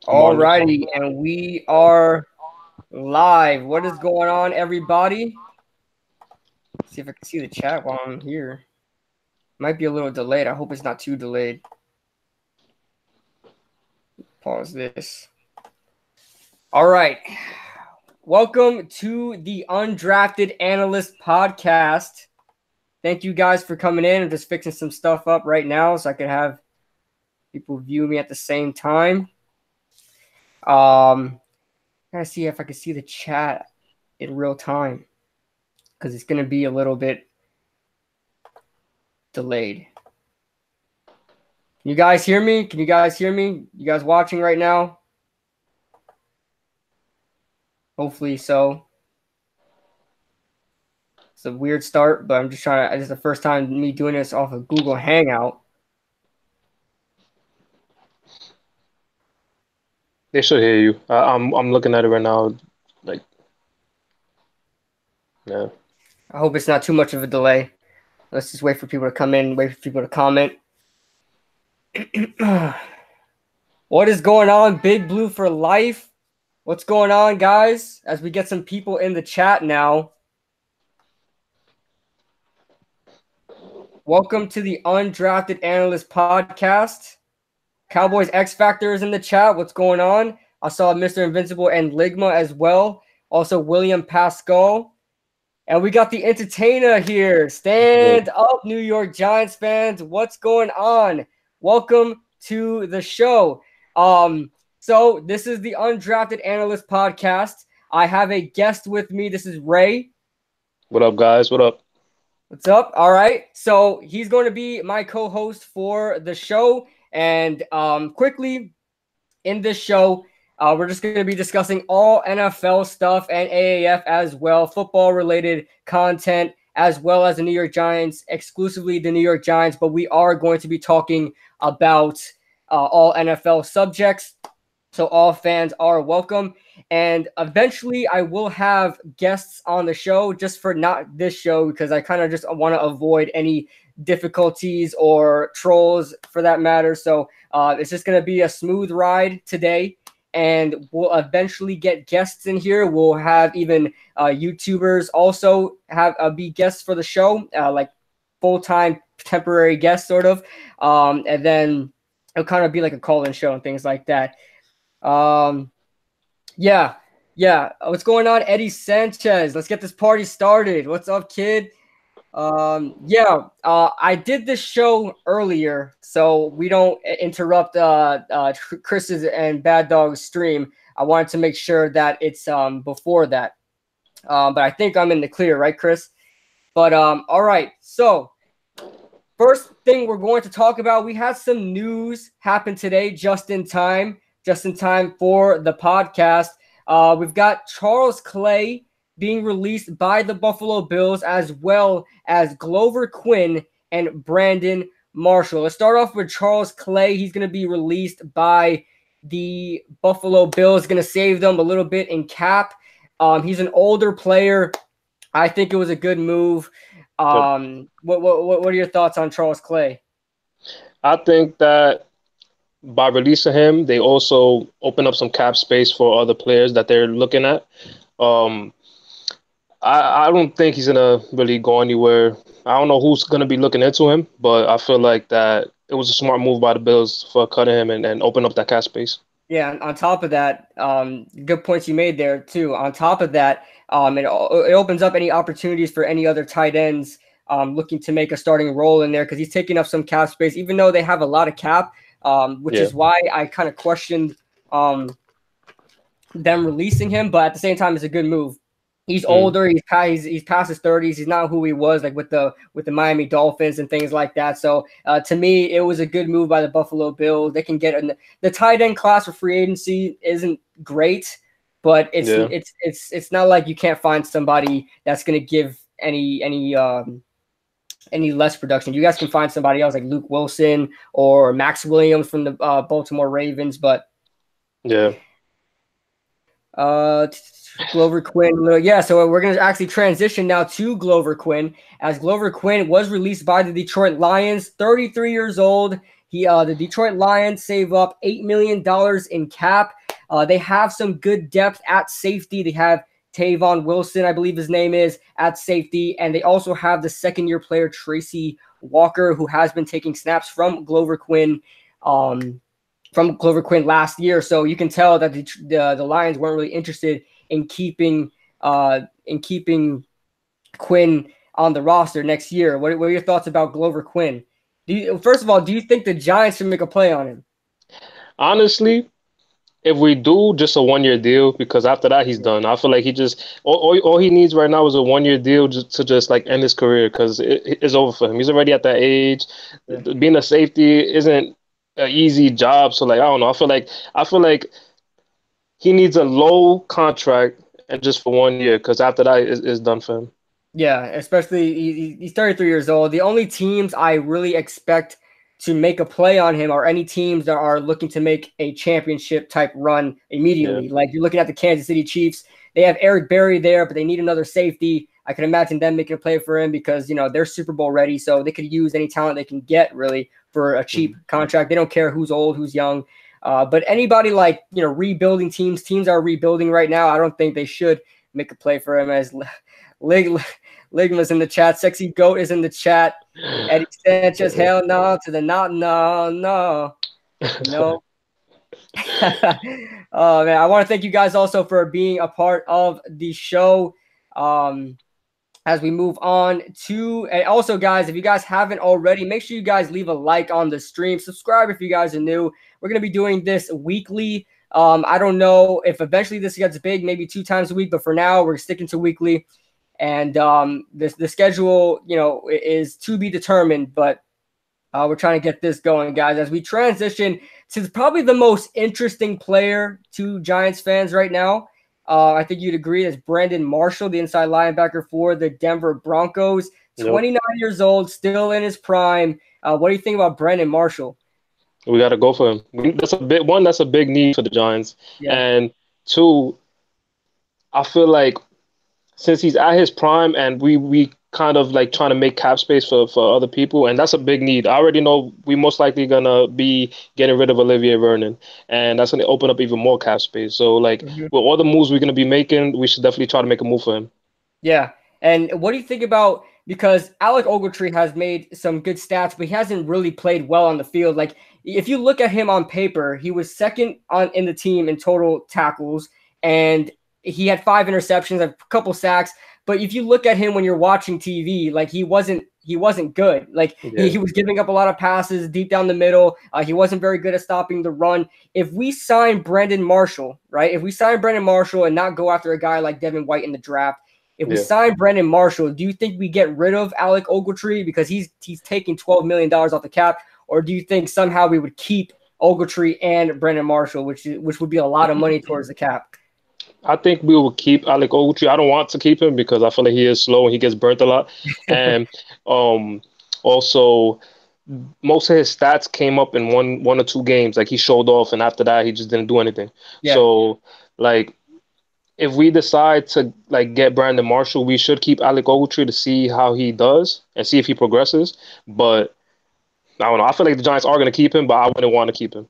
Good morning. Alrighty, and we are live. What is going on, everybody? See if I can see the chat while I'm here. Might be a little delayed. I hope it's not too delayed. Pause this. All right. Welcome to the Undrafted Analysts Podcast. Thank you guys for coming in. I'm just fixing some stuff up right now so I can have people view me at the same time. Gotta see if I can see the chat in real time because it's gonna be a little bit delayed. Can you guys hear me? You guys watching right now? Hopefully so. It's a weird start, but I'm just trying to. This is the first time me doing this off of Google Hangout. They should hear you. I'm looking at it right now. Yeah. I hope it's not too much of a delay. Let's just wait for people to come in, wait for people to comment. What is going on, Big Blue for life? What's going on, guys? As we get some people in the chat now. Welcome to the Undrafted Analysts Podcast. Cowboys X Factor is in the chat. What's going on? I saw Mr. Invincible and Ligma as well. Also, William Pascal. And we got the entertainer here. Stand up, New York Giants fans. What's going on? Welcome to the show. So this is the Undrafted Analysts Podcast. I have a guest with me. This is Ray. What up, guys? What up? What's up? All right. So he's going to be my co-host for the show. And quickly in this show, we're just going to be discussing all NFL stuff and AAF as well, football-related content, as well as the New York Giants, exclusively the New York Giants. But we are going to be talking about all NFL subjects. So all fans are welcome. And eventually I will have guests on the show, just for not this show, because I kind of just want to avoid any difficulties or trolls for that matter. So it's just going to be a smooth ride today. And we'll eventually get guests in here. We'll have even YouTubers also be guests for the show, like full-time temporary guests sort of. And then it'll kind of be like a call-in show and things like that. Yeah. What's going on, Eddie Sanchez? Let's get this party started. What's up, kid? I did this show earlier, so we don't interrupt Chris's and Bad Dog's stream. I wanted to make sure that it's before that. But I think I'm in the clear, right, Chris? But all right. So first thing we're going to talk about, we had some news happen today, just in time for the podcast. We've got Charles Clay being released by the Buffalo Bills, as well as Glover Quinn and Brandon Marshall. Let's start off with Charles Clay. He's going to be released by the Buffalo Bills, going to save them a little bit in cap. He's an older player. I think it was a good move. What are your thoughts on Charles Clay? I think that by releasing him, they also open up some cap space for other players that they're looking at. I don't think he's going to really go anywhere. I don't know who's going to be looking into him, but I feel like that it was a smart move by the Bills for cutting him and open up that cap space. Yeah, on top of that, good points you made there, too. On top of that, it opens up any opportunities for any other tight ends looking to make a starting role in there, because he's taking up some cap space, even though they have a lot of cap, which is why I kind of questioned them releasing him. But at the same time, it's a good move. He's older. He's past his 30s. He's not who he was like with the Miami Dolphins and things like that. So to me, it was a good move by the Buffalo Bills. They can get the tight end class for free agency isn't great, but it's not like you can't find somebody that's going to give any less production. You guys can find somebody else like Luke Wilson or Max Williams from the Baltimore Ravens, but Glover Quinn. Yeah, so we're going to actually transition now to Glover Quinn, as Glover Quinn was released by the Detroit Lions, 33 years old. The Detroit Lions save up $8 million in cap. They have some good depth at safety. They have Tavon Wilson, I believe his name is, at safety. And they also have the second-year player, Tracy Walker, who has been taking snaps from Glover Quinn last year. So you can tell that the Lions weren't really interested in keeping Quinn on the roster next year. What are your thoughts about Glover Quinn? First of all, do you think the Giants should make a play on him? Honestly, if we do, just a 1-year deal, because after that he's done. I feel like he just all he needs right now is a 1-year deal to like end his career, because it's over for him. He's already at that age. Yeah. Being a safety isn't an easy job. So like I don't know. I feel like he needs a low contract and just for 1 year, because after that it's done for him. Yeah, especially he's 33 years old. The only teams I really expect to make a play on him are any teams that are looking to make a championship type run immediately. Yeah. Like you're looking at the Kansas City Chiefs. They have Eric Berry there, but they need another safety. I can imagine them making a play for him because, they're Super Bowl ready. So they could use any talent they can get really for a cheap contract. They don't care who's old, who's young. But anybody like, rebuilding teams are rebuilding right now. I don't think they should make a play for him. As Ligma's in the chat. Sexy Goat is in the chat. Eddie Sanchez, hell no to the no. Oh, man. I want to thank you guys also for being a part of the show. As we move on to, and also guys, if you guys haven't already, make sure you guys leave a like on the stream. Subscribe if you guys are new. We're going to be doing this weekly. I don't know if eventually this gets big, maybe 2 times a week, but for now we're sticking to weekly. And the schedule, is to be determined, but we're trying to get this going, guys, as we transition to probably the most interesting player to Giants fans right now. I think you'd agree, is Brandon Marshall, the inside linebacker for the Denver Broncos. 29 years old, still in his prime. What do you think about Brandon Marshall? We got to go for him. That's a big need for the Giants. Yeah. And 2, I feel like since he's at his prime and we kind of like trying to make cap space for other people, and that's a big need. I already know we most likely going to be getting rid of Olivier Vernon, and that's going to open up even more cap space. So like with all the moves we're going to be making, we should definitely try to make a move for him. Yeah. And what do you think about, because Alec Ogletree has made some good stats, but he hasn't really played well on the field. Like if you look at him on paper, he was second in the team in total tackles, and he had 5 interceptions, a couple sacks. But if you look at him when you're watching TV, like he wasn't good. Like he was giving up a lot of passes deep down the middle. He wasn't very good at stopping the run. If we sign Brandon Marshall, right? If we sign Brandon Marshall and not go after a guy like Devin White in the draft, if we sign Brandon Marshall, do you think we get rid of Alec Ogletree because he's taking $12 million off the cap? Or do you think somehow we would keep Ogletree and Brandon Marshall, which would be a lot of money towards the cap? I think we will keep Alec Ogletree. I don't want to keep him because I feel like he is slow and he gets burnt a lot. And also, most of his stats came up in one or 2 games. Like he showed off, and after that, he just didn't do anything. Yeah. So, like, if we decide to like get Brandon Marshall, we should keep Alec Ogletree to see how he does and see if he progresses. But I don't know. I feel like the Giants are going to keep him, but I wouldn't want to keep him.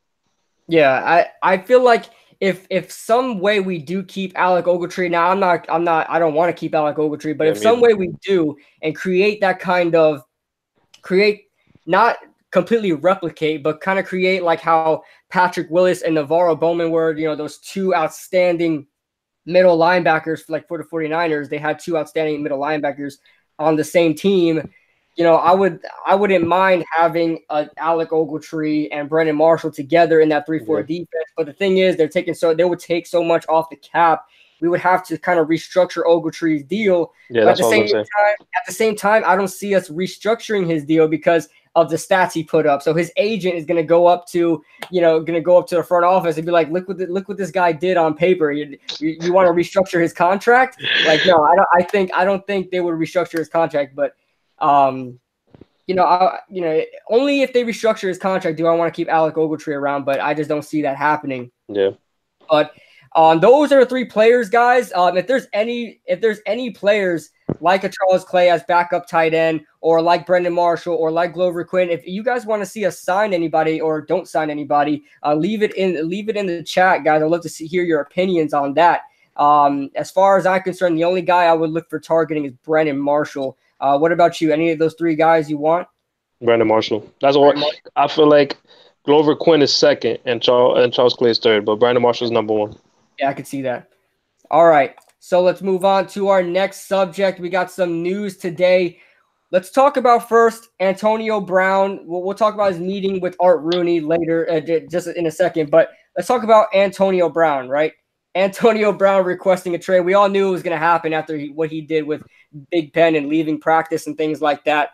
Yeah, I feel like if some way we do keep Alec Ogletree, now I don't want to keep Alec Ogletree, but if some way we do and create not completely replicate, but kind of create like how Patrick Willis and Navarro Bowman were, those 2 outstanding middle linebackers, like for the 49ers, they had 2 outstanding middle linebackers on the same team. I wouldn't mind having Alec Ogletree and Brandon Marshall together in that 3-4 defense. But the thing is, they would take so much off the cap. We would have to kind of restructure Ogletree's deal. Yeah, but at the same time, I don't see us restructuring his deal because of the stats he put up. So his agent is going to go up to the front office and be like, look what this guy did on paper. You want to restructure his contract? Like, no, I don't think they would restructure his contract, but only if they restructure his contract do I want to keep Alec Ogletree around, but I just don't see that happening. Yeah. But those are 3 players, guys. If there's any players like a Charles Clay as backup tight end, or like Brendan Marshall, or like Glover Quinn. If you guys want to see us sign anybody or don't sign anybody, leave it in the chat, guys. I'd love to hear your opinions on that. As far as I'm concerned, the only guy I would look for targeting is Brendan Marshall. What about you? Any of those three guys you want? Brandon Marshall. That's all. I feel like Glover Quinn is second and Charles Clay is third, but Brandon Marshall is number one. Yeah, I could see that. All right, so let's move on to our next subject. We got some news today. Let's talk about first Antonio Brown. We'll talk about his meeting with Art Rooney later, just in a second. But let's talk about Antonio Brown, right? Antonio Brown requesting a trade. We all knew it was going to happen after what he did with Big Ben and leaving practice and things like that.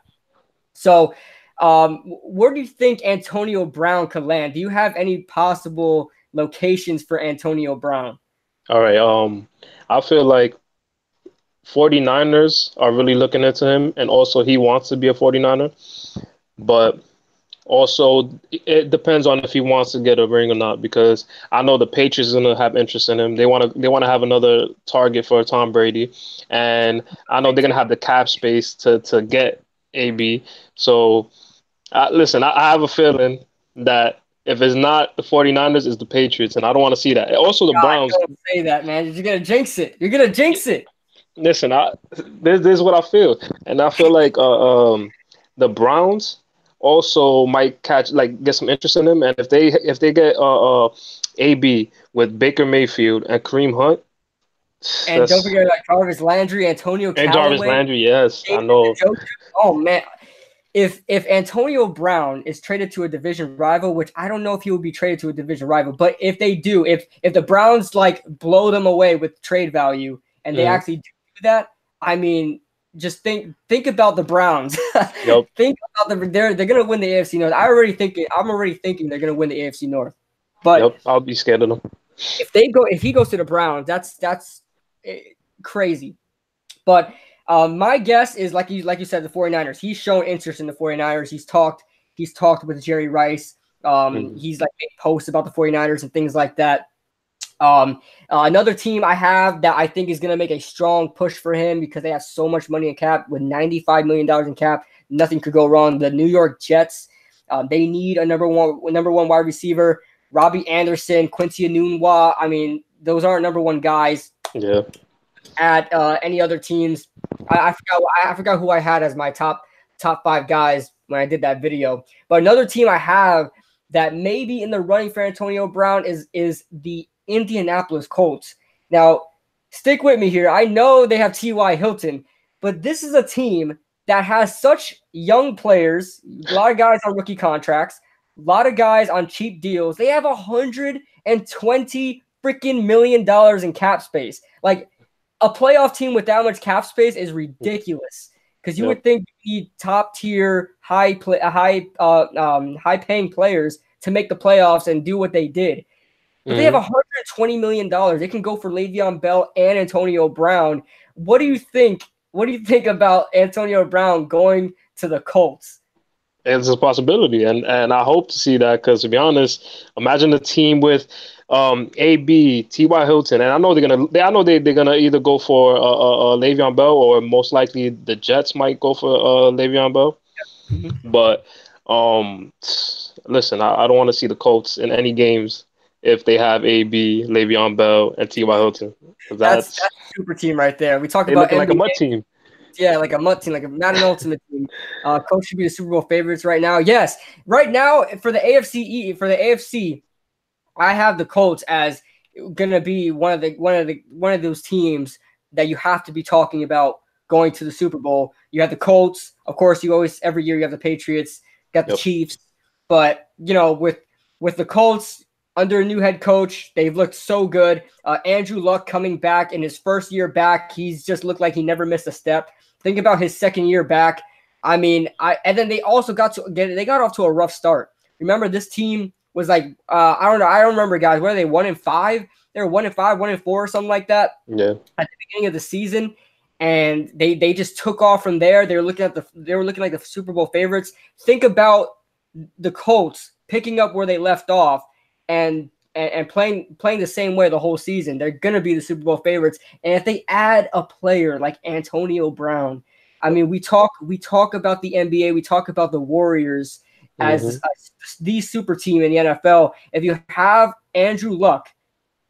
So where do you think Antonio Brown could land? Do you have any possible locations for Antonio Brown? All right. I feel like 49ers are really looking into him, and also he wants to be a 49er. But also, it depends on if he wants to get a ring or not, because I know the Patriots are going to have interest in him. They want to have another target for Tom Brady, and I know they're going to have the cap space to get AB. So, listen, I have a feeling that if it's not the 49ers, it's the Patriots, and I don't want to see that. Also, the Browns. Don't say that, man. You're going to jinx it. You're going to jinx it. Listen, this is what I feel, and I feel like the Browns also might get some interest in him, and if they get AB with Baker Mayfield and Kareem Hunt, and don't forget like Jarvis Landry, Antonio Callaway, and Jarvis Landry, yes, I know. Oh man, if Antonio Brown is traded to a division rival, which I don't know if he will be traded to a division rival, but if they do, if the Browns like blow them away with trade value and they actually do that, I mean, just think about the Browns. Yep. Think about they're gonna win the AFC North. I'm already thinking they're gonna win the AFC North. But yep, I'll be scared of them. If he goes to the Browns, that's crazy. But my guess is like you said, the 49ers. He's shown interest in the 49ers. He's talked with Jerry Rice. He's like made posts about the 49ers and things like that. Another team I have that I think is going to make a strong push for him because they have so much money in cap, with $95 million in cap. Nothing could go wrong. The New York Jets, they need a number one wide receiver. Robbie Anderson, Quincy Enunwa. I mean, those aren't number one guys. Yeah. At any other teams, I forgot who I had as my top five guys when I did that video. But another team I have that may be in the running for Antonio Brown is the Indianapolis Colts. Now, stick with me here. I know they have T.Y. Hilton, but this is a team that has such young players, a lot of guys on rookie contracts, a lot of guys on cheap deals. They have $120 freaking million in cap space. Like, a playoff team with that much cap space is ridiculous, because you would think you need top tier, high paying players to make the playoffs and do what they did. But they have $120 million. They can go for Le'Veon Bell and Antonio Brown. What do you think? What do you think about Antonio Brown going to the Colts? It's a possibility, and I hope to see that, because to be honest, imagine a team with AB, T.Y. Hilton, and I know they're gonna either go for Le'Veon Bell, or most likely the Jets might go for Le'Veon Bell. Mm-hmm. But listen, I don't want to see the Colts in any games if they have AB, Le'Veon Bell, and T.Y. Hilton. That's a super team right there. We talk about like a MUT team. Yeah, like a MUT team, not an ultimate team. Colts should be the Super Bowl favorites right now. Yes, right now for the AFC, I have the Colts as gonna be one of those teams that you have to be talking about going to the Super Bowl. You have the Colts, of course. Every year you have the Patriots, got the Chiefs, but with the Colts under a new head coach, they've looked so good. Andrew Luck coming back in his first year back, he's just looked like he never missed a step. Think about his second year back. I mean, and then they also got off to a rough start. Remember, this team was like, I don't remember, guys. Were they 1-5? They were 1-5, 1-4, or something like that. Yeah. At the beginning of the season, and they just took off from there. They were looking like the Super Bowl favorites. Think about the Colts picking up where they left off and and playing the same way the whole season, they're going to be the Super Bowl favorites. And if they add a player like Antonio Brown, I mean, we talk about the NBA, we talk about the Warriors as the super team in the NFL. If you have Andrew Luck,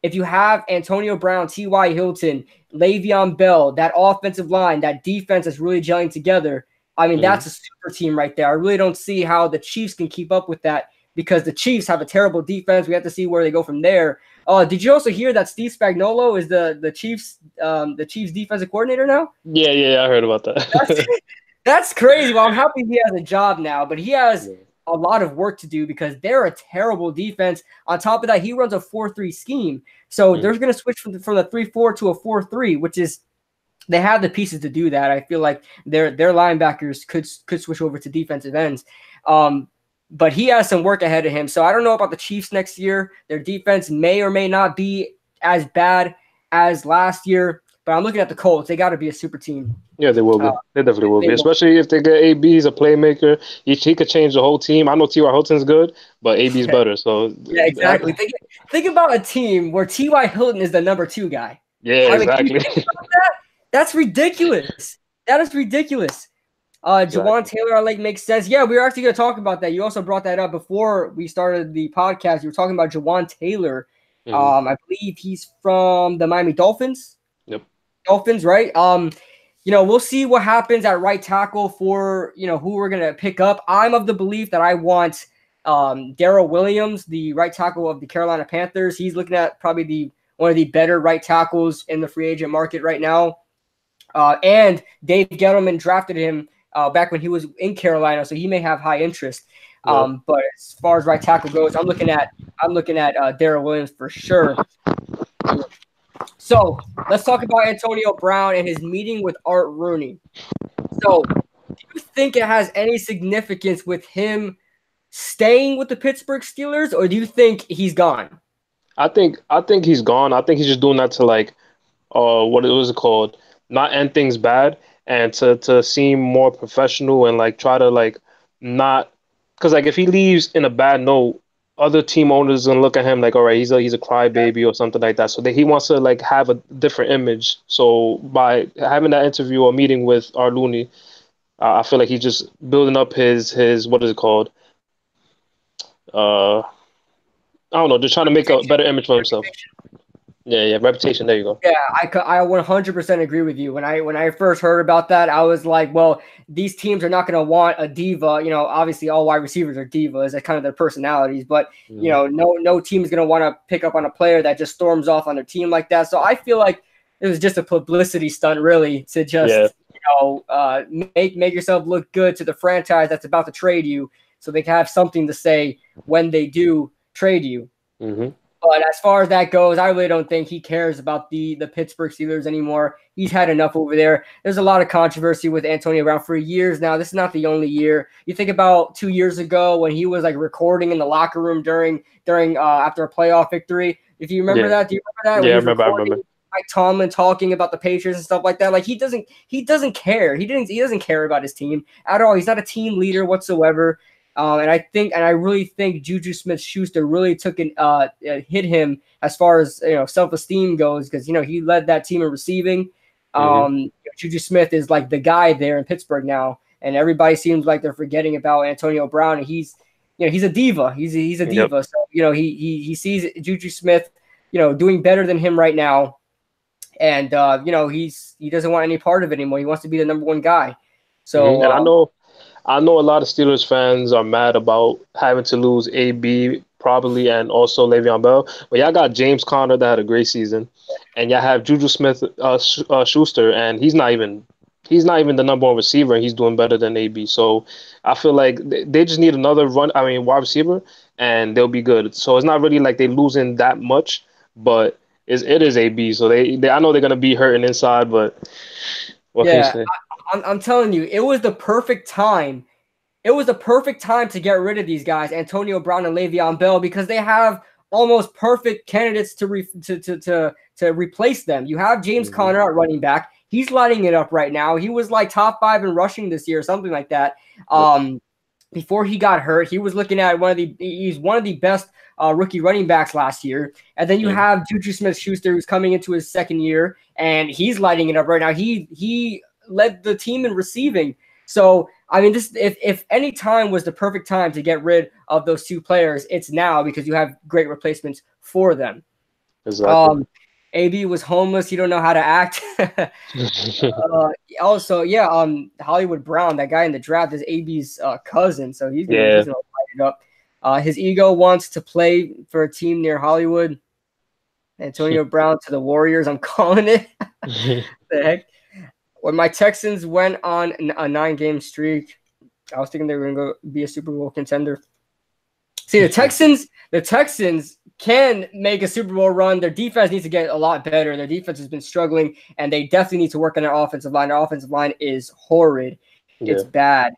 if you have Antonio Brown, T.Y. Hilton, Le'Veon Bell, that offensive line, that defense is really gelling together, I mean, that's a super team right there. I really don't see how the Chiefs can keep up with that because the Chiefs have a terrible defense. We have to see where they go from there. Did you also hear that Steve Spagnuolo is the Chiefs defensive coordinator now? Yeah, I heard about that. That's crazy. Well, I'm happy he has a job now, but he has a lot of work to do because they're a terrible defense. On top of that, he runs a 4-3 scheme. So they're going to switch from the 3-4 to a 4-3, which is they have the pieces to do that. I feel like their linebackers could switch over to defensive ends. But he has some work ahead of him. So I don't know about the Chiefs next year. Their defense may or may not be as bad as last year. But I'm looking at the Colts. They got to be a super team. Yeah, they will be. They definitely will be. Especially if they get AB as a playmaker. He could change the whole team. I know T.Y. Hilton's good, but AB's better. So yeah, exactly. Think about a team where T.Y. Hilton is the number 2 guy. Yeah, exactly. That's ridiculous. That is ridiculous. Jawan Taylor, I like, makes sense. Yeah, we were actually going to talk about that. You also brought that up before we started the podcast. You were talking about Jawan Taylor. I believe he's from the Miami Dolphins. Yep. Dolphins, right? We'll see what happens at right tackle for, who we're going to pick up. I'm of the belief that I want Darrell Williams, the right tackle of the Carolina Panthers. He's looking at probably one of the better right tackles in the free agent market right now. And Dave Gettleman drafted him back when he was in Carolina, so he may have high interest. But as far as right tackle goes, I'm looking at Darrell Williams for sure. So let's talk about Antonio Brown and his meeting with Art Rooney. So do you think it has any significance with him staying with the Pittsburgh Steelers, or do you think he's gone? I think he's gone. I think he's just doing that to what was it called? Not end things bad and to seem more professional and try to not, because if he leaves in a bad note, other team owners gonna look at him all right, he's a crybaby or something like that. So he wants to have a different image. So by having that interview or meeting with Art Rooney, I feel like he's just building up his what is it called? I don't know, just trying to make a better image for himself. Yeah, reputation. There you go. Yeah, I 100% agree with you. When I first heard about that, I was like, well, these teams are not going to want a diva. Obviously all wide receivers are divas. That's kind of their personalities. But, no team is going to want to pick up on a player that just storms off on their team like that. So I feel like it was just a publicity stunt, really, to just, make yourself look good to the franchise that's about to trade you so they can have something to say when they do trade you. Mm-hmm. But as far as that goes, I really don't think he cares about the Pittsburgh Steelers anymore. He's had enough over there. There's a lot of controversy with Antonio Brown for years now. This is not the only year. You think about 2 years ago when he was recording in the locker room during after a playoff victory. If you remember that, do you remember that? Yeah, I remember. Mike Tomlin talking about the Patriots and stuff like that. He doesn't care. He doesn't care about his team at all. He's not a team leader whatsoever. And I really think Juju Smith-Schuster really took hit him as far as self-esteem goes because he led that team in receiving. Juju Smith is the guy there in Pittsburgh now, and everybody seems like they're forgetting about Antonio Brown. And he's a diva. He's a diva. Yep. So he sees Juju Smith doing better than him right now, and he doesn't want any part of it anymore. He wants to be the number one guy. So and I know a lot of Steelers fans are mad about having to lose AB probably and also Le'Veon Bell. But y'all got James Conner that had a great season, and y'all have Juju Smith-Schuster, and he's not even the number one receiver, and he's doing better than AB. So I feel like they just need another wide receiver, and they'll be good. So it's not really they're losing that much, but it is AB. So they I know they're gonna be hurting inside, but what can you say? I'm telling you, it was the perfect time. It was the perfect time to get rid of these guys, Antonio Brown and Le'Veon Bell, because they have almost perfect candidates to replace them. You have James Conner at running back. He's lighting it up right now. He was top 5 in rushing this year, something like that. before he got hurt, he was looking at he's one of the best rookie running backs last year. And then you have Juju Smith-Schuster, who's coming into his second year, and he's lighting it up right now. He led the team in receiving. So, I mean, this if any time was the perfect time to get rid of those two players, it's now, because you have great replacements for them. Exactly. AB was homeless. He don't know how to act. Also, Hollywood Brown, that guy in the draft, is AB's cousin, so he's gonna light it up. His ego wants to play for a team near Hollywood. Antonio Brown to the Warriors. I'm calling it. The heck. When my Texans went on a 9-game streak, I was thinking they were going to go be a Super Bowl contender. See, the Texans can make a Super Bowl run. Their defense needs to get a lot better. Their defense has been struggling, and they definitely need to work on their offensive line. Their offensive line is horrid. Yeah. It's bad.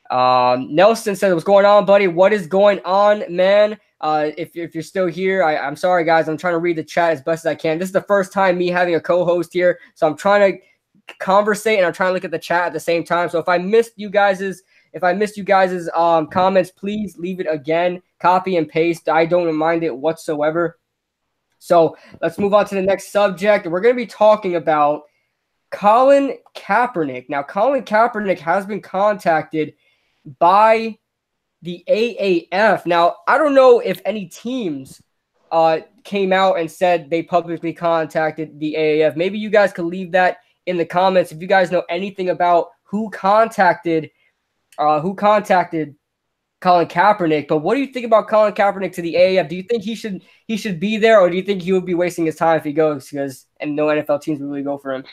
Nelson said, "What's going on, buddy? What is going on, man? If you're still here, I'm sorry, guys. I'm trying to read the chat as best as I can. This is the first time me having a co-host here, so I'm trying to conversate and I'm trying to look at the chat at the same time. So if I missed you guys's comments, please leave it again. Copy and paste. I don't mind it whatsoever. So let's move on to the next subject. We're going to be talking about Colin Kaepernick. Now, Colin Kaepernick has been contacted by the AAF. Now, I don't know if any teams came out and said they publicly contacted the AAF. Maybe you guys could leave that in the comments if you guys know anything about who contacted Colin Kaepernick. But what do you think about Colin Kaepernick to the AAF? Do you think he should be there, or do you think he would be wasting his time if he goes, and no NFL teams would really go for him?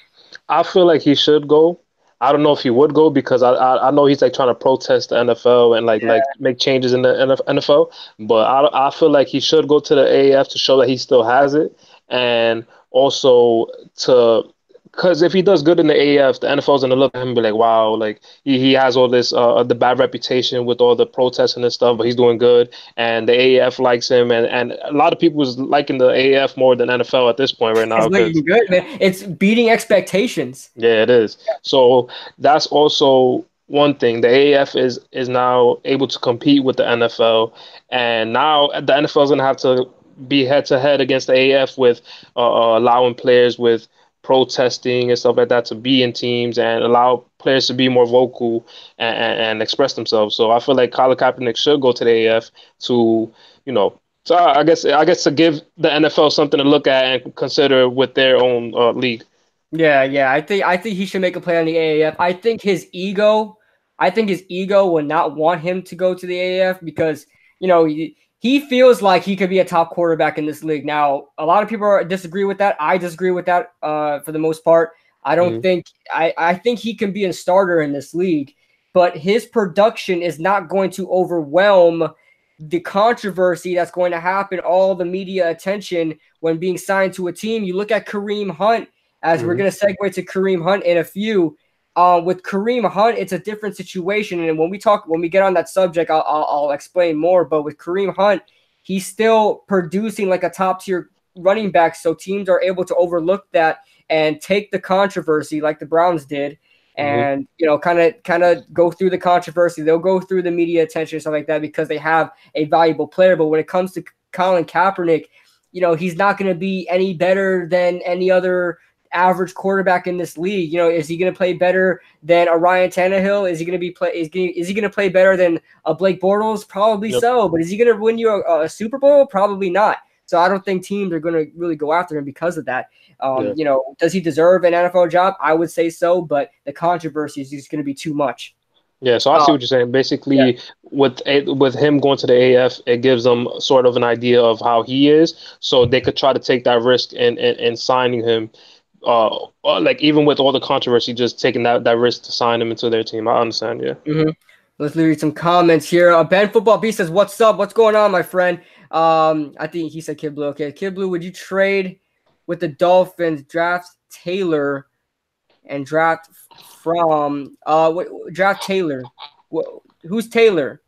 I feel like he should go. I don't know if he would go, because I know he's like trying to protest the NFL and like make changes in the NFL. But I feel like he should go to the AAF to show that he still has it, and also because if he does good in the AAF, the NFL's gonna look at him and be like, wow, like he has all this the bad reputation with all the protesting and stuff, but he's doing good, and the AAF likes him, and a lot of people is liking the AAF more than NFL at this point right now. It's looking good, man. It's beating expectations. Yeah, it is. So that's also one thing. The AAF is now able to compete with the NFL, and now the NFL is gonna have to be head to head against the AAF with allowing players with protesting and stuff like that to be in teams and allow players to be more vocal and express themselves. So I feel like Colin Kaepernick should go to the AF to, so I guess to give the NFL something to look at and consider with their own league. Yeah. I think he should make a play on the AAF. I think his ego would not want him to go to the AAF because, he feels like he could be a top quarterback in this league. Now, a lot of people disagree with that. I disagree with that for the most part. I don't think – I think he can be a starter in this league, but his production is not going to overwhelm the controversy that's going to happen, all the media attention when being signed to a team. You look at Kareem Hunt, as we're going to segue to Kareem Hunt in a few. With Kareem Hunt, it's a different situation, and when we get on that subject, I'll explain more. But with Kareem Hunt, he's still producing like a top tier running back, so teams are able to overlook that and take the controversy like the Browns did, and kind of go through the controversy. They'll go through the media attention and stuff like that because they have a valuable player. But when it comes to Colin Kaepernick, he's not going to be any better than any other average quarterback in this league. Is he going to play better than a Ryan Tannehill? Is he going to is he going to play better than a Blake Bortles? Probably so. But is he going to win you a Super Bowl? Probably not. So I don't think teams are going to really go after him because of that. Does he deserve an NFL job? I would say so, but the controversy is just going to be too much. Yeah, so I see what you're saying. Basically, with him going to the AF, it gives them sort of an idea of how he is, so they could try to take that risk in signing him. Like even with all the controversy, just taking that risk to sign him into their team. I understand, yeah. Let's read some comments here. Ben Football B says, "What's up? What's going on, my friend?" I think he said Kid Blue. Okay, Kid Blue, would you trade with the Dolphins, draft Taylor, and draft from draft Taylor? Who's Taylor?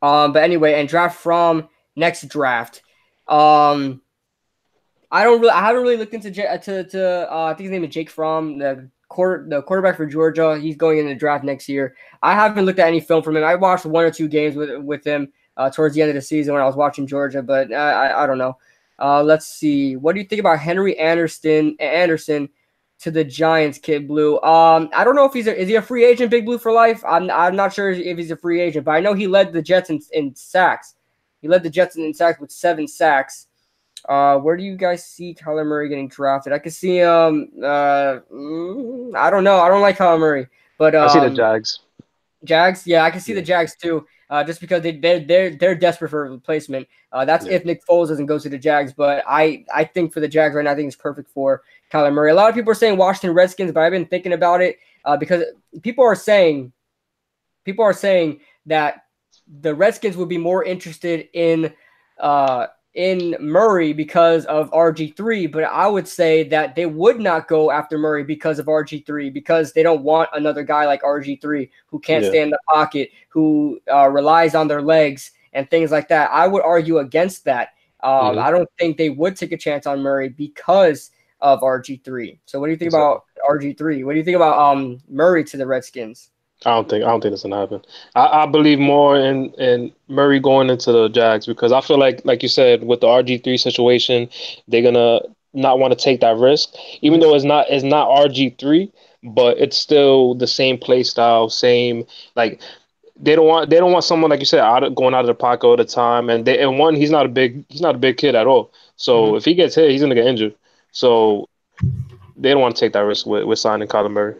But anyway, and draft from next draft. I haven't really looked into I think his name is Jake Fromm, the the quarterback for Georgia. He's going in the draft next year. I haven't looked at any film from him. I watched 1 or 2 games with him towards the end of the season when I was watching Georgia, but I don't know. Let's see. What do you think about Henry Anderson to the Giants, Kid Blue? I don't know if is he a free agent, Big Blue for life? I'm not sure if he's a free agent, but I know he led the Jets in sacks. He led the Jets in sacks with 7 sacks. Where do you guys see Kyler Murray getting drafted? I could see him. I don't know. I don't like Kyler Murray, but I see the Jags. Jags, yeah, I can see the Jags too. Just because they're desperate for a replacement. That's if Nick Foles doesn't go to the Jags. But I think for the Jags right now, I think it's perfect for Kyler Murray. A lot of people are saying Washington Redskins, but I've been thinking about it because people are saying that the Redskins would be more interested in Murray because of RG3, but I would say that they would not go after Murray because of RG3, because they don't want another guy like RG3 who can't stay in the pocket, who relies on their legs and things like that. I would argue against that. I don't think they would take a chance on Murray because of RG3. So what do you think about RG3? What do you think about Murray to the Redskins? I don't think that's gonna happen. I believe more in Murray going into the Jags because I feel like you said with the RG3 situation, they're gonna not want to take that risk, even though it's not RG3, but it's still the same play style, same like they don't want someone like you said going out of the pocket all the time, and he's not a big kid at all. So if he gets hit, he's gonna get injured. So they don't want to take that risk with signing Colin Murray.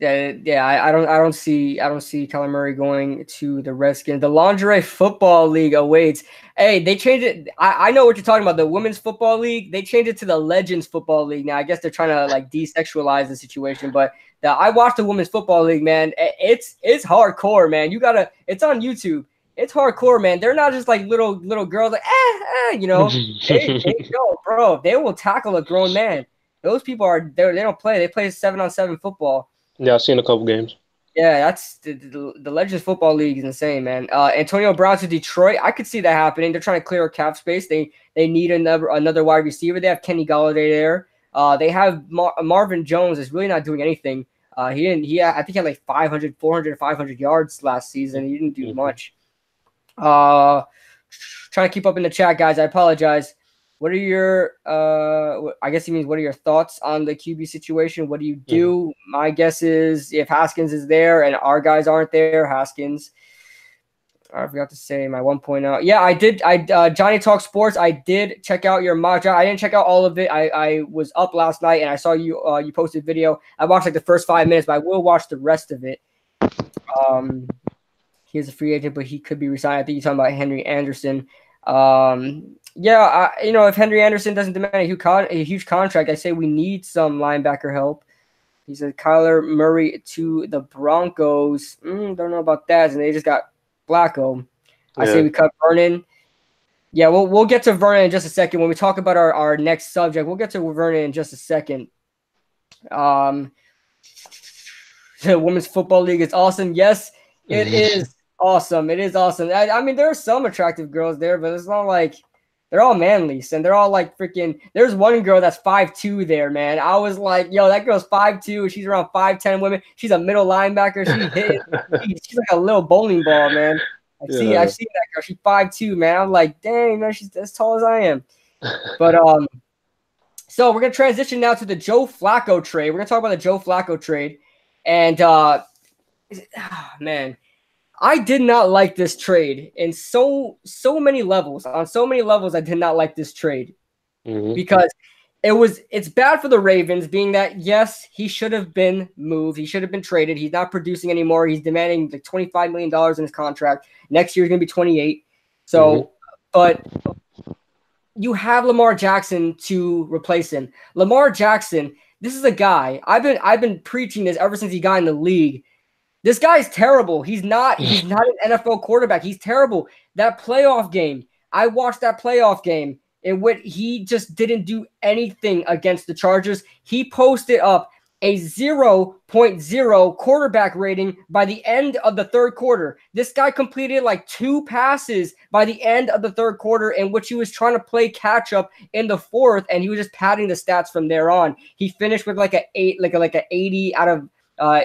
I don't see Colin Murray going to the Redskins. The Lingerie Football League awaits. Hey, they changed it. I know what you're talking about. The Women's Football League, they changed it to the Legends Football League. Now, I guess they're trying to like desexualize the situation, but I watched the Women's Football League, man. It's hardcore, man. It's on YouTube. It's hardcore, man. They're not just like little girls like, you know. They go, bro. They will tackle a grown man. Those people they don't play. They play 7-on-7 football. Yeah, I've seen a couple games. Yeah, that's the Legends Football League is insane, man. Antonio Brown to Detroit, I could see that happening. They're trying to clear a cap space. They need another wide receiver. They have Kenny Golladay there. They have Marvin Jones is really not doing anything. I think he had like 500 yards last season. He didn't do much. Trying to keep up in the chat, guys. I apologize. What are your I guess he means what are your thoughts on the QB situation? What do you do? My guess is if Haskins is there and our guys aren't there, Haskins. I forgot to say my 1.0. Yeah, I did. Johnny Talk Sports. I did check out your mock draft. I didn't check out all of it. I was up last night and I saw you posted video. I watched like the first 5 minutes, but I will watch the rest of it. He's a free agent, but he could be resigned. I think you're talking about Henry Anderson. If Henry Anderson doesn't demand a huge contract, I say we need some linebacker help. He said Kyler Murray to the Broncos. Don't know about that. And they just got Flacco. I say we cut Vernon. Yeah, we'll get to Vernon in just a second. When we talk about our next subject, we'll get to Vernon in just a second. The Women's Football League is awesome. Yes, it is awesome. It is awesome. I mean, there are some attractive girls there, but it's not like they're all manly, and they're all like freaking. There's one girl that's 5'2" there, man. I was like, yo, that girl's 5'2". She's around 5'10" women. She's a middle linebacker. She's like a little bowling ball, man. I've seen that girl. She's 5'2", man. I'm like, dang, man, she's as tall as I am. But so we're gonna transition now to the Joe Flacco trade. We're gonna talk about the Joe Flacco trade, and man. I did not like this trade in so many levels. On so many levels, I did not like this trade because it's bad for the Ravens, being that yes, he should have been moved. He should have been traded. He's not producing anymore. He's demanding like $25 million in his contract. Next year is going to be 28. So, but you have Lamar Jackson to replace him. Lamar Jackson, this is a guy. I've been preaching this ever since he got in the league. This guy's terrible. He's not an NFL quarterback. He's terrible. That playoff game, I watched that playoff game in which he just didn't do anything against the Chargers. He posted up a 0.0 quarterback rating by the end of the third quarter. This guy completed like 2 passes by the end of the third quarter, in which he was trying to play catch up in the fourth, and he was just padding the stats from there on. He finished with like a 80 out of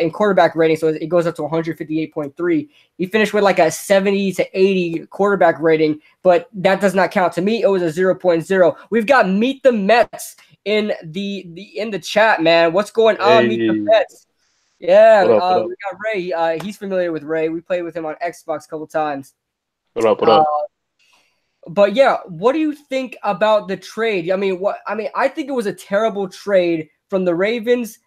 in quarterback rating, so it goes up to 158.3. He finished with like a 70 to 80 quarterback rating, but that does not count. To me, it was a 0.0. We've got Meet the Mets in the chat, man. What's going on? Meet the Mets. Yeah, what up? We got Ray. He's familiar with Ray. We played with him on Xbox a couple times. What up? But yeah, what do you think about the trade? I think it was a terrible trade from the Ravens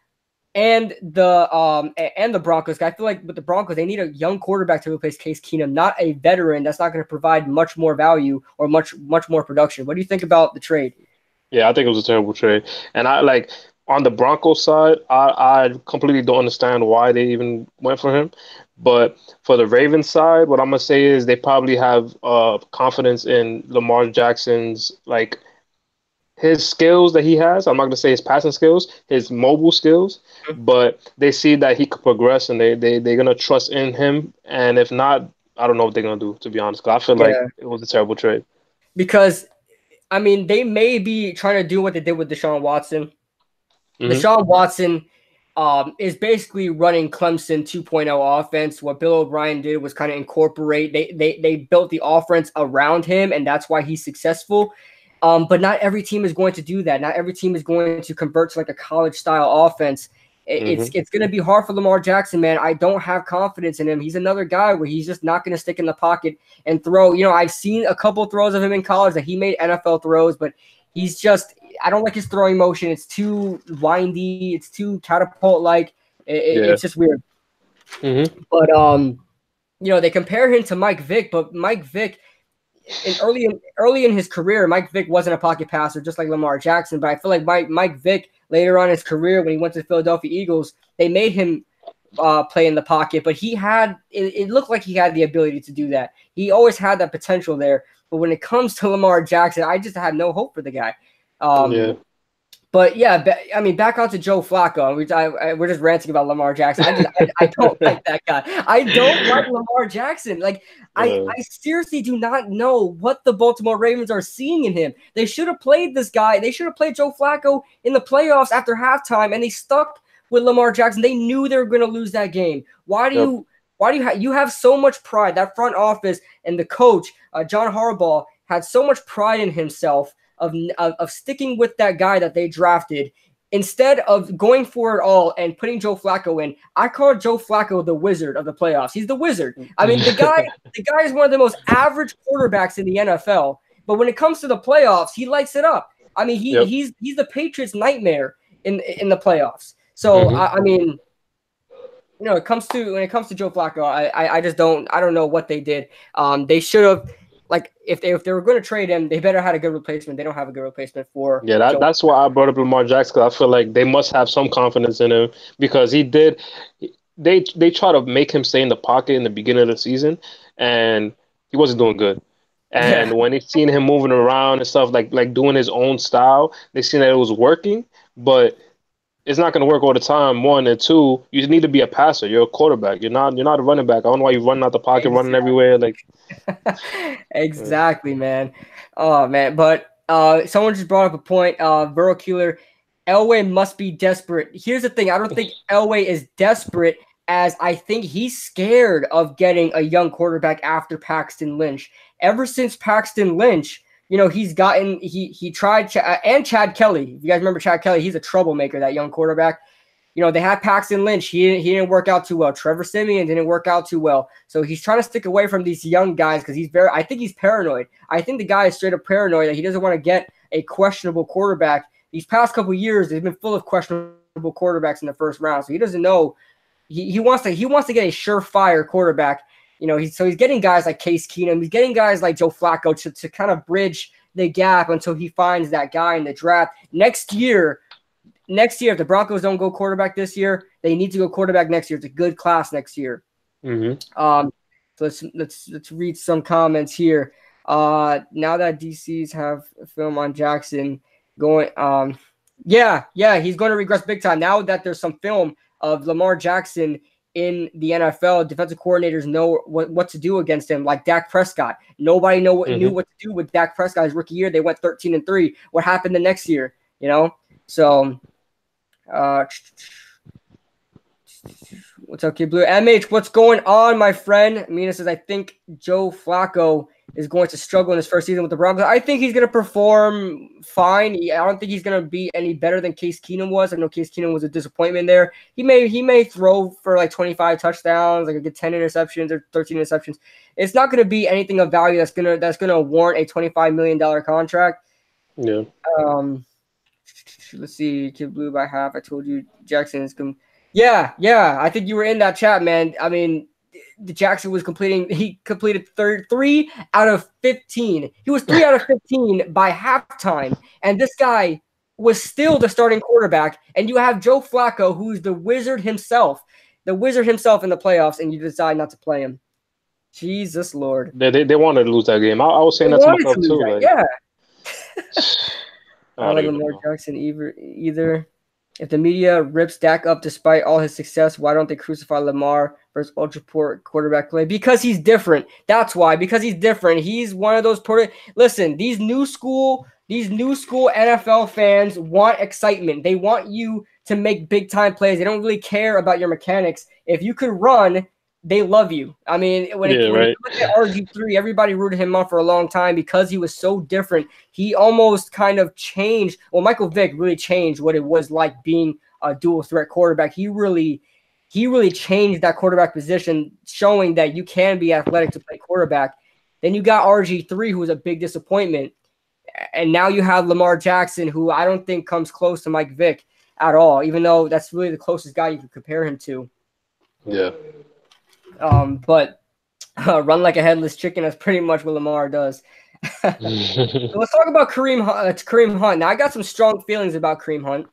and the Broncos. I feel like with the Broncos, they need a young quarterback to replace Case Keenum, not a veteran that's not going to provide much more value or much more production. What do you think about the trade? Yeah, I think it was a terrible trade. And on the Broncos side, I completely don't understand why they even went for him. But for the Ravens side, what I'm gonna say is they probably have confidence in Lamar Jackson's his skills that he has. I'm not gonna say his passing skills, his mobile skills, but they see that he could progress, and they're gonna trust in him. And if not, I don't know what they're gonna do, to be honest. 'Cause I feel like it was a terrible trade. Because they may be trying to do what they did with Deshaun Watson. Mm-hmm. Deshaun Watson is basically running Clemson 2.0 offense. What Bill O'Brien did was kind of incorporate. They built the offense around him, and that's why he's successful. But not every team is going to do that. Not every team is going to convert to like a college style offense. It's going to be hard for Lamar Jackson, man. I don't have confidence in him. He's another guy where he's just not going to stick in the pocket and throw. I've seen a couple throws of him in college that he made NFL throws, but he's just – I don't like his throwing motion. It's too windy. It's too catapult-like. It's just weird. Mm-hmm. But, they compare him to Mike Vick, but Mike Vick – early in his career, Mike Vick wasn't a pocket passer, just like Lamar Jackson. But I feel like Mike Vick later on in his career, when he went to the Philadelphia Eagles, they made him play in the pocket. But it looked like he had the ability to do that. He always had that potential there. But when it comes to Lamar Jackson, I just have no hope for the guy. But yeah, back onto Joe Flacco. We're just ranting about Lamar Jackson. I don't like that guy. I don't like Lamar Jackson. I seriously do not know what the Baltimore Ravens are seeing in him. They should have played this guy. They should have played Joe Flacco in the playoffs after halftime, and they stuck with Lamar Jackson. They knew they were going to lose that game. Why do you have so much pride? That front office and the coach, John Harbaugh, had so much pride in himself of sticking with that guy that they drafted instead of going for it all and putting Joe Flacco in. I call Joe Flacco the wizard of the playoffs. He's the wizard. The guy is one of the most average quarterbacks in the NFL, but when it comes to the playoffs, he lights it up. He's the Patriots' nightmare in the playoffs. So when it comes to Joe Flacco, I don't know what they did. They should have. If they were going to trade him, they better had a good replacement. They don't have a good replacement for. Yeah, that's why I brought up Lamar Jackson, because I feel like they must have some confidence in him, because he did. They try to make him stay in the pocket in the beginning of the season, and he wasn't doing good. And when they seen him moving around and stuff, like doing his own style, they seen that it was working, but it's not going to work all the time. One, and two, you need to be a passer. You're a quarterback. You're not a running back. I don't know why you're running out the pocket, running everywhere. Exactly, man. Oh man, but someone just brought up a point. Burrow Keeler, Elway must be desperate. Here's the thing: I don't think Elway is desperate, as I think he's scared of getting a young quarterback after Paxton Lynch. Ever since Paxton Lynch, he's gotten he tried and Chad Kelly. If you guys remember Chad Kelly, he's a troublemaker, that young quarterback. They had Paxton Lynch. He didn't work out too well. Trevor Siemian didn't work out too well. So he's trying to stick away from these young guys because I think he's paranoid. I think the guy is straight up paranoid that he doesn't want to get a questionable quarterback. These past couple of years, they've been full of questionable quarterbacks in the first round. So he doesn't know. He wants to get a surefire quarterback. He's getting guys like Case Keenum. He's getting guys like Joe Flacco to kind of bridge the gap until he finds that guy in the draft. Next year, if the Broncos don't go quarterback this year, they need to go quarterback next year. It's a good class next year. Mm-hmm. So let's read some comments here. Now that DCs have a film on Jackson going, Yeah, he's going to regress big time. Now that there's some film of Lamar Jackson in the NFL, defensive coordinators know what to do against him, like Dak Prescott. Nobody knew what to do with Dak Prescott his rookie year. They went 13-3. What happened the next year? So what's up, Kid Blue? MH, what's going on, my friend? Mina says, I think Joe Flacco is going to struggle in his first season with the Broncos. I think he's going to perform fine. I don't think he's going to be any better than Case Keenum was. I know Case Keenum was a disappointment there. He may throw for like 25 touchdowns, like a good 10 interceptions or 13 interceptions. It's not going to be anything of value that's gonna warrant a $25 million contract. Yeah. Let's see. Kid Blue by half. I told you Jackson is Yeah. I think you were in that chat, man. I mean, Jackson was he completed 3 out of 15. He was 3 out of 15 by halftime, and this guy was still the starting quarterback. And you have Joe Flacco, who's the wizard himself in the playoffs, and you decide not to play him. Jesus Lord. They wanted to lose that game. I was saying that to myself too. Like, yeah. I don't like Lamar Jackson either. If the media rips Dak up despite all his success, why don't they crucify Lamar versus ultra-poor quarterback play? Because he's different. That's why. Because he's different. He's one of those Listen, these new school NFL fans want excitement. They want you to make big-time plays. They don't really care about your mechanics. If you could run, they love you. I mean, when you look at RG3, everybody rooted him on for a long time because he was so different. He almost kind of changed. Well, Michael Vick really changed what it was like being a dual threat quarterback. He really changed that quarterback position, showing that you can be athletic to play quarterback. Then you got RG3, who was a big disappointment. And now you have Lamar Jackson, who I don't think comes close to Mike Vick at all, even though that's really the closest guy you can compare him to. Yeah. But run like a headless chicken. That's pretty much what Lamar does. So let's talk about Kareem Hunt. Now I got some strong feelings about Kareem Hunt.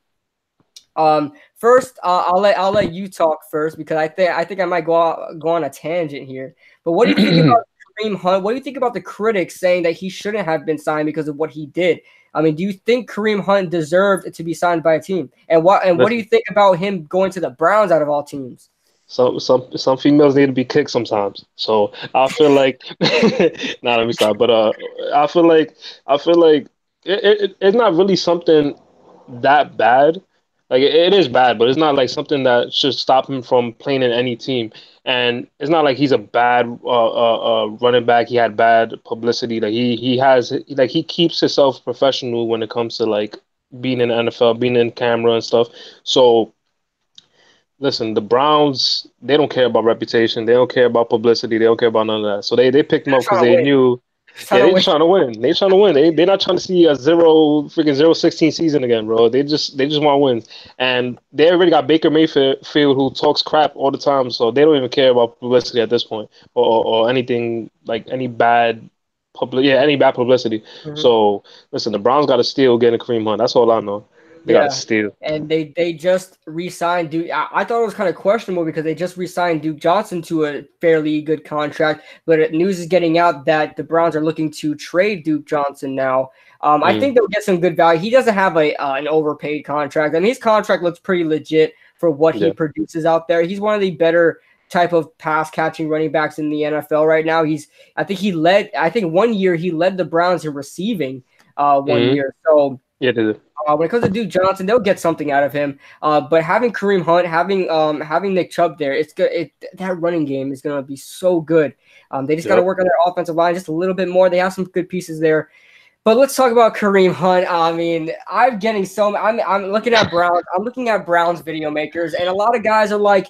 First, I'll let you talk first because I think I might go on a tangent here. But what do you think about Kareem Hunt? What do you think about the critics saying that he shouldn't have been signed because of what he did? I mean, do you think Kareem Hunt deserved to be signed by a team? And what do you think about him going to the Browns out of all teams? Some females need to be kicked sometimes. So I feel like let me stop. But I feel like it's not really something that bad. Like it is bad, but it's not like something that should stop him from playing in any team. And it's not like he's a bad running back. He had bad publicity. Like he keeps himself professional when it comes to like being in the NFL, being in camera and stuff. So. Listen, the Browns, they don't care about reputation. They don't care about publicity. They don't care about none of that. So they picked him up because they knew they're trying to win. They're trying to win. They're not trying to see a 0-16 season again, bro. They just want to win. And they already got Baker Mayfield who talks crap all the time. So they don't even care about publicity at this point or anything like any bad publicity. Mm-hmm. So listen, the Browns got to steal getting Kareem Hunt. That's all I know. They got to steal. And they just re-signed Duke. I thought it was kind of questionable because they just re-signed Duke Johnson to a fairly good contract. But news is getting out that the Browns are looking to trade Duke Johnson now. I think they'll get some good value. He doesn't have an overpaid contract. I mean, his contract looks pretty legit for what he produces out there. He's one of the better type of pass-catching running backs in the NFL right now. I think 1 year he led the Browns in receiving one year. So yeah, when it comes to Duke Johnson, they'll get something out of him. But having Kareem Hunt, having Nick Chubb there, it's good. That running game is going to be so good. They just got to work on their offensive line just a little bit more. They have some good pieces there. But let's talk about Kareem Hunt. I mean, I'm looking at Browns. I'm looking at Browns video makers, and a lot of guys are like,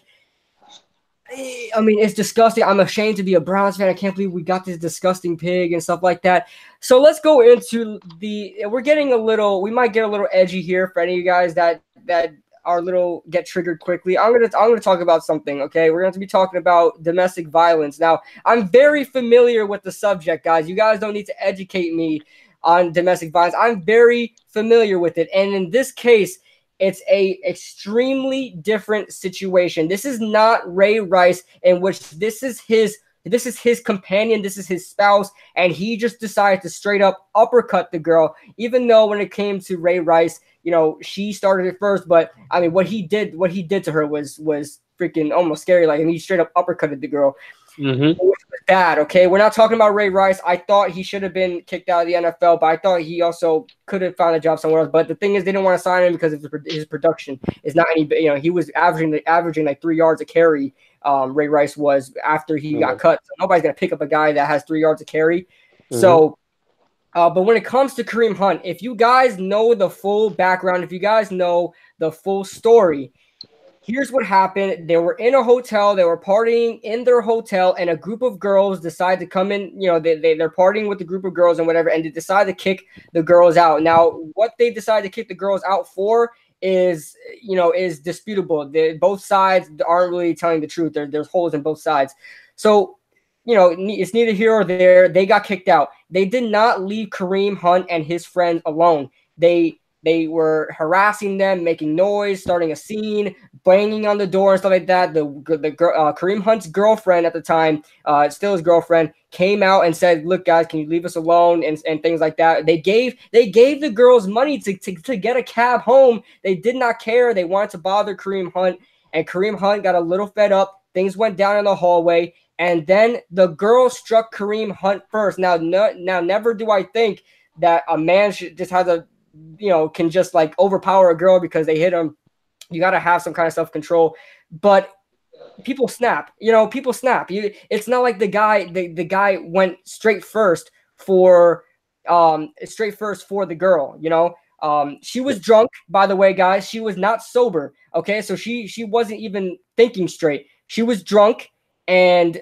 I mean, it's disgusting. I'm ashamed to be a Browns fan. I can't believe we got this disgusting pig and stuff like that. So let's go into we might get a little edgy here for any of you guys that are get triggered quickly. I'm gonna talk about something, okay? We're going to be talking about domestic violence. Now, I'm very familiar with the subject, guys. You guys don't need to educate me on domestic violence. I'm very familiar with it. And in this case, it's a extremely different situation. This is not Ray Rice, in which this is his companion, this is his spouse, and he just decided to straight up uppercut the girl, even though when it came to Ray Rice, she started it first. But I mean, what he did to her was freaking almost scary. Like, he straight up uppercutted the girl. Mm-hmm. Which was bad. Okay, we're not talking about Ray Rice. I thought he should have been kicked out of the NFL, but I thought he also could have found a job somewhere else. But the thing is, they didn't want to sign him because of his production is not any. He was averaging like 3 yards a carry. Ray Rice was after he got cut. So nobody's gonna pick up a guy that has 3 yards a carry. So. But when it comes to Kareem Hunt, if you guys know the full background, if you guys know the full story, here's what happened. They were in a hotel. They were partying in their hotel, and a group of girls decide to come in. They're partying with a group of girls and whatever, and they decide to kick the girls out. Now, what they decide to kick the girls out for is disputable. Both sides aren't really telling the truth. There's holes in both sides. So, it's neither here or there. They got kicked out. They did not leave Kareem Hunt and his friends alone. They were harassing them, making noise, starting a scene, banging on the door and stuff like that. Kareem Hunt's girlfriend at the time, still his girlfriend, came out and said, "Look, guys, can you leave us alone?" and things like that. They gave the girls money to get a cab home. They did not care. They wanted to bother Kareem Hunt, and Kareem Hunt got a little fed up. Things went down in the hallway, and then the girl struck Kareem Hunt first. Now, never do I think that a man just has can just like overpower a girl because they hit him. You got to have some kind of self-control, but people snap. People snap. It's not like the guy went straight first for the girl. She was drunk, by the way, guys. She was not sober. Okay, so she wasn't even thinking straight. She was drunk, and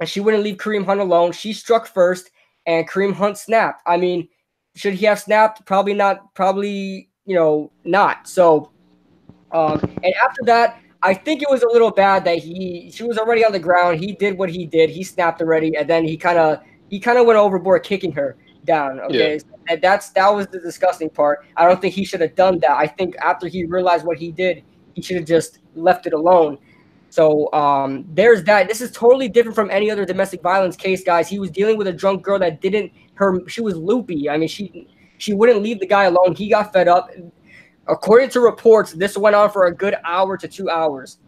she wouldn't leave Kareem Hunt alone. She struck first, and Kareem Hunt snapped. I mean, should he have snapped? Probably not. Probably, not. So, and after that, I think it was a little bad that she was already on the ground. He did what he did. He snapped already, and then he kind of went overboard, kicking her down. Okay, Yeah. and that was the disgusting part. I don't think he should have done that. I think after he realized what he did, he should have just left it alone. So there's that. This is totally different from any other domestic violence case, guys. He was dealing with a drunk girl that she was loopy. I mean, she wouldn't leave the guy alone. He got fed up. According to reports, this went on for a good hour to 2 hours.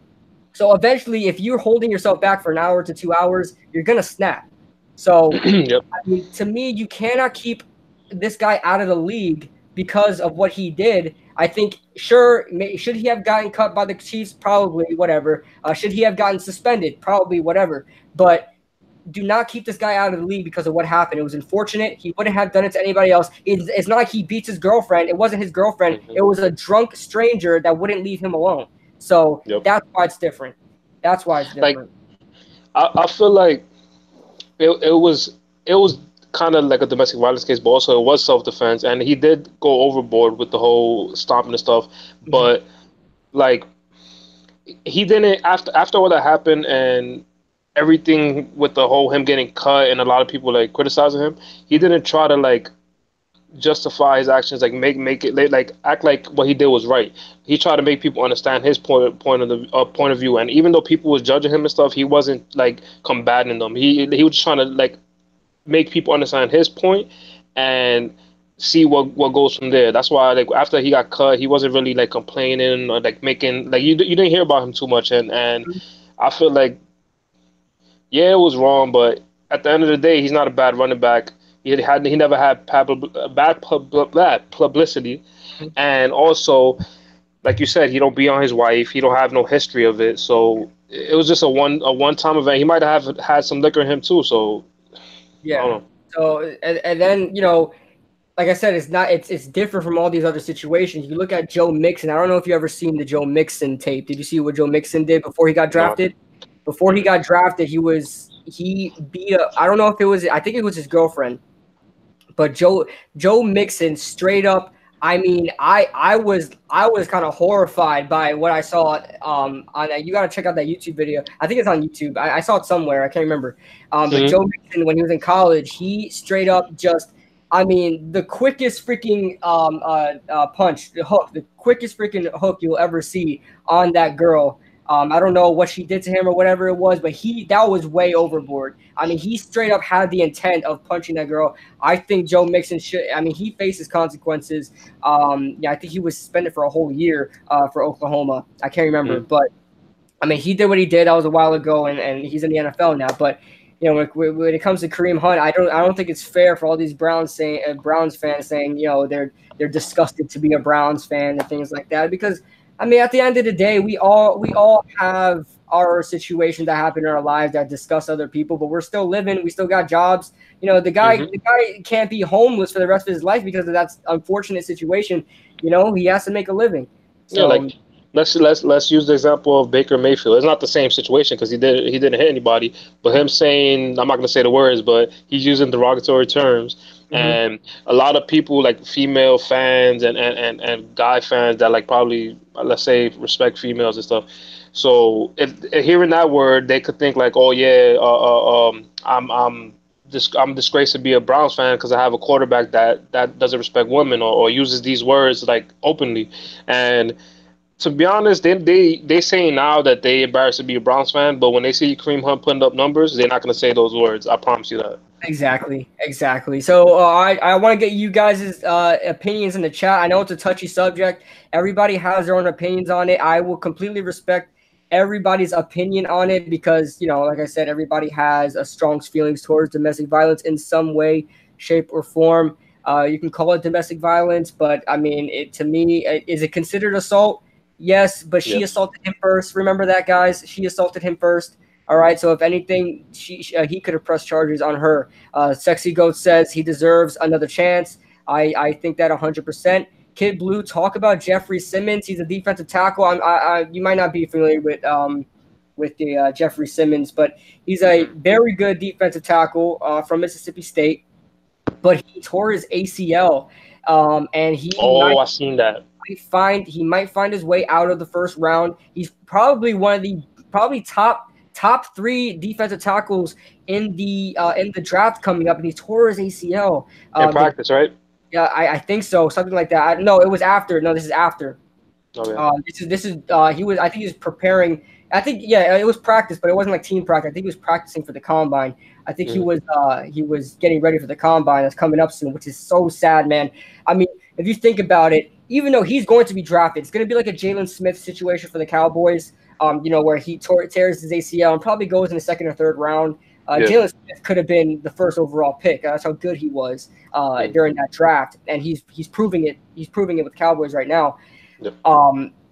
So eventually, if you're holding yourself back for an hour to 2 hours, you're going to snap. So Yep. I mean, to me, you cannot keep this guy out of the league because of what he did. I think, sure, should he have gotten cut by the Chiefs? Probably, whatever. Should he have gotten suspended? Probably, whatever. But do not keep this guy out of the league because of what happened. It was unfortunate. He wouldn't have done it to anybody else. It's not like he beats his girlfriend. It wasn't his girlfriend. It was a drunk stranger that wouldn't leave him alone. So That's why it's different. That's why it's different. I feel like it was kind of like a domestic violence case, but also it was self-defense, and he did go overboard with the whole stomping and stuff. But like, he didn't, after all that happened and everything with the whole him getting cut and a lot of people like criticizing him, he didn't try to like justify his actions, like make it like act like what he did was right. He tried to make people understand his point of view, and even though people was judging him and stuff, he wasn't like combating them. He was just trying to like make people understand his point and see what goes from there. That's why like after he got cut, he wasn't really like complaining or like making like you didn't hear about him too much, and I feel like it was wrong, but at the end of the day, he's not a bad running back. He never had bad publicity, and also, like you said, he don't be on his wife. He don't have no history of it, so it was just a one-time event. He might have had some liquor in him too, so yeah. I don't know. So and then like I said, it's different from all these other situations. You look at Joe Mixon. I don't know if you ever seen the Joe Mixon tape. Did you see what Joe Mixon did before he got drafted? No. Before he got drafted, he beat I don't know if it was, I think it was his girlfriend, but Joe Mixon straight up. I mean, I was kind of horrified by what I saw on that. You got to check out that YouTube video. I think it's on YouTube. I saw it somewhere. I can't remember. But Joe Mixon, when he was in college, he straight up just, I mean, the quickest freaking punch, the hook, the quickest freaking hook you'll ever see on that girl. I don't know what she did to him or whatever it was, but that was way overboard. I mean, he straight up had the intent of punching that girl. I think Joe Mixon should. I mean, he faces consequences. I think he was suspended for a whole year for Oklahoma. I can't remember, but I mean, he did what he did. That was a while ago, and he's in the NFL now. But when it comes to Kareem Hunt, I don't think it's fair for all these Browns fans saying they're disgusted to be a Browns fan and things like that, because I mean, at the end of the day, we all have our situations that happen in our lives that disgust other people, but we're still living. We still got jobs. The guy can't be homeless for the rest of his life because of that unfortunate situation. He has to make a living. So, yeah, let's use the example of Baker Mayfield. It's not the same situation because he didn't hit anybody, but him saying, I'm not going to say the words, but he's using derogatory terms. And a lot of people, like female fans and guy fans that like probably, let's say, respect females and stuff. So if hearing that word, they could think like, oh yeah, I'm disgraced to be a Browns fan because I have a quarterback that doesn't respect women or uses these words like openly. And to be honest, they saying now that they embarrassed to be a Browns fan, but when they see Kareem Hunt putting up numbers, they're not going to say those words. I promise you that. Exactly. So I want to get you guys' opinions in the chat. I know it's a touchy subject. Everybody has their own opinions on it. I will completely respect everybody's opinion on it because, like I said, everybody has a strong feelings towards domestic violence in some way, shape, or form. You can call it domestic violence, but I mean, to me, is it considered assault? Yes, but she assaulted him first. Remember that, guys? She assaulted him first. All right, so if anything, he could have pressed charges on her. Sexy Goat says he deserves another chance. I think that 100%. Kid Blue, talk about Jeffrey Simmons. He's a defensive tackle. You might not be familiar with the Jeffrey Simmons, but he's a very good defensive tackle from Mississippi State. But he tore his ACL, and I've seen that. He might find his way out of the first round. He's probably one of the top 3 defensive tackles in the draft coming up, and he tore his ACL in practice, right? Yeah, I think so, something like that. No, it was after. No, this is after. Oh, yeah. This is he was. I think he was preparing. I think it was practice, but it wasn't like team practice. I think he was practicing for the combine. I think he was getting ready for the combine that's coming up soon, which is so sad, man. I mean, if you think about it, even though he's going to be drafted, it's going to be like a Jalen Smith situation for the Cowboys. Where he tears his ACL and probably goes in the second or third round. Jalen Smith could have been the first overall pick. That's how good he was during that draft, and he's proving it. He's proving it with the Cowboys right now.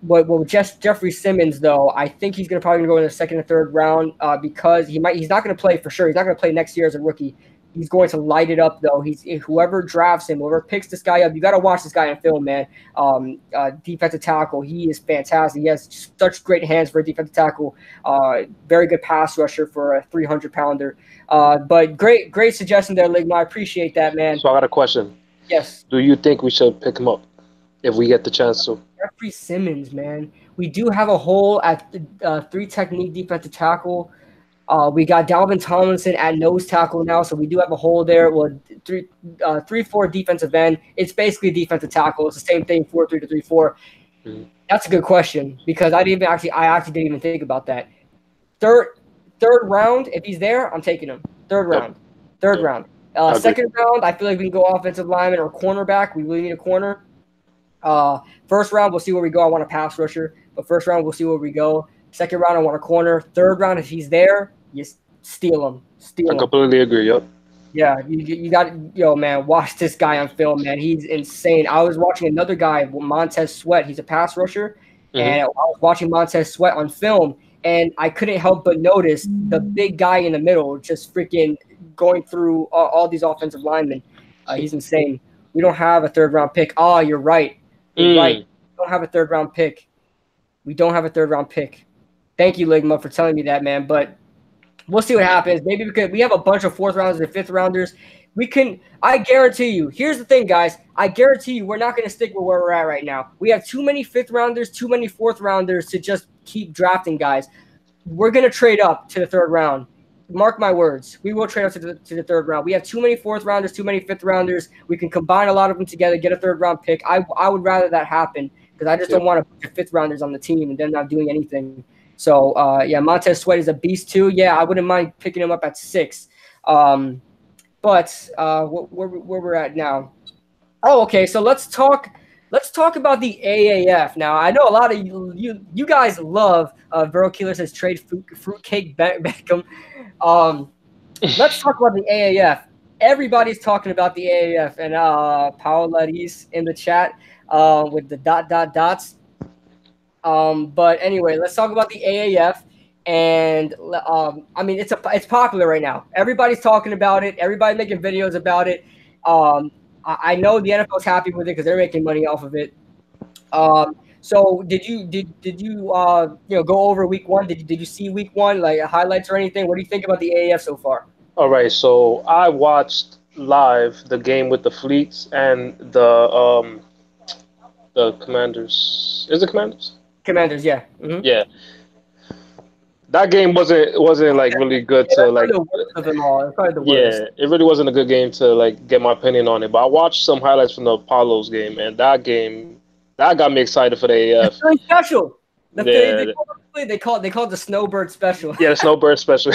But with Jeffrey Simmons, though, I think he's probably gonna go in the second or third round because he's not going to play for sure. He's not going to play next year as a rookie. He's going to light it up, though. Whoever drafts him, whoever picks this guy up, you got to watch this guy in film, man. Defensive tackle, he is fantastic. He has such great hands for a defensive tackle. Very good pass rusher for a 300-pounder. But great suggestion there, Ligma. I appreciate that, man. So I got a question. Yes. Do you think we should pick him up if we get the chance to? Jeffrey Simmons, man. We do have a hole at 3 technique defensive tackle. We got Dalvin Tomlinson at nose tackle now, so we do have a hole there. Well, 3-4 defensive end. It's basically defensive tackle. It's the same thing, 4-3 to 3-4. That's a good question because I actually didn't even think about that. Third round, if he's there, I'm taking him. Third round. Second round, I feel like we can go offensive lineman or cornerback. We really need a corner. First round, we'll see where we go. I want a pass rusher, but first round, we'll see where we go. Second round, I want a corner. Third round, if he's there, you steal him. I completely agree. Yep. Yeah, you got man. Watch this guy on film, man. He's insane. I was watching another guy, Montez Sweat. He's a pass rusher, and I was watching Montez Sweat on film, and I couldn't help but notice the big guy in the middle just freaking going through all these offensive linemen. He's insane. We don't have a third round pick. Oh, you're right. Right. We don't have a third round pick. Thank you, Ligma, for telling me that, man. But we'll see what happens. Maybe because we have a bunch of 4th rounders and 5th rounders. I guarantee you, here's the thing, guys. I guarantee you we're not going to stick with where we're at right now. We have too many 5th rounders, too many 4th rounders to just keep drafting guys. We're going to trade up to the 3rd round. Mark my words. We will trade up to the 3rd round. We have too many 4th rounders, too many 5th rounders. We can combine a lot of them together, get a 3rd round pick. I would rather that happen because I just don't want a bunch of 5th rounders on the team and them not doing anything. So Montez Sweat is a beast too. Yeah, I wouldn't mind picking him up at 6. But where we're at now? Oh, okay. So let's talk about the AAF now. I know a lot of you guys love Vero Keeler says trade fruitcake Beckham. Let's talk about the AAF. Everybody's talking about the AAF, and Paul Laris in the chat with the dots. But anyway, let's talk about the AAF. And I mean, it's popular right now. Everybody's talking about it. Everybody's making videos about it. I know the NFL's happy with it because they're making money off of it. So did you go over week 1? Did you see week 1, like highlights or anything? What do you think about the AAF so far? All right, so I watched live the game with the Fleets and the Commanders. Is it Commanders? Commanders, yeah. Mm-hmm. Yeah. That game wasn't like really good to like. The worst of them all. It's probably the worst. Yeah, it really wasn't a good game to like get my opinion on it. But I watched some highlights from the Apollos game, and that got me excited for the AF. It's really special. They call it the Snowbird Special. Yeah, the Snowbird Special.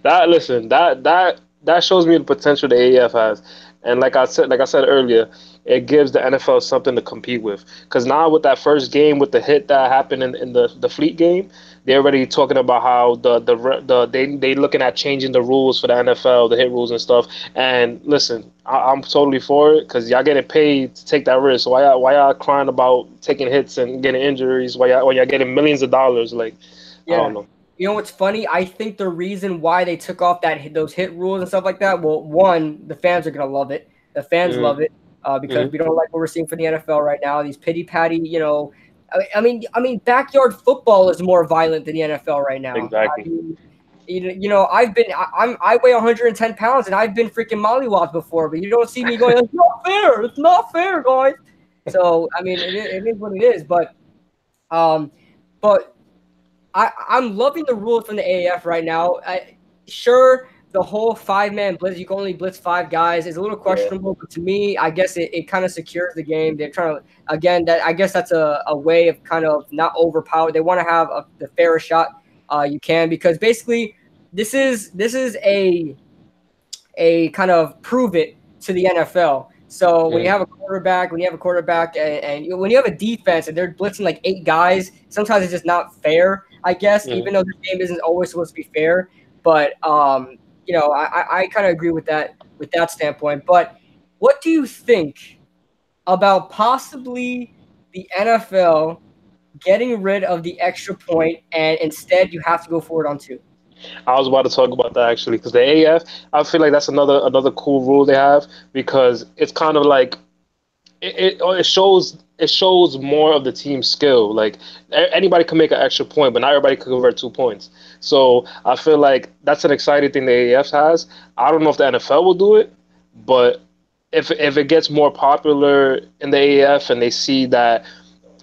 That shows me the potential the AF has, and like I said earlier, it gives the NFL something to compete with. Because now with that first game with the hit that happened in the Fleet game, they're already talking about how they looking at changing the rules for the NFL, the hit rules and stuff. And listen, I'm totally for it because y'all getting paid to take that risk. Why y'all crying about taking hits and getting injuries when y'all getting millions of dollars? Like, yeah. I don't know. You know what's funny? I think the reason why they took off those hit rules and stuff like that, well, one, the fans are gonna love it. The fans love it because we don't like what we're seeing for the NFL right now. These pity patty, I mean, backyard football is more violent than the NFL right now. Exactly. I weigh 110 pounds and I've been freaking mollywopped before, but you don't see me going, it's not fair. It's not fair, guys. So, I mean, it is what it is. But I'm loving the rules from the AAF right now. Sure, the whole 5-man blitz, you can only blitz 5 guys, is a little questionable. But to me, I guess it kind of secures the game. They're trying to, again, I guess that's a way of kind of not overpower. They want to have the fairest shot you can, because basically this is a kind of prove it to the NFL. So when you have a quarterback, and when you have a defense and they're blitzing like 8 guys, sometimes it's just not fair, I guess, even though the game isn't always supposed to be fair. But I kind of agree with that standpoint. But what do you think about possibly the NFL getting rid of the extra point and instead you have to go for it on 2? I was about to talk about that actually, because the AF, I feel like that's another cool rule they have, because it's kind of like it shows more of the team's skill. Like anybody can make an extra point, but not everybody can convert 2 points. So I feel like that's an exciting thing the AF has. I don't know if the NFL will do it, but if it gets more popular in the AF and they see that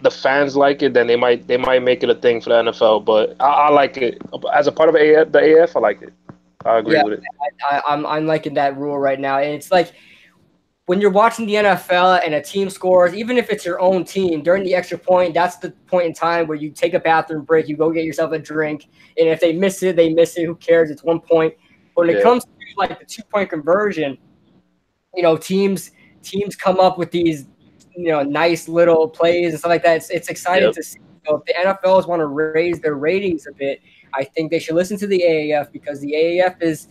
the fans like it, then they might make it a thing for the NFL. But I like it as a part of the AF. I like it. I agree with it. I'm liking that rule right now, and it's like when you're watching the NFL and a team scores, even if it's your own team, during the extra point, that's the point in time where you take a bathroom break, you go get yourself a drink, and if they miss it, they miss it. Who cares? It's 1 point. But when it comes to like the 2-point conversion, teams come up with these nice little plays and stuff like that. It's exciting to see. So if the NFLs want to raise their ratings a bit, I think they should listen to the AAF, because the AAF is,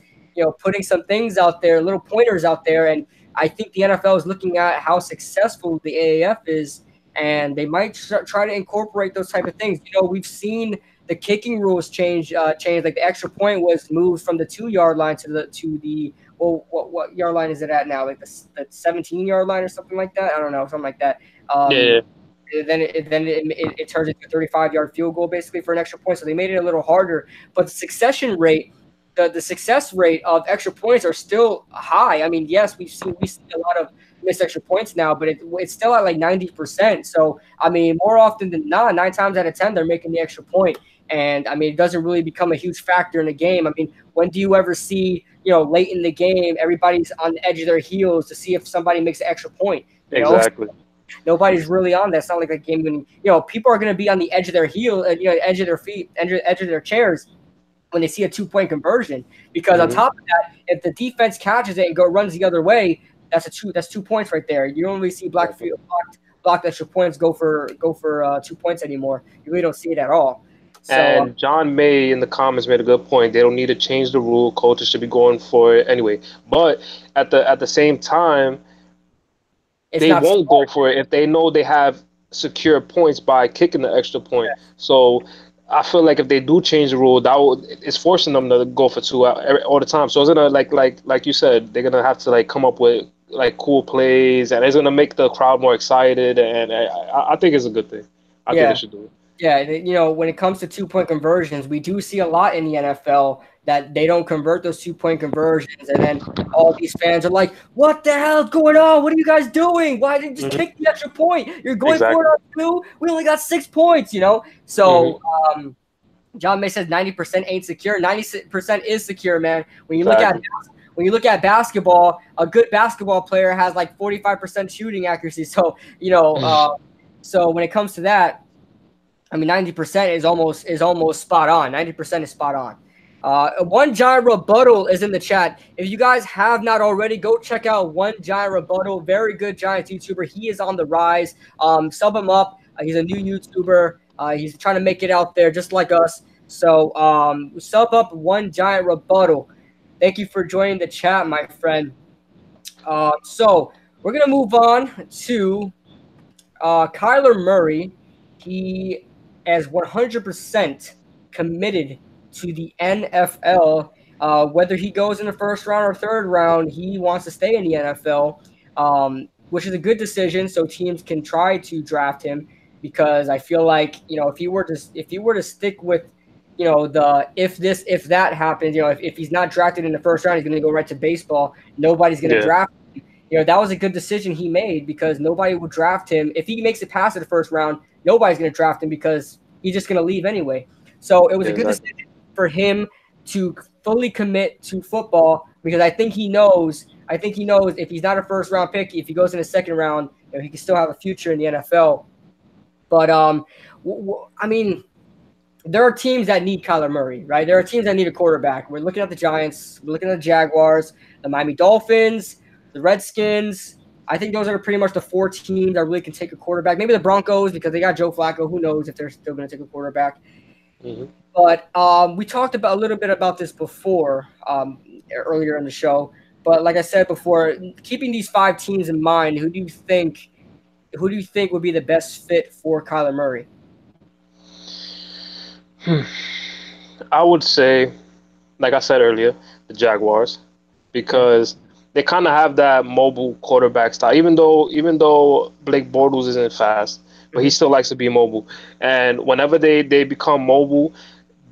putting some things out there, little pointers out there. And I think the NFL is looking at how successful the AAF is, and they might try to incorporate those type of things. We've seen the kicking rules change. Like the extra point was moved from the 2-yard line to the well, what yard line is it at now? Like the 17-yard line or something like that? I don't know, something like that. Then it turns into a 35-yard field goal basically for an extra point. So they made it a little harder. But the success rate of extra points are still high. I mean, yes, we see a lot of missed extra points now, but it's still at like 90%. So I mean, more often than not, 9 times out of 10, they're making the extra point. And I mean, it doesn't really become a huge factor in the game. I mean, when do you ever see, late in the game, everybody's on the edge of their heels to see if somebody makes an extra point? Exactly. Nobody's really on that. It's not like a game when people are going to be on the edge of their heel, edge of their feet, edge of their chairs when they see a 2-point conversion. Because on top of that, if the defense catches it and runs the other way, that's 2 points right there. You don't really see blocked extra points go for 2 points anymore. You really don't see it at all. So, and John May in the comments made a good point. They don't need to change the rule. Coaches should be going for it anyway. But at the same time, they won't go for it if they know they have secure points by kicking the extra point. Yeah. So I feel like if they do change the rule, it's forcing them to go for 2 all the time. So it's gonna like you said, they're gonna have to come up with cool plays, and it's gonna make the crowd more excited. And I think it's a good thing. I think they should do it. Yeah, when it comes to 2-point conversions, we do see a lot in the NFL that they don't convert those 2-point conversions, and then all these fans are like, "What the hell is going on? What are you guys doing? Why didn't you just kick the extra point? You're going for it on 2. We only got 6 points, So John May says 90% ain't secure. 90% is secure, man. When you look at basketball, a good basketball player has 45% shooting accuracy. So so when it comes to that, 90% is almost spot on. 90% is spot on. One Giant Rebuttal is in the chat. If you guys have not already, go check out One Giant Rebuttal. Very good Giants YouTuber. He is on the rise. Sub him up. He's a new YouTuber. He's trying to make it out there just like us. So sub up One Giant Rebuttal. Thank you for joining the chat, my friend. So we're going to move on to Kyler Murray. He is 100% committed to the NFL. Whether he goes in the first round or third round, he wants to stay in the NFL, which is a good decision. So teams can try to draft him, because I feel like if he were to stick with the if that happens, if he's not drafted in the first round, he's going to go right to baseball. Nobody's going to draft him. That was a good decision he made, because nobody would draft him if he makes it past the first round. Nobody's going to draft him because he's just going to leave anyway. So it was a good decision for him to fully commit to football, because I think he knows if he's not a first round pick, if he goes in the second round, he can still have a future in the NFL. But there are teams that need Kyler Murray, right? There are teams that need a quarterback. We're looking at the Giants, we're looking at the Jaguars, the Miami Dolphins, the Redskins. I think those are pretty much the 4 teams that really can take a quarterback. Maybe the Broncos, because they got Joe Flacco. Who knows if they're still going to take a quarterback. Mm-hmm. But we talked a little bit about this before, earlier in the show. But like I said before, keeping these 5 teams in mind, who do you think would be the best fit for Kyler Murray? I would say, like I said earlier, the Jaguars, because they kind of have that mobile quarterback style. Even though Blake Bortles isn't fast, but he still likes to be mobile. And whenever they become mobile,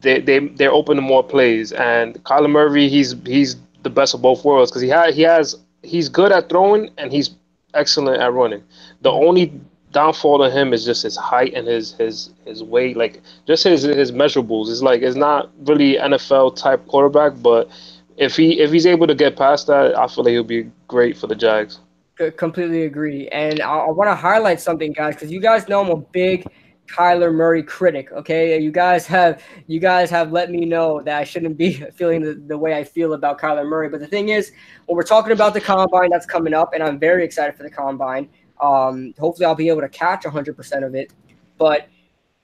they're open to more plays. And Colin Murray, he's the best of both worlds, because he's good at throwing and he's excellent at running. The only downfall to him is just his height and his weight, just his measurables. It's not really NFL type quarterback, but if he's able to get past that, I feel like he'll be great for the Jags. Completely agree. And I want to highlight something, guys, because you guys know I'm a big Kyler Murray critic. Okay, you guys have let me know that I shouldn't be feeling the way I feel about Kyler Murray. But the thing is, when we're talking about the combine that's coming up, and I'm very excited for the combine. Hopefully, I'll be able to catch 100% of it. But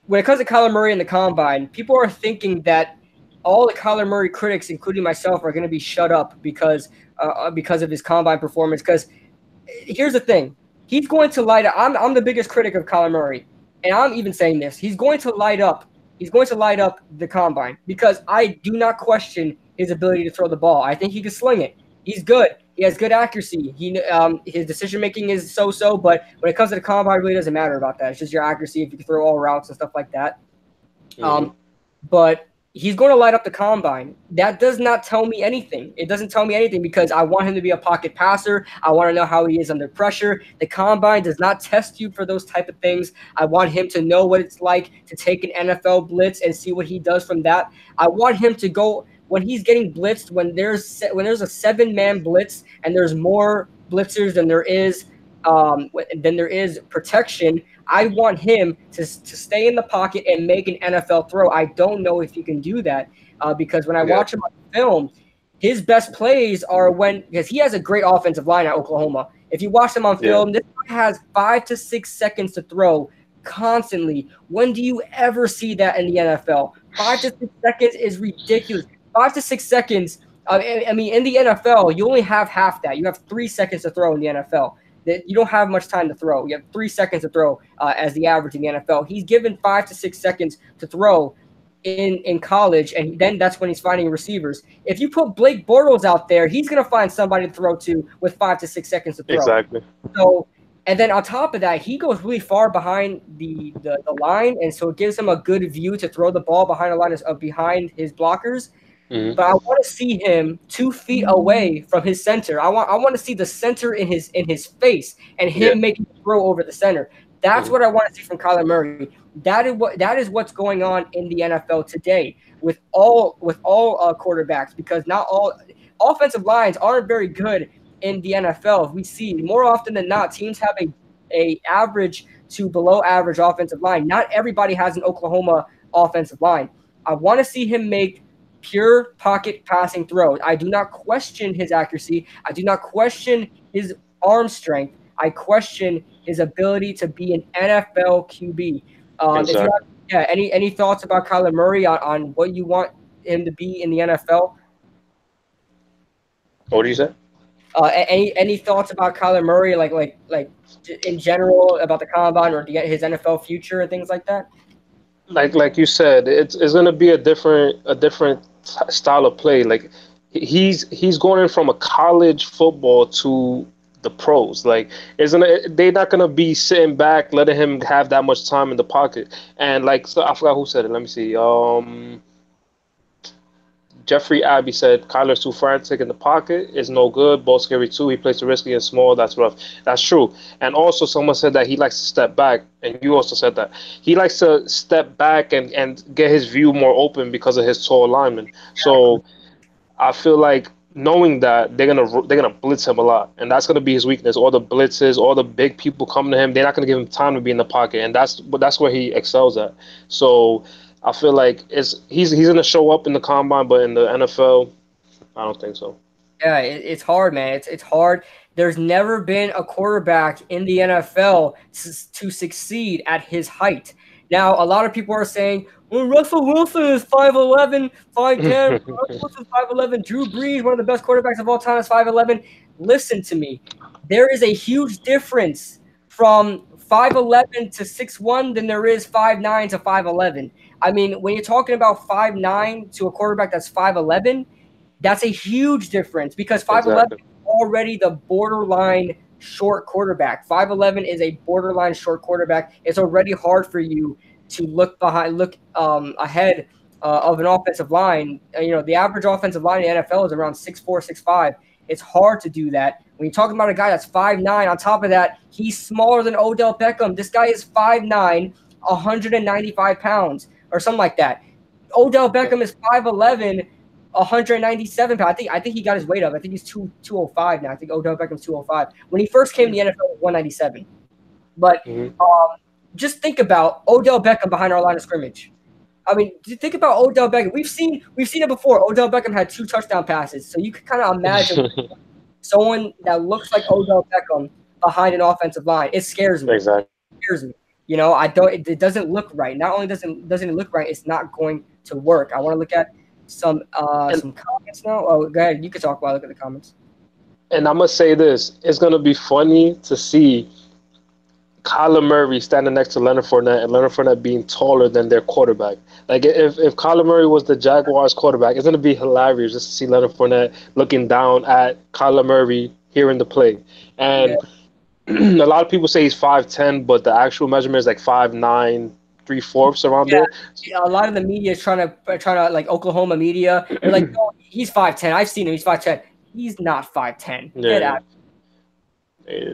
when it comes to Kyler Murray and the combine, people are thinking that all the Kyler Murray critics, including myself, are going to be shut up because of his combine performance. Because here's the thing. He's going to light up. I'm the biggest critic of Kyler Murray, and I'm even saying this. He's going to light up the combine, because I do not question his ability to throw the ball. I think he can sling it. He's good. He has good accuracy. His decision making is so, but when it comes to the combine, it really doesn't matter about that. It's just your accuracy, if you can throw all routes and stuff like that. Mm-hmm. But he's going to light up the combine. That does not tell me anything. It doesn't tell me anything, because I want him to be a pocket passer. I want to know how he is under pressure. The combine does not test you for those type of things. I want him to know what it's like to take an NFL blitz and see what he does from that. I want him to go when he's getting blitzed, when there's a 7-man blitz and there's more blitzers than there is than there is protection. I want him to stay in the pocket and make an NFL throw. I don't know if he can do that because when I watch him on film, his best plays are because he has a great offensive line at Oklahoma. If you watch him on film, this guy has 5 to 6 seconds to throw constantly. When do you ever see that in the NFL? 5 to 6 seconds is ridiculous. 5 to 6 seconds. I mean, in the NFL, you only have half that. You have 3 seconds to throw in the NFL. You don't have much time to throw. You have 3 seconds to throw as the average in the NFL. He's given 5 to 6 seconds to throw in college, and then that's when he's finding receivers. If you put Blake Bortles out there, he's going to find somebody to throw to with 5 to 6 seconds to throw. Exactly. So, and then on top of that, he goes really far behind the line, and so it gives him a good view to throw the ball behind the line of behind his blockers. Mm-hmm. But I want to see him 2 feet away from his center. I want to see the center in his face and him making a throw over the center. That's what I want to see from Kyler Murray. That is what's going on in the NFL today with all quarterbacks, because not all offensive lines aren't very good in the NFL. We see more often than not teams have a average to below average offensive line. Not everybody has an Oklahoma offensive line. I want to see him make pure pocket passing throws. I do not question his accuracy. I do not question his arm strength. I question his ability to be an NFL QB. Any thoughts about Kyler Murray on what you want him to be in the NFL? What do you say? Any thoughts about Kyler Murray, like in general about the combine or his NFL future and things like that? Like you said, it's going to be a different style of play. Like he's going in from a college football to the pros. Like they're not gonna be sitting back letting him have that much time in the pocket. And I forgot who said it. Let me see. Jeffrey Abbey said Kyler's too frantic in the pocket, is no good. Ball scary too. He plays too risky and small. That's rough. That's true. And also someone said that he likes to step back, and you also said that he likes to step back and get his view more open because of his tall lineman. So I feel like knowing that they're gonna blitz him a lot, and that's gonna be his weakness. All the blitzes, all the big people coming to him, they're not gonna give him time to be in the pocket, and that's where he excels at. So I feel like he's gonna show up in the combine, but in the NFL, I don't think so. Yeah, it's hard, man. It's hard. There's never been a quarterback in the NFL to succeed at his height. Now, a lot of people are saying, well, Russell Wilson is 5'11", 5'10". Russell Wilson 5'11". Drew Brees, one of the best quarterbacks of all time, is 5'11". Listen to me. There is a huge difference from 5'11" to 6'1" than there is 5'9" to 5'11". I mean, when you're talking about 5'9" to a quarterback that's 5'11", that's a huge difference because 5'11" is already the borderline short quarterback. 5'11" is a borderline short quarterback. It's already hard for you to look ahead of an offensive line. The average offensive line in the NFL is around 6'4", 6'5". It's hard to do that. When you're talking about a guy that's 5'9", on top of that, he's smaller than Odell Beckham. This guy is 5'9", 195 pounds or something like that. Odell Beckham is 5'11", 197 pounds. I think he got his weight up. I think he's 205 now. I think Odell Beckham's 205. When he first came to the NFL, it was 197. But just think about Odell Beckham behind our line of scrimmage. I mean, think about Odell Beckham. We've seen it before. Odell Beckham had 2 touchdown passes, so you could kind of imagine someone that looks like Odell Beckham behind an offensive line. It scares me. Exactly. It scares me. It doesn't look right. Not only doesn't it look right, it's not going to work. I want to look at some comments now. Oh, go ahead. You can talk while I look at the comments. And I'm gonna say this: it's gonna be funny to see Kyler Murray standing next to Leonard Fournette, and Leonard Fournette being taller than their quarterback. Like if Kyler Murray was the Jaguars quarterback, it's gonna be hilarious just to see Leonard Fournette looking down at Kyler Murray hearing the play. And a lot of people say he's 5'10", but the actual measurement is like 5'9", 3/4 around there. A lot of the media is trying to like Oklahoma media. They're like, no, he's 5'10". I've seen him. He's 5'10". He's not 5'10". Get out.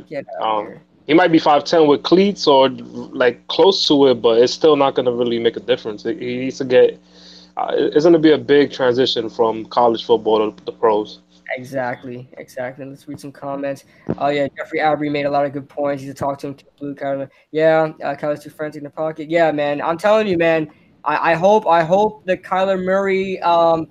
Get out here. He might be 5'10" with cleats or like close to it, but it's still not going to really make a difference. He needs to get. It's going to be a big transition from college football to the pros. Exactly. Let's read some comments. Oh yeah, Jeffrey Abry made a lot of good points. He's talk to him, Blue Kyler. Yeah, Kyler's too frantic in the pocket. Yeah, man. I'm telling you, man. I hope the Kyler Murray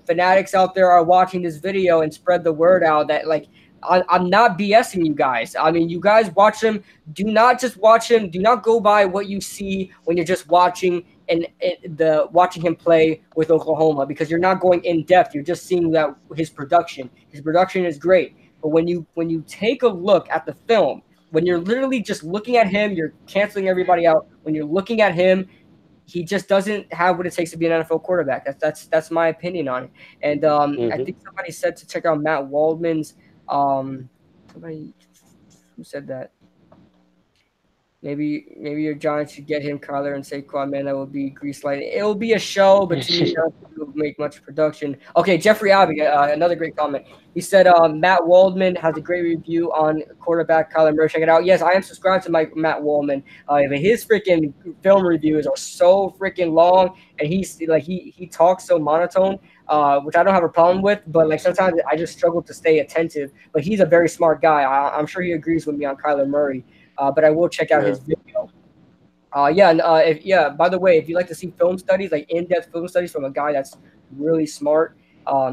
fanatics out there are watching this video and spread the word out that like I'm not BSing you guys. I mean, you guys watch him. Do not just watch him. Do not go by what you see when you're just watching the watching him play with Oklahoma, because you're not going in depth. You're just seeing that his production. His production is great, but when you take a look at the film, when you're literally just looking at him, you're canceling everybody out. When you're looking at him, he just doesn't have what it takes to be an NFL quarterback. That's my opinion on it. And I Hmm. think somebody said to check out Matt Waldman's. Somebody who said that. Maybe your Giants should get him, Kyler and Saquon. Man, that would be grease light. It will be a show, but to me, I don't think it will make much production. Okay, Jeffrey Abbey, another great comment. He said Matt Waldman has a great review on quarterback Kyler Murray. Check it out. Yes, I am subscribed to Matt Waldman. But his freaking film reviews are so freaking long, and he talks so monotone, which I don't have a problem with. But like sometimes I just struggle to stay attentive. But he's a very smart guy. I'm sure he agrees with me on Kyler Murray. But I will check out Yeah. his video. Yeah, and by the way, if you like to see film studies, like in-depth film studies from a guy that's really smart,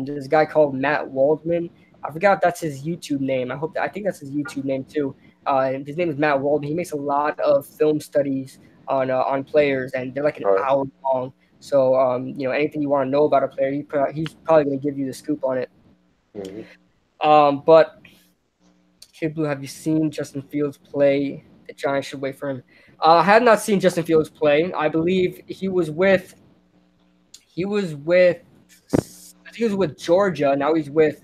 there's a guy called Matt Waldman. I forgot if that's his YouTube name. I think that's his YouTube name too. His name is Matt Waldman. He makes a lot of film studies on players, and they're like an All right. hour long. So anything you want to know about a player, he's probably going to give you the scoop on it. But Kid Blue, have you seen Justin Fields play? The Giants should wait for him. I have not seen Justin Fields play. I believe he was with I think he was with Georgia. Now he's with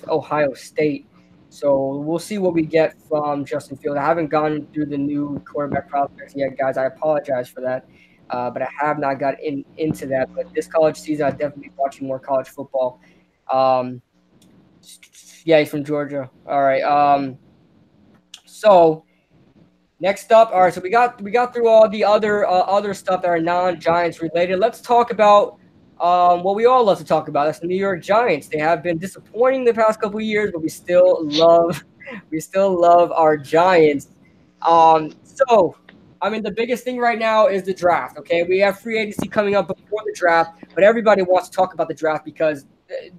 Ohio State. So we'll see what we get from Justin Fields. I haven't gone through the new quarterback prospects yet, guys. I apologize for that. But I have not got into that. But this college season, I'll definitely be watching more college football. Yeah, he's from Georgia. All right. So next up, all right. So we got through all the other stuff that are non-Giants related. Let's talk about what we all love to talk about. That's the New York Giants. They have been disappointing the past couple of years, but we still love our Giants. So I mean, the biggest thing right now is the draft. Okay, we have free agency coming up before the draft, but everybody wants to talk about the draft because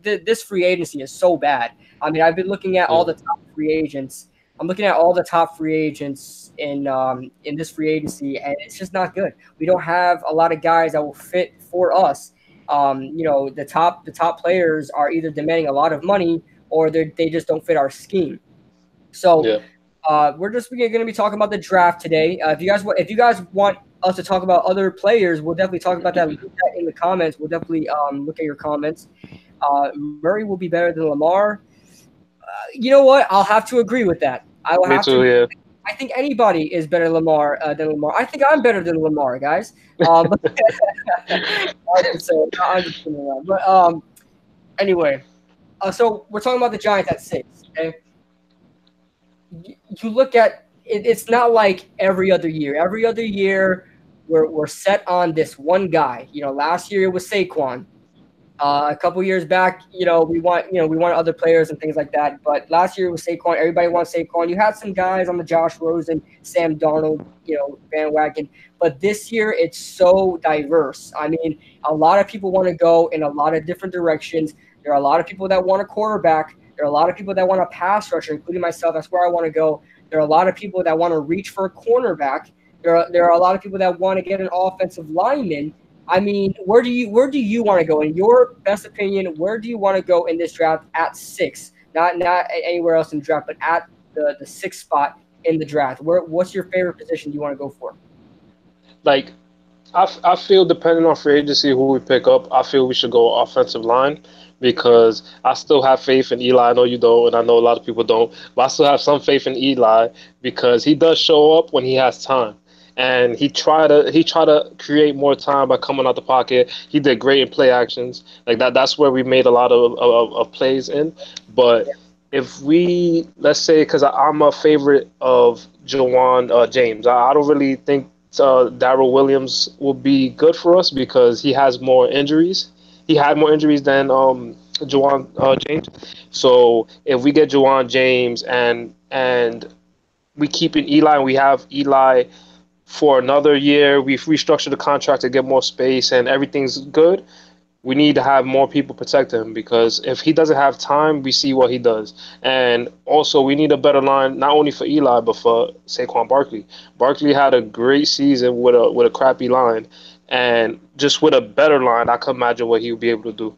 this free agency is so bad. I mean, I've been looking at all the top free agents. I'm looking at all the top free agents in this free agency, and it's just not good. We don't have a lot of guys that will fit for us. The top players are either demanding a lot of money or they just don't fit our scheme. So we're just going to be talking about the draft today. If you guys want us to talk about other players, we'll definitely talk about that. Leave that in the comments. We'll definitely look at your comments. Murray will be better than Lamar. You know what? I'll have to agree with that. I will Me have too. to. Yeah. I think anybody is better than Lamar. I think I'm better than Lamar, guys. But anyway, so we're talking about the Giants at 6. Okay, you look at it, it's not like every other year. Every other year, we're set on this one guy. Last year it was Saquon. A couple years back, we want other players and things like that. But last year it was Saquon. Everybody wants Saquon. You had some guys on the Josh Rosen, Sam Darnold, bandwagon. But this year it's so diverse. I mean, a lot of people want to go in a lot of different directions. There are a lot of people that want a quarterback. There are a lot of people that want a pass rusher, including myself. That's where I want to go. There are a lot of people that want to reach for a cornerback. There are a lot of people that want to get an offensive lineman. I mean, where do you want to go? In your best opinion, where do you want to go in this draft at 6? Not anywhere else in the draft, but at the 6th spot in the draft. What's your favorite position you want to go for? Like, I feel depending on free agency who we pick up, I feel we should go offensive line because I still have faith in Eli. I know you don't, and I know a lot of people don't, but I still have some faith in Eli because he does show up when he has time. And he tried to create more time by coming out the pocket. He did great in play actions like that. That's where we made a lot of plays in. But if we let's say because I'm a favorite of Jawan James, I don't really think Darrell Williams will be good for us because he has more injuries. He had more injuries than Juwan James. So if we get Juwan James and we keep in Eli and we have Eli for another year, we've restructured the contract to get more space and everything's good. We need to have more people protect him because if he doesn't have time, we see what he does. And also, we need a better line not only for Eli but for Saquon Barkley. Barkley had a great season with a crappy line, and just with a better line, I can imagine what he would be able to do.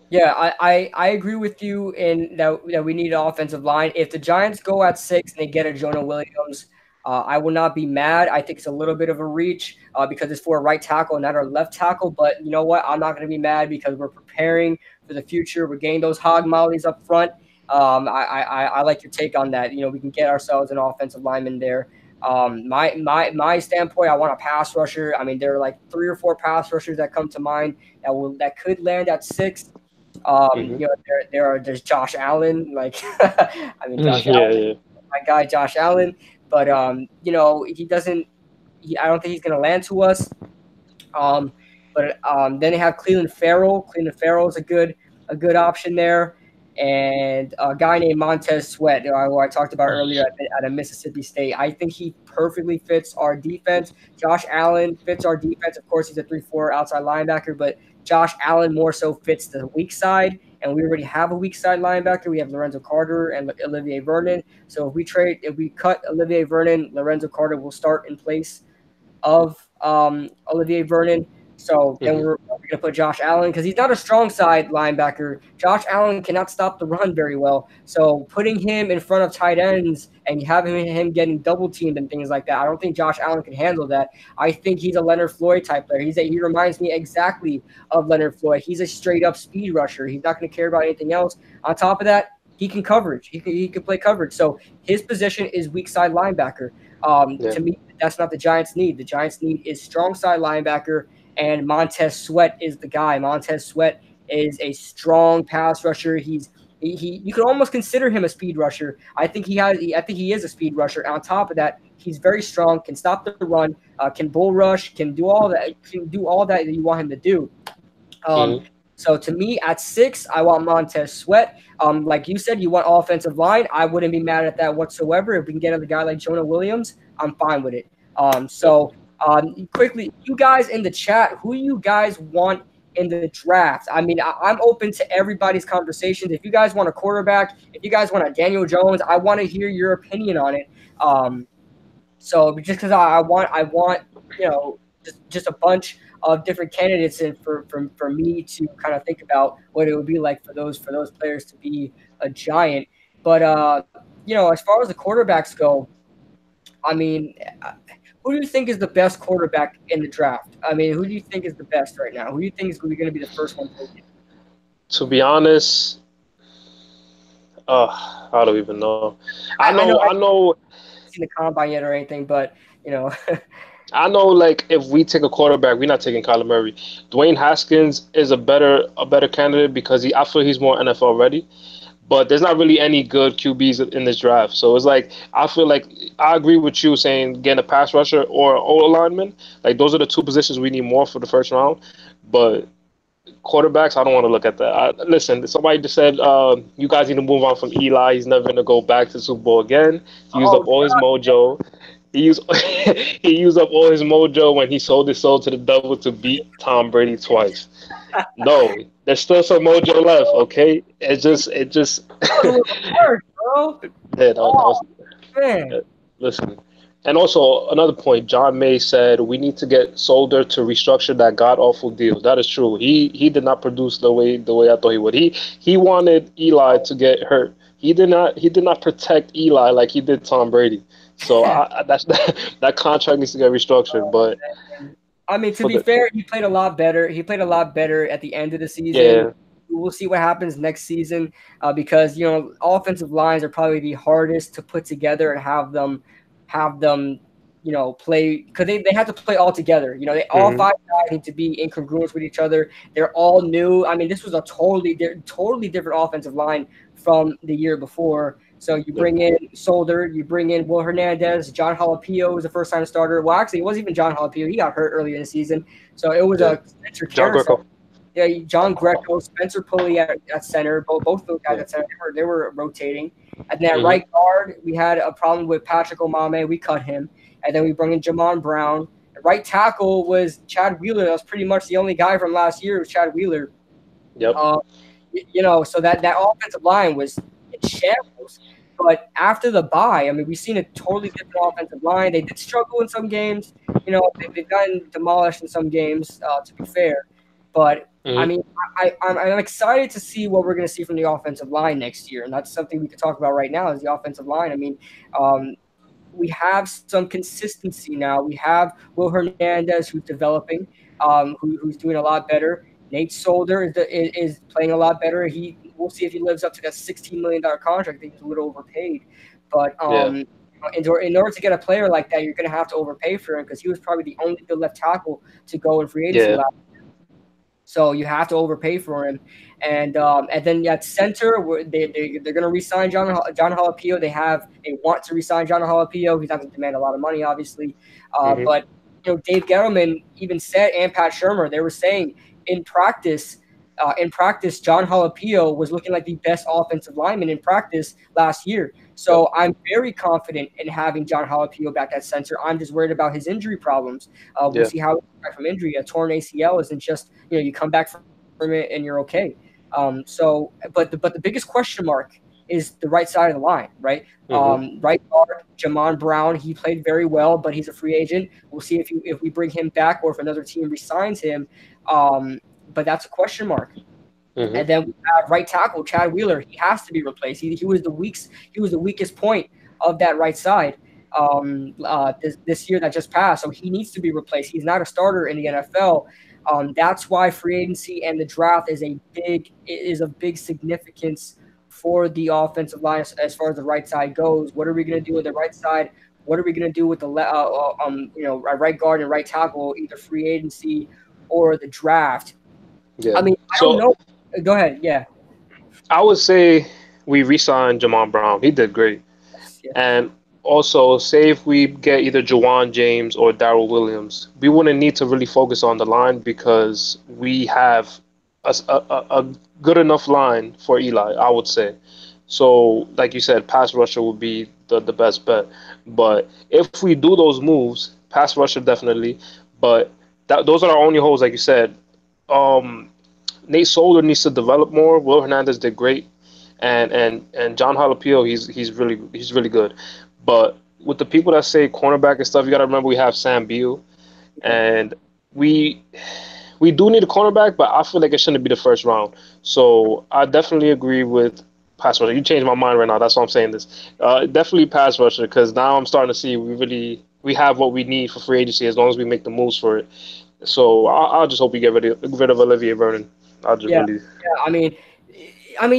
Yeah, I agree with you in that we need an offensive line. If the Giants go at 6 and they get a Jonah Williams, I will not be mad. I think it's a little bit of a reach because it's for a right tackle and not our left tackle. But you know what? I'm not going to be mad because we're preparing for the future. We're getting those hog mollies up front. I like your take on that. You know, we can get ourselves an offensive lineman there. My standpoint, I want a pass rusher. I mean, there are like 3 or 4 pass rushers that come to mind that could land at 6. Hmm. You know, there's Josh Allen, like I mean Josh Yeah, Allen, yeah. my guy Josh Allen, but you know, he doesn't. I don't think he's gonna land to us. Um, but then they have Cleveland Farrell. Cleveland Farrell is a good option there, and a guy named Montez Sweat, who I talked about earlier at a Mississippi State. I think he perfectly fits our defense. Josh Allen fits our defense. Of course, he's a 3-4 outside linebacker, but Josh Allen more so fits the weak side. And we already have a weak side linebacker. We have Lorenzo Carter and Olivier Vernon. So if we cut Olivier Vernon, Lorenzo Carter will start in place of Olivier Vernon. So then Hmm. we're going to put Josh Allen because he's not a strong side linebacker. Josh Allen cannot stop the run very well. So putting him in front of tight ends and having him getting double teamed and things like that, I don't think Josh Allen can handle that. I think he's a Leonard Floyd type player. He reminds me exactly of Leonard Floyd. He's a straight up speed rusher. He's not going to care about anything else. On top of that, he can coverage. He can play coverage. So his position is weak side linebacker. Yeah. To me, that's not the Giants' need. The Giants' need is strong side linebacker, and Montez Sweat is the guy. Montez Sweat is a strong pass rusher. You could almost consider him a speed rusher. I think he is a speed rusher. On top of that, he's very strong, can stop the run, can bull rush, can do all that you want him to do. Um, Hmm. so to me, at 6, I want Montez Sweat. Like you said, you want offensive line. I wouldn't be mad at that whatsoever. If we can get a guy like Jonah Williams, I'm fine with it. Quickly, you guys in the chat, who you guys want in the draft? I mean, I'm open to everybody's conversations. If you guys want a quarterback, if you guys want a Daniel Jones, I want to hear your opinion on it. So just because I want, you know, just a bunch of different candidates and for me to kind of think about what it would be like for those players to be a Giant. But you know, as far as the quarterbacks go, I mean, who do you think is the best quarterback in the draft? I mean, who do you think is the best right now? Who do you think is going to be the first one taken? To be honest, I don't even know. I know I I know. haven't seen the combine yet or anything, but you know, I know, like if we take a quarterback, we're not taking Calimary. Dwayne Haskins is a better candidate because I feel he's more NFL ready. But there's not really any good QBs in this draft. So it's like I feel like I agree with you saying getting a pass rusher or an O lineman. Like those are the 2 positions we need more for the first round. But quarterbacks, I don't want to look at that. Listen, somebody just said you guys need to move on from Eli. He's never gonna go back to the Super Bowl again. He used oh up all his mojo. He used he used up all his mojo when he sold his soul to the devil to beat Tom Brady twice. No, there's still some mojo left. Okay, it just that was a little harsh, bro. yeah, that Oh was man. listen. And also another point, John May said we need to get Solder to restructure that god awful deal. That is true. He did not produce the way I thought he would. He wanted Eli to get hurt. He did not protect Eli like he did Tom Brady. So that's that contract needs to get restructured. But I mean, to for be the fair, he played a lot better. He played a lot better at the end of the season. yeah. We'll see what happens next season because you know offensive lines are probably the hardest to put together and have them you know play because they have to play all together. You know, they all Hmm. 5 guys need to be incongruous with each other. They're all new. I mean, this was a totally different offensive line from the year before. So you Yeah. bring in Solder, you bring in Will Hernandez, John Jalapio was the first time starter. Well, actually, it wasn't even John Jalapio. He got hurt earlier in the season. So it was Yeah. a Spencer John Carousel. Greco. John Greco, Spencer Pulley at center. Both those guys at center, they were rotating. And then at right guard, we had a problem with Patrick Omame. We cut him. And then we brought in Jamon Brown. Right tackle was Chad Wheeler. That was pretty much the only guy from last year was Chad Wheeler. Yep. So that offensive line was in shambles. But after the bye, I mean, we've seen a totally different offensive line. They did struggle in some games. They've gotten demolished in some games, to be fair. But, I mean, I'm excited to see what we're going to see from the offensive line next year. And that's something we could talk about right now is the offensive line. I mean, we have some consistency now. We have Will Hernandez, who's developing, who's doing a lot better. Nate Solder is playing a lot better. We'll see if he lives up to that $16 million contract. I think he's a little overpaid. But in order to get a player like that, you're going to have to overpay for him because he was probably the only good left tackle to go in free agency last year. So you have to overpay for him. And then at center, they're going to re-sign John Halapio. They want to re-sign John Halapio. He's not going to demand a lot of money, obviously. But Dave Gettleman even said, and Pat Shurmur, they were saying in practice, John Halapio was looking like the best offensive lineman in practice last year. So I'm very confident in having John Halapio back at center. I'm just worried about his injury problems. We'll see how he comes back from injury. A torn ACL isn't just you come back from it and you're okay. But the biggest question mark is the right side of the line, right? Right guard, Jamon Brown, he played very well, but he's a free agent. We'll see if we bring him back or if another team re-signs him. But that's a question mark. And then we have right tackle Chad Wheeler. He has to be replaced. He was the weakest point of that right side this year that just passed. So he needs to be replaced. He's not a starter in the NFL. That's why free agency and the draft is of big significance for the offensive line as far as the right side goes. What are we going to do with the right side? What are we going to do with the right guard and right tackle, either free agency or the draft? Yeah. I mean, I don't know. Go ahead. Yeah. I would say we re-signed Jamon Brown. He did great. Yeah. And also, say if we get either Jawan James or Darrell Williams, we wouldn't need to really focus on the line because we have a good enough line for Eli, I would say. So, like you said, pass rusher would be the best bet. But if we do those moves, pass rusher definitely. But those are our only holes, like you said. Nate Solder needs to develop more. Will Hernandez did great, and John Halapio, he's really good. But with the people that say cornerback and stuff, you got to remember we have Sam Beal, and we do need a cornerback, but I feel like it shouldn't be the first round. So I definitely agree with pass rusher. You changed my mind right now. That's why I'm saying this. Definitely pass rusher because now I'm starting to see we have what we need for free agency as long as we make the moves for it. So I'll just hope we get rid of Olivier Vernon. I mean,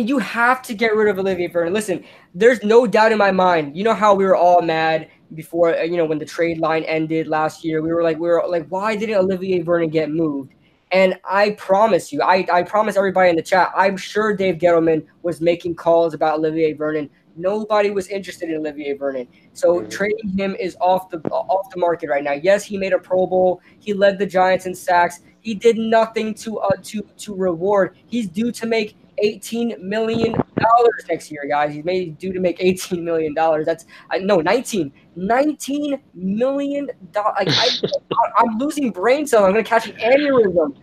you have to get rid of Olivier Vernon. Listen, there's no doubt in my mind. You know how we were all mad before, when the trade line ended last year. We were like, why didn't Olivier Vernon get moved? And I promise you, I promise everybody in the chat, I'm sure Dave Gettleman was making calls about Olivier Vernon. Nobody was interested in Olivier Vernon. So trading him is off the market right now. Yes, he made a Pro Bowl. He led the Giants in sacks. He did nothing to reward. He's due to make $18 million next year, guys. He's due to make $18 million. That's $19 million. I'm losing brain cells. I'm gonna catch an aneurysm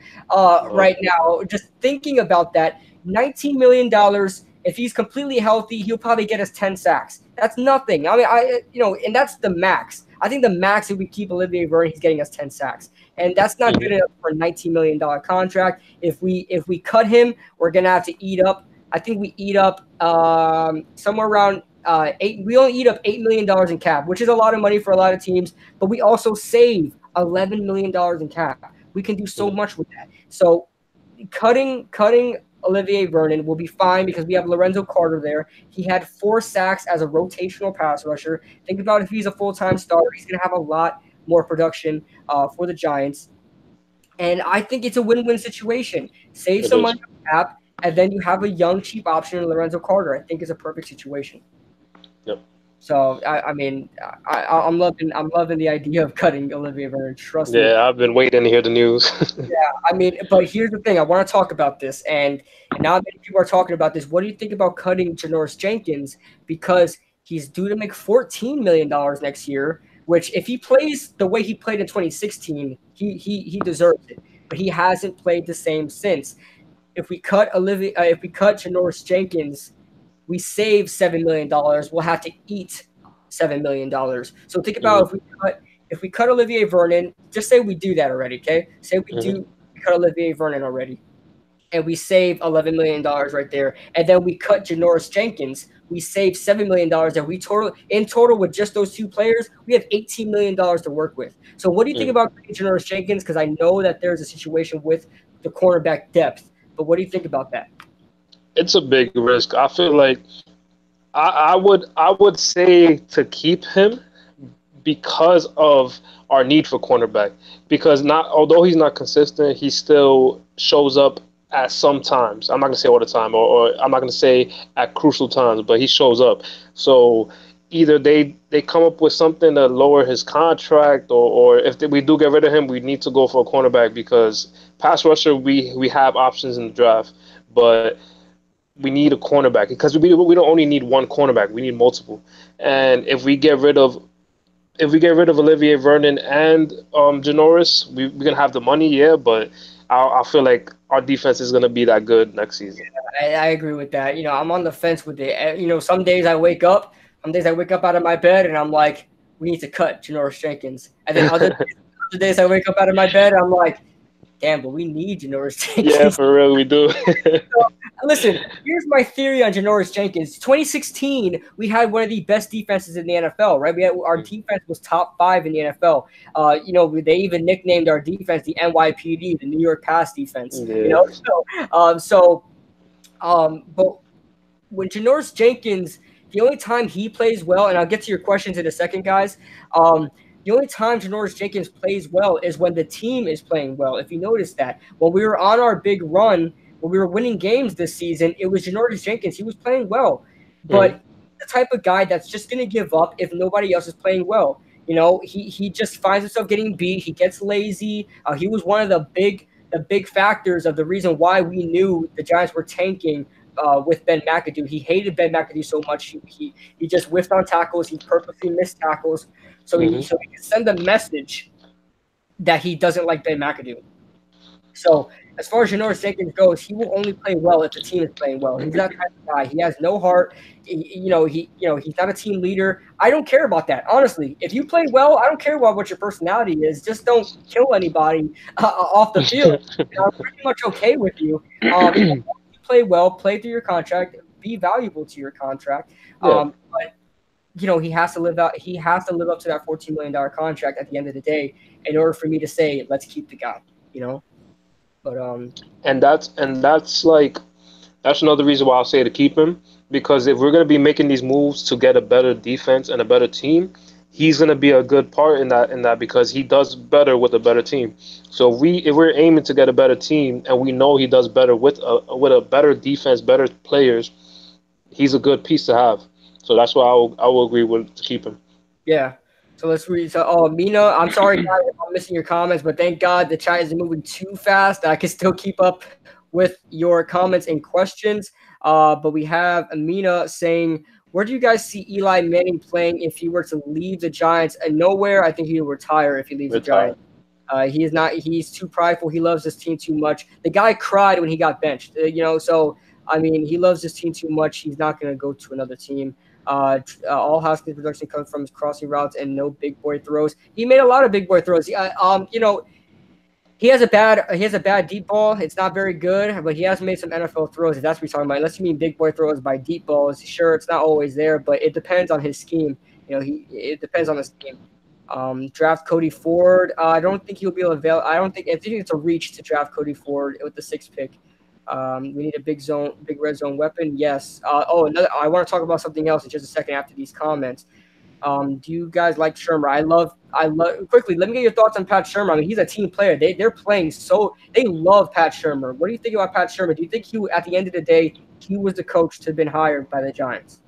right now. Just thinking about that. $19 million. If he's completely healthy, he'll probably get us 10 sacks. That's nothing. I mean, and that's the max. I think the max if we keep Olivier Vernon, he's getting us 10 sacks. And that's not good enough for a $19 million contract. If we cut him, we're gonna have to eat up. I think we eat up somewhere around $8. We only eat up $8 million in cap, which is a lot of money for a lot of teams. But we also save $11 million in cap. We can do so much with that. So cutting Olivier Vernon will be fine because we have Lorenzo Carter there. He had 4 sacks as a rotational pass rusher. Think about if he's a full-time starter, he's going to have a lot more production for the Giants. And I think it's a win-win situation. Save some money on the cap, and then you have a young, cheap option in Lorenzo Carter. I think it's a perfect situation. Yep. So I'm loving the idea of cutting Olivier Vernon. Trust me. Yeah, I've been waiting to hear the news. But here's the thing. I want to talk about this, and now many people are talking about this. What do you think about cutting Janoris Jenkins because he's due to make $14 million next year? Which, if he plays the way he played in 2016, he deserves it. But he hasn't played the same since. If we cut Janoris Jenkins, we save $7 million. We'll have to eat $7 million. So think about if we cut Olivier Vernon. Just say we do that already, okay? Say we cut Olivier Vernon already, and we save $11 million right there. And then we cut Janoris Jenkins. We save $7 million, and in total with just those two players, we have $18 million to work with. So what do you think about Janoris Jenkins? Because I know that there's a situation with the cornerback depth, but what do you think about that? It's a big risk. I feel like I would say to keep him because of our need for cornerback. Because although he's not consistent, he still shows up at some times. I'm not gonna say all the time, or I'm not gonna say at crucial times, but he shows up. So either they come up with something to lower his contract, or if we do get rid of him, we need to go for a cornerback because pass rusher we have options in the draft, but we need a cornerback because we don't only need one cornerback, we need multiple. And if we get rid of Olivier Vernon and Janoris, we're gonna have the money, yeah, but I feel like our defense is gonna be that good next season. I agree with that. I'm on the fence with it. Some days I wake up out of my bed and I'm like, we need to cut Janoris Jenkins. And then other days I wake up out of my bed and I'm like, damn, but we need Janoris Jenkins. Yeah, for real, we do. So, listen, here's my theory on Janoris Jenkins. 2016, we had one of the best defenses in the NFL, right? Our defense was top 5 in the NFL. They even nicknamed our defense the NYPD, the New York Pass Defense. Yeah. But when Janoris Jenkins, the only time he plays well, and I'll get to your questions in a second, guys. The only time Janoris Jenkins plays well is when the team is playing well. If you notice that, when we were on our big run, when we were winning games this season, it was Janoris Jenkins. He was playing well, but the type of guy that's just going to give up if nobody else is playing well. He just finds himself getting beat. He gets lazy. He was one of the big factors of the reason why we knew the Giants were tanking with Ben McAdoo. He hated Ben McAdoo so much. He just whiffed on tackles. He purposely missed tackles. So he can send a message that he doesn't like Ben McAdoo. So as far as Janoris Jenkins goes, he will only play well if the team is playing well. He's that type of guy. He has no heart. He's not a team leader. I don't care about that. Honestly, if you play well, I don't care about what your personality is. Just don't kill anybody off the field. I'm pretty much okay with you. You play well, play through your contract, be valuable to your contract. But he has to live up to that $14 million contract at the end of the day in order for me to say, let's keep the guy, But and that's another reason why I'll say to keep him, because if we're gonna be making these moves to get a better defense and a better team, he's gonna be a good part in that because he does better with a better team. So if we're aiming to get a better team and we know he does better with a better defense, better players, he's a good piece to have. So that's why I will agree with to keep him. Yeah. So let's read. So, Mina, I'm sorry guys if I'm missing your comments, but thank God the chat isn't moving too fast. I can still keep up with your comments and questions. But we have Amina saying, where do you guys see Eli Manning playing if he were to leave the Giants? And nowhere. I think he will retire if he leaves the Giants. He is not. He's too prideful. He loves his team too much. The guy cried when he got benched. So he loves his team too much. He's not going to go to another team. All Haskins' production comes from his crossing routes and no big boy throws. He made a lot of big boy throws. He has a bad deep ball. It's not very good, but he has made some NFL throws. If that's what we're talking about. Unless you mean big boy throws by deep balls, sure, it's not always there, but it depends on his scheme. It depends on the scheme. Draft Cody Ford. I don't think he'll be available. I think it's a reach to draft Cody Ford with the 6th pick. We need a big red zone weapon. Yes. I want to talk about something else in just a second after these comments. Do you guys like Shurmur? I love quickly. Let me get your thoughts on Pat Shurmur. He's a team player. They're playing they love Pat Shurmur. What do you think about Pat Shurmur? Do you think at the end of the day, he was the coach to have been hired by the Giants?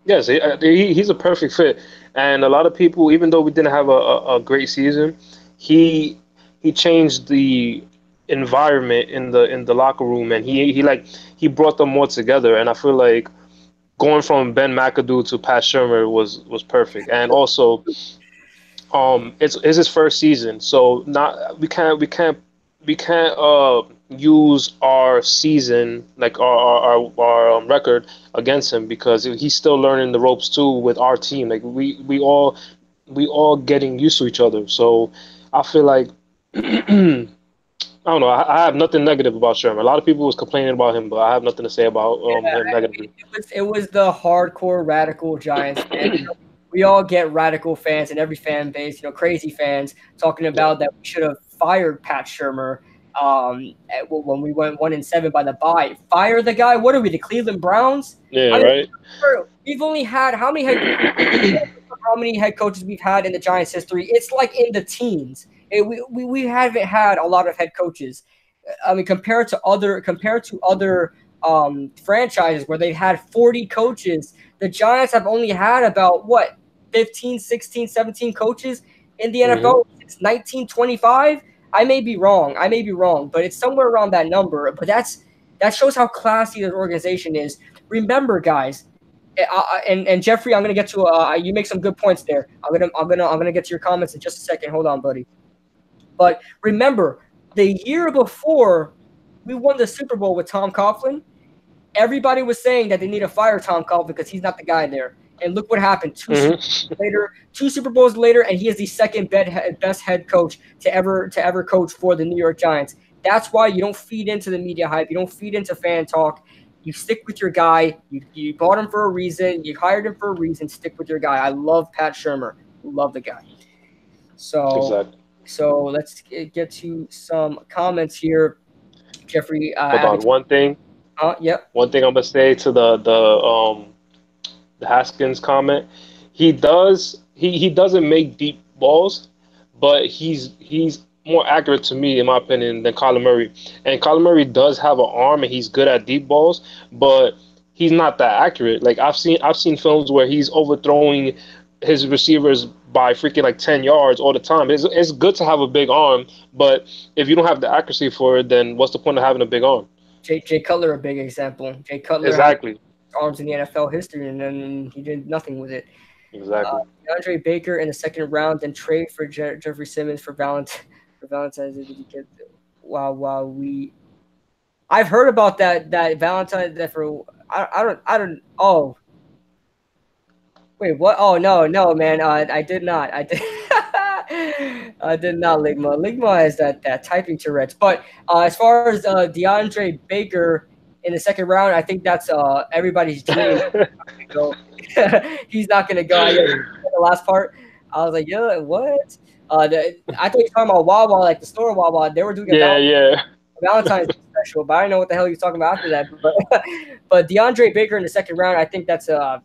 Yes, he's a perfect fit, and a lot of people, even though we didn't have a great season, he he changed the environment in the locker room, and he brought them more together. And I feel like going from Ben McAdoo to Pat Shermer was perfect. And also, it's his first season, so not we can't use our season like our record against him because he's still learning the ropes too with our team. Like we all getting used to each other. So I feel like I don't know. I have nothing negative about Sherman. A lot of people was complaining about him, but I have nothing to say about him negatively. It was the hardcore radical Giants fan. We all get radical fans in every fan base, crazy fans talking Yeah, about that we should have fired Pat Shermer when we went 1-7 by the bye. Fire the guy. What are we, the Cleveland Browns? yeah, I mean, right. we've only had how many head coaches we've had in the Giants' history? It's like in the teens. We haven't had a lot of head coaches. I mean, compared to other franchises where they've had 40 coaches, the Giants have only had about what 15, 16, 17 coaches in the Hmm. NFL since 1925. I may be wrong, but it's somewhere around that number. But that shows how classy this organization is. Remember, guys, and Jeffrey, I'm gonna get to you make some good points there. I'm gonna get to your comments in just a second. Hold on, buddy. But remember, the year before we won the Super Bowl with Tom Coughlin, everybody was saying that they need to fire Tom Coughlin because he's not the guy there. And look what happened. Hmm. Two Super Bowls later, and he is the second best head coach to ever coach for the New York Giants. That's why you don't feed into the media hype. You don't feed into fan talk. You stick with your guy. You bought him for a reason. You hired him for a reason. Stick with your guy. I love Pat Shermer. Love the guy. So Exactly. so let's get to some comments here. Jeffrey, Hold on. yep. One thing I'm gonna say to the Haskins comment. He doesn't make deep balls, but he's more accurate to me, in my opinion, than Colin Murray. And Colin Murray does have an arm and he's good at deep balls, but he's not that accurate. Like I've seen films where he's overthrowing his receivers by freaking like 10 yards all the time. It's good to have a big arm, but if you don't have the accuracy for it, then what's the point of having a big arm? Jay Cutler, a big example. Jay Cutler had Exactly. arms in the NFL history, and then he did nothing with it. Uh, Exactly. DeAndre Baker in the second round, then trade for Jeffrey Simmons for Valentine's. Did he get? Wow. I've heard about that Valentine's that for I don't. Oh, wait, what? Oh, no, man. I did not. I did. I did not, Ligma. Ligma has that typing Tourette's. But as far as DeAndre Baker in the second round, I think that's everybody's dream. Go. He's not gonna go. The last part, I was like, yeah, what? I thought you were talking about Wawa, like the store Wawa. They were doing a Yeah, yeah. Valentine's special, but I don't know what the hell you're talking about after that. But DeAndre Baker in the second round, I think that's a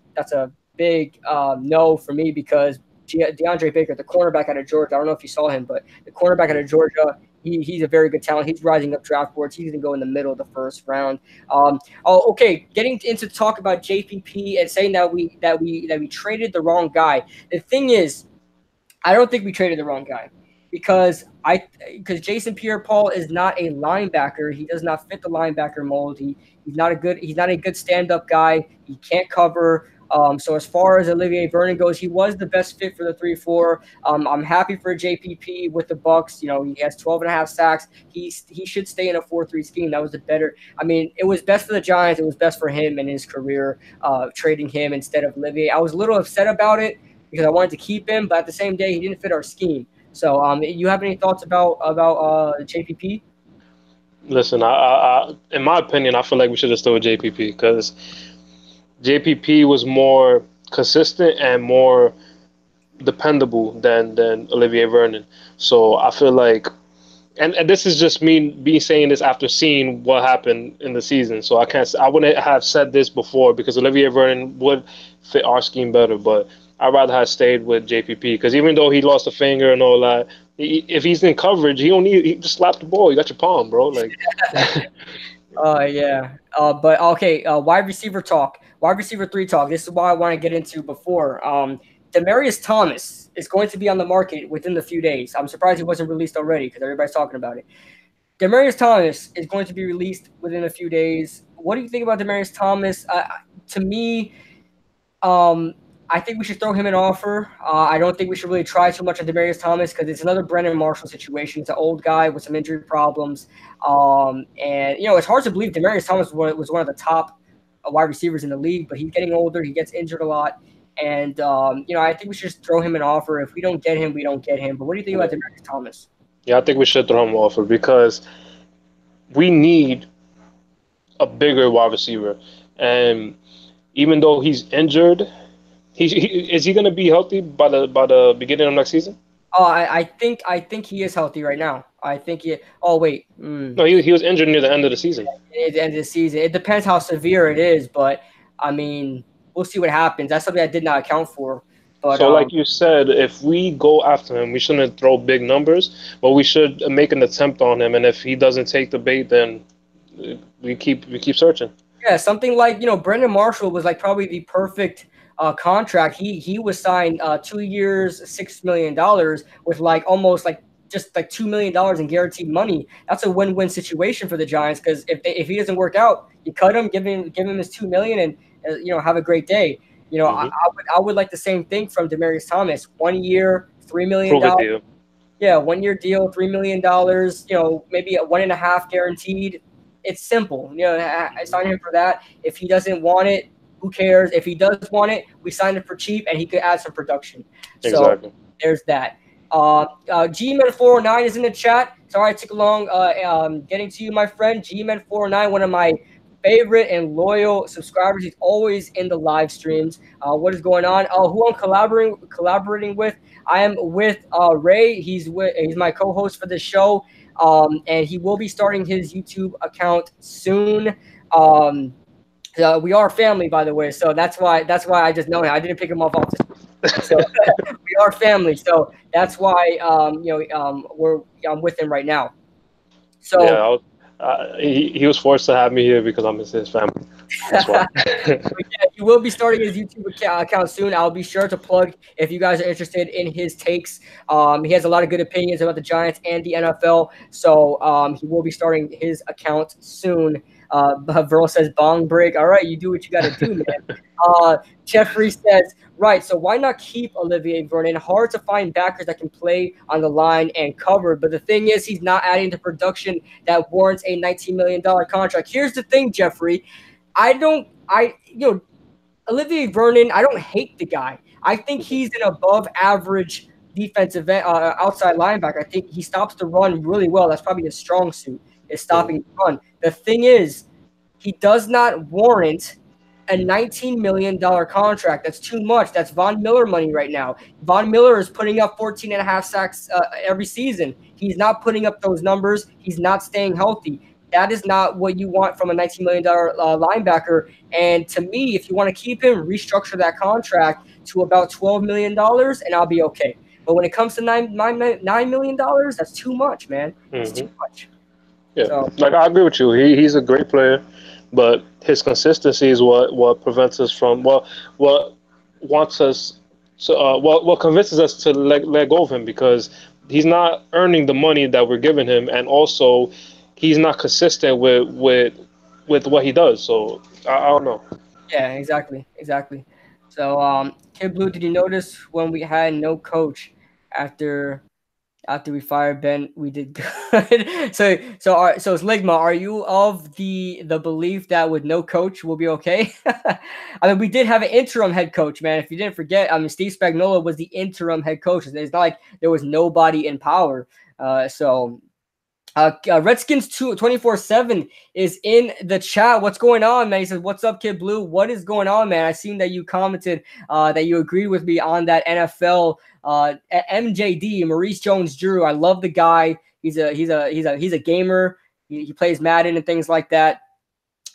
big no for me because DeAndre Baker, the cornerback out of Georgia, I don't know if you saw him, but the cornerback out of Georgia, he's a very good talent. He's rising up draft boards. He's going to go in the middle of the first round. Okay, getting into talk about JPP and saying that we traded the wrong guy. The thing is, I don't think we traded the wrong guy because Jason Pierre-Paul is not a linebacker. He does not fit the linebacker mold. He's not a good stand-up guy. He can't cover. So as far as Olivier Vernon goes, he was the best fit for the 3-4. I'm happy for JPP with the Bucks. He has 12 and a half sacks. He should stay in a 4-3 scheme. That was the better. I mean, it was best for the Giants. It was best for him in his career, trading him instead of Olivier. I was a little upset about it because I wanted to keep him, but at the same day, he didn't fit our scheme. So, you have any thoughts about JPP? Listen, in my opinion, I feel like we should have stole JPP because JPP was more consistent and more dependable than Olivier Vernon. So I feel like, and this is just me saying this after seeing what happened in the season. So I wouldn't have said this before because Olivier Vernon would fit our scheme better, but I'd rather have stayed with JPP because even though he lost a finger and all that, if he's in coverage, he just slap the ball. You got your palm, bro. Like, Yeah. But okay. Wide receiver talk. Wide receiver 3 talk. This is what I want to get into before. Demarius Thomas is going to be on the market within a few days. I'm surprised he wasn't released already because everybody's talking about it. Demarius Thomas is going to be released within a few days. What do you think about Demarius Thomas? To me, I think we should throw him an offer. I don't think we should really try too much on Demarius Thomas because it's another Brandon Marshall situation. It's an old guy with some injury problems. And, it's hard to believe Demarius Thomas was one of the top wide receivers in the league, but he's getting older. He gets injured a lot. And, I think we should just throw him an offer. If we don't get him, we don't get him. But what do you think about Demarius Thomas? Yeah, I think we should throw him an offer because we need a bigger wide receiver. And even though he's injured, is he going to be healthy by the beginning of next season? Oh, I think he is healthy right now. I think he. Oh wait. No, he was injured near the end of the season. At the end of the season, it depends how severe it is, but I mean, we'll see what happens. That's something I did not account for. But, so, like you said, if we go after him, we shouldn't throw big numbers, but we should make an attempt on him. And if he doesn't take the bait, then we keep searching. Yeah, something like Brandon Marshall was like probably the perfect contract. He was signed 2 years, $6 million with like almost like just like $2 million in guaranteed money. That's a win-win situation for the Giants because if he doesn't work out, you cut him, give him his $2 million, and have a great day. I would like the same thing from Demarius Thomas. 1 year, $3 million. Yeah, 1 year deal, $3 million. Maybe a 1.5 guaranteed. It's simple. I sign him for that. If he doesn't want it, who cares? If he does want it, we sign him for cheap, and he could add some production. Exactly. So there's that. Gman409 is in the chat. Sorry I took long getting to you, my friend. Gman409, one of my favorite and loyal subscribers. He's always in the live streams. What is going on? Who I'm collaborating with? I am with Ray. He's my co-host for the show, and he will be starting his YouTube account soon. We are family, by the way, so that's why I just know him. I didn't pick him off the so we are family, so that's why I'm with him right now. So yeah, he was forced to have me here because I'm his family. That's why. He will be starting his YouTube account soon. I'll be sure to plug if you guys are interested in his takes. He has a lot of good opinions about the Giants and the NFL, so he will be starting his account soon. Verl says bong break. All right, you do what you got to do, man. Jeffrey says, right, so why not keep Olivier Vernon? Hard to find backers that can play on the line and cover. But the thing is, he's not adding the production that warrants a $19 million contract. Here's the thing, Jeffrey. Olivier Vernon, I don't hate the guy. I think he's an above average defensive outside linebacker. I think he stops the run really well. That's probably his strong suit, is stopping the run. The thing is, he does not warrant a $19 million contract. That's too much. That's Von Miller money right now. Von Miller is putting up 14.5 sacks every season. He's not putting up those numbers. He's not staying healthy. That is not what you want from a $19 million linebacker. And to me, if you want to keep him, restructure that contract to about $12 million, and I'll be okay. But when it comes to $9 million, that's too much, man. It's too much. Yeah, like I agree with you. He's a great player, but his consistency is what prevents us from what wants us to what convinces us to let go of him, because he's not earning the money that we're giving him, and also he's not consistent with what he does. So I don't know. Yeah, exactly. So Kid Blue, did you notice when we had no coach after we fired Ben, we did good? so it's Ligma. Are you of the belief that with no coach we'll be okay? I mean, we did have an interim head coach, man. If you didn't forget, I mean, Steve Spagnuolo was the interim head coach. It's not like there was nobody in power. Redskins 24/7 is in the chat. What's going on, man? He says, "What's up, Kid Blue? What is going on, man? I seen that you commented that you agreed with me on that NFL MJD, Maurice Jones-Drew. I love the guy. He's a gamer. He plays Madden and things like that.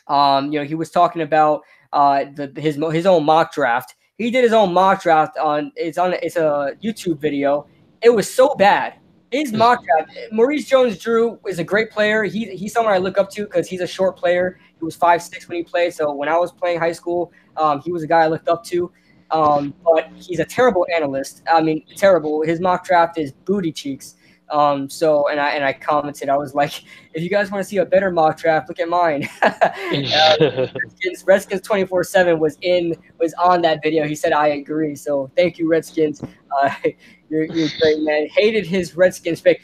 He was talking about his own mock draft. He did his own mock draft it's a YouTube video. It was so bad. His mock draft, Maurice Jones-Drew is a great player. He's someone I look up to because he's a short player. He was 5'6" when he played. So when I was playing high school, he was a guy I looked up to. But he's a terrible analyst. I mean, terrible. His mock draft is booty cheeks. I commented, I was like, if you guys want to see a better mock draft, look at mine. Redskins 24/7 was on that video. He said, I agree. So thank you, Redskins. You're great, man. Hated his Redskins pick.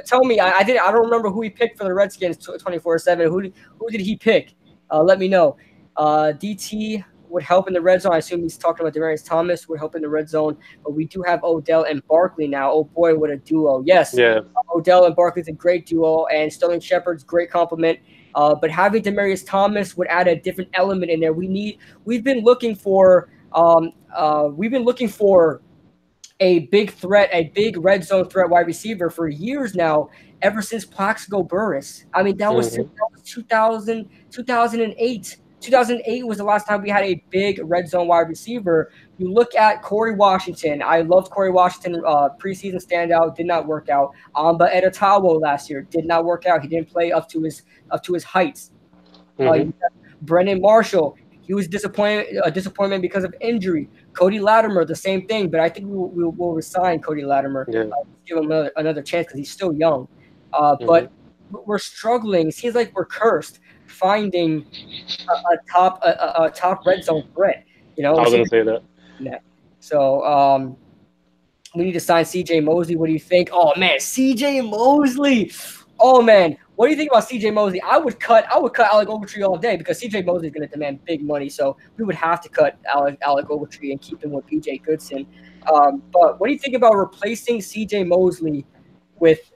Tell me, I don't remember who he picked for the Redskins 24/7. Who did he pick? Let me know. DT would help in the red zone. I assume he's talking about Demaryius Thomas would help in the red zone, but we do have Odell and Barkley now. Oh boy, what a duo! Yes, yeah. Odell and Barkley's a great duo, and Sterling Shepard's great compliment. But having Demaryius Thomas would add a different element in there. We've been looking for a big threat, a big red zone threat wide receiver for years now, ever since Plaxico Burress. I mean, that was 2008. 2008 was the last time we had a big red zone wide receiver. You look at Corey Washington. I loved Corey Washington. Preseason standout, did not work out. Amba Edatawo last year did not work out. He didn't play up to his heights. Brendan Marshall, he was a disappointment because of injury. Cody Latimer, the same thing, but I think we'll resign Cody Latimer. Give him another chance because he's still young. But we're struggling. It seems like we're cursed finding a top red zone threat. You know, I was going to say that. Yeah. So we need to sign C.J. Mosley. What do you think? Oh man, C.J. Mosley. Oh man, what do you think about C.J. Mosley? I would cut Alec Ogletree all day because C.J. Mosley is going to demand big money. So we would have to cut Alec Ogletree and keep him with P.J. Goodson. But what do you think about replacing C.J. Mosley with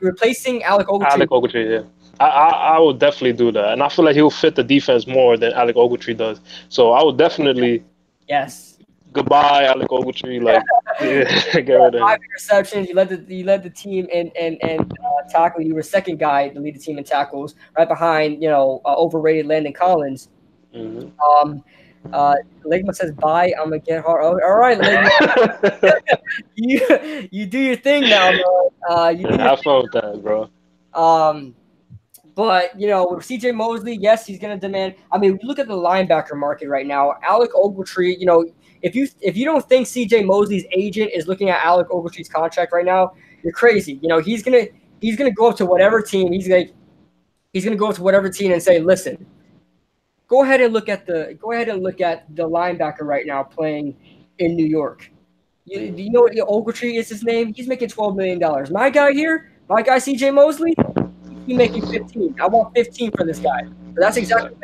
replacing Alec Ogletree? Alec Ogletree, yeah. I would definitely do that, and I feel like he'll fit the defense more than Alec Ogletree does. So I would definitely. Yes. Goodbye, Alec Ogletree. Like, get rid of him. 5 interceptions. You led the team in tackle. You were second guy to lead the team in tackles, right behind overrated Landon Collins. Ligma says bye. I'm gonna get hard. Oh, all right, Ligma. you do your thing now, bro. Have fun with that, bro. But, with C.J. Mosley, yes, he's going to demand. I mean, look at the linebacker market right now. Alec Ogletree, if you don't think C.J. Mosley's agent is looking at Alec Ogletree's contract right now, you're crazy. He's gonna go up to whatever team. He's gonna go up to whatever team and say, listen, go ahead and look at the linebacker right now playing in New York. Do you know what Ogletree is his name? He's making $12 million. My guy C.J. Mosley. He's making 15. I want 15 for this guy. But that's exactly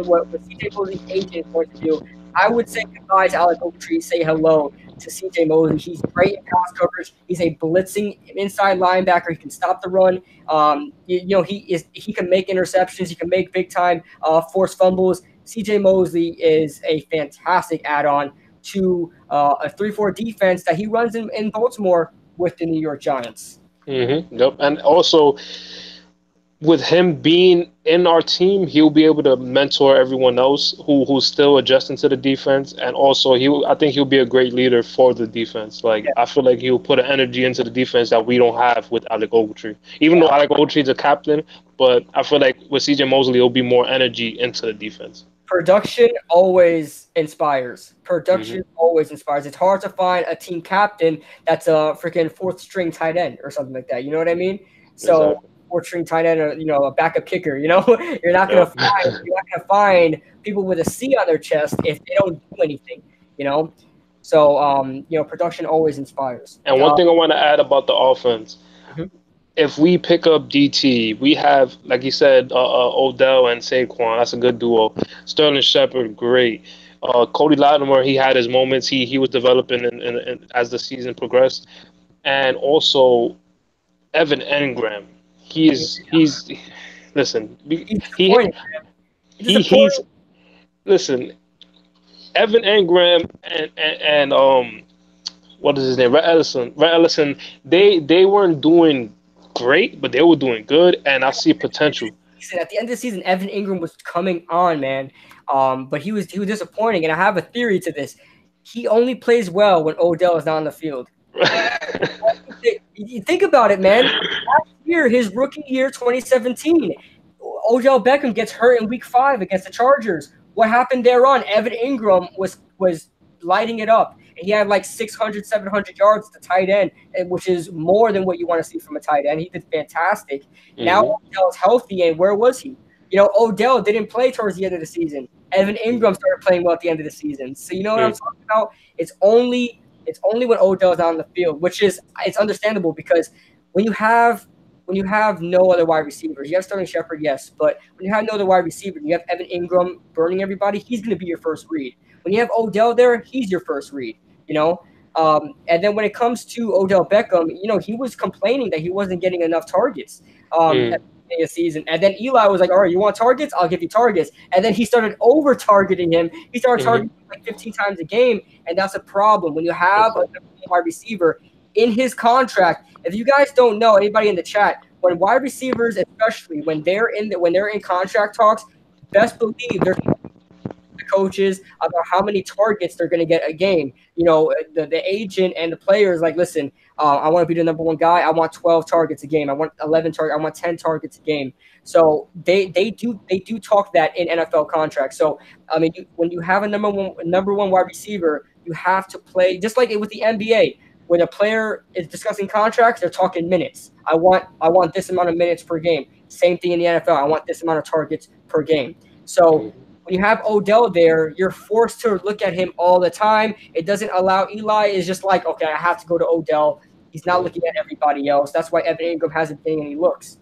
what C.J. Mosley's agent is going to do. I would say goodbye to Alec Ogletree. Say hello to C.J. Mosley. He's great in pass coverage. He's a blitzing inside linebacker. He can stop the run. He can make interceptions. He can make big time forced fumbles. C.J. Mosley is a fantastic add-on to a 3-4 defense that he runs in Baltimore with the New York Giants. Yep, and also, with him being in our team, he'll be able to mentor everyone else who's still adjusting to the defense, and also I think he'll be a great leader for the defense. I feel like he'll put an energy into the defense that we don't have with Alec Ogletree. Even though Alec Ogletree's a captain, but I feel like with C.J. Mosley, it'll be more energy into the defense. Production always inspires. It's hard to find a team captain that's a freaking fourth string tight end or something like that. You know what I mean? So. Exactly. String tight end, or a backup kicker. You're not gonna find people with a C on their chest if they don't do anything. So production always inspires. And one thing I want to add about the offense, if we pick up DT, we have, like you said, Odell and Saquon. That's a good duo. Sterling Shepard, great. Cody Latimer, he had his moments. He was developing in as the season progressed, and also Evan Engram. Listen, listen, Evan Engram and what is his name? Rhett Ellison, they weren't doing great, but they were doing good, and I see potential. At the end of the season, Evan Engram was coming on, man. But he was disappointing, and I have a theory to this. He only plays well when Odell is not on the field. You think about it, man. Last year, his rookie year, 2017, Odell Beckham gets hurt in Week 5 against the Chargers. What happened there on? Evan Ingram was lighting it up. And he had like 600, 700 yards at the tight end, which is more than what you want to see from a tight end. He did fantastic. Now Odell's healthy, and where was he? Odell didn't play towards the end of the season. Evan Ingram started playing well at the end of the season. So you know what I'm talking about? It's only when Odell's on the field, it's understandable because when you have no other wide receivers, you have Sterling Shepard, yes, but when you have no other wide receiver, you have Evan Ingram burning everybody, he's going to be your first read. When you have Odell there, he's your first read, And then when it comes to Odell Beckham, he was complaining that he wasn't getting enough targets at the beginning of the season. And then Eli was like, all right, you want targets? I'll give you targets. And then he started over-targeting him. He started targeting him like 15 times a game, and that's a problem. When you have a wide receiver in his contract, if you guys don't know, anybody in the chat, when wide receivers, especially when they're in contract talks, best believe they're the coaches about how many targets they're going to get a game. The agent and the players like, listen, I want to be the number one guy. I want 12 targets a game. I want 11 targets. I want 10 targets a game. So they do talk that in NFL contracts. So I mean, when you have a number one wide receiver, you have to play just like it with the NBA. When a player is discussing contracts, they're talking minutes. I want this amount of minutes per game. Same thing in the NFL. I want this amount of targets per game. So when you have Odell there, you're forced to look at him all the time. It doesn't allow Eli is just like, okay, I have to go to Odell. He's not looking at everybody else. That's why Evan Ingram hasn't been any looks,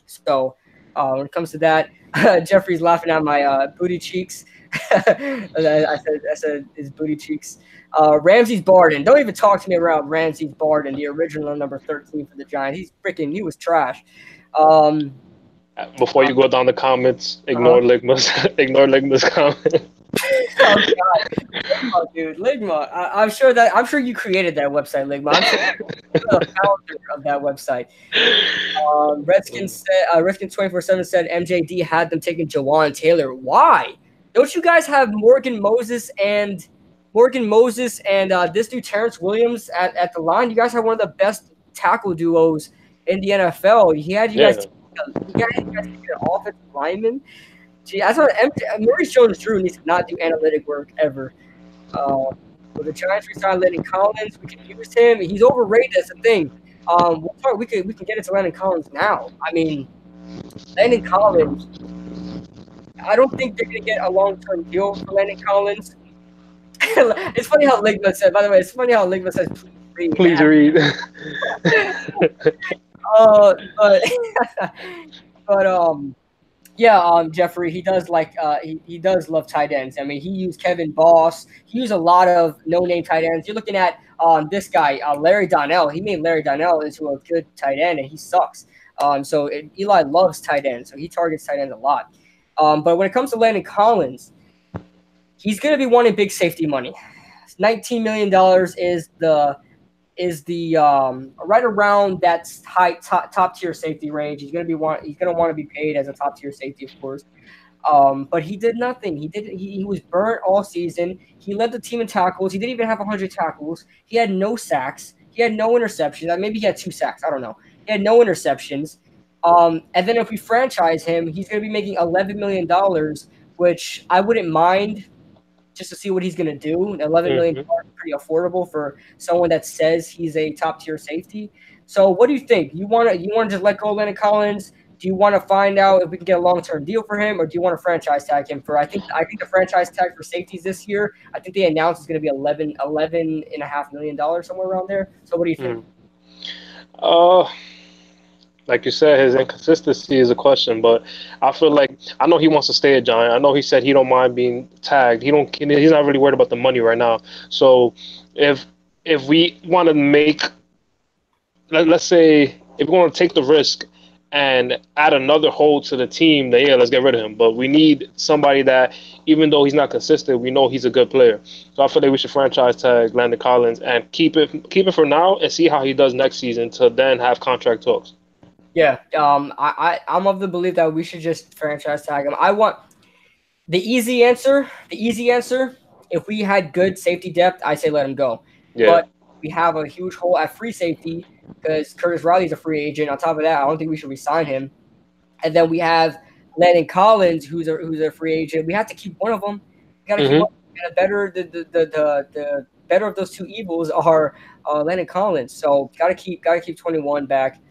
So when it comes to that, Jeffrey's laughing at my booty cheeks. I said his booty cheeks. Ramses Barden. Don't even talk to me about Ramses Barden, the original number 13 for the Giants. He was trash. Before you go down the comments, ignore Ligma's comment. Oh God, Ligma, dude, Ligma. I'm sure you created that website, Ligma. I'm sure you're the founder of that website. Redskins 24/7 said MJD had them taking Jawan Taylor. Why? Don't you guys have Morgan Moses and this dude Terrence Williams at the line? You guys have one of the best tackle duos in the NFL. He had you guys. You guys take an offensive lineman. Gee, I thought Maurice Jones-Drew needs to not do analytic work ever. With the Giants resign Landon Collins, we can use him. He's overrated. That's the thing. We can get into Landon Collins now. I mean, Landon Collins. I don't think they're gonna get a long-term deal for Landon Collins. It's funny how Ligma said. By the way, it's funny how Ligma says, "Please read." Jeffrey, he does he does love tight ends. I mean, he used Kevin Boss. He used a lot of no-name tight ends. You're looking at this guy, Larry Donnell. He made Larry Donnell into a good tight end, and he sucks. Eli loves tight ends, so he targets tight ends a lot. But when it comes to Landon Collins, he's going to be wanting big safety money. $19 million is the right around that high top tier safety range. He's going to want to be paid as a top tier safety, of course. But he did nothing. He was burnt all season. He led the team in tackles. He didn't even have 100 tackles. He had no sacks. He had no interceptions. Maybe he had 2 sacks. I don't know. He had no interceptions. And then if we franchise him, he's going to be making $11 million, which I wouldn't mind just to see what he's going to do. $11 million is pretty affordable for someone that says he's a top-tier safety. So what do you think? You want to just let go of Landon Collins? Do you want to find out if we can get a long-term deal for him, or do you want to franchise tag him for? I think the franchise tag for safeties this year, I think they announced is going to be $11.5 million, somewhere around there. So what do you think? Like you said, his inconsistency is a question, but I feel like I know he wants to stay a Giant. I know he said he don't mind being tagged. He's not really worried about the money right now. So if we want to make, let's say, if we want to take the risk and add another hole to the team, then yeah, let's get rid of him. But we need somebody that, even though he's not consistent, we know he's a good player. So I feel like we should franchise tag Landon Collins and keep it for now and see how he does next season to then have contract talks. Yeah, I'm of the belief that we should just franchise tag him. I want the easy answer. If we had good safety depth, I say let him go. Yeah. But we have a huge hole at free safety because Curtis Riley's a free agent. On top of that, I don't think we should resign him. And then we have Landon Collins, who's a free agent. We have to keep one of them. We got to keep one. And the better of those two evils are Landon Collins. So gotta keep 21 back.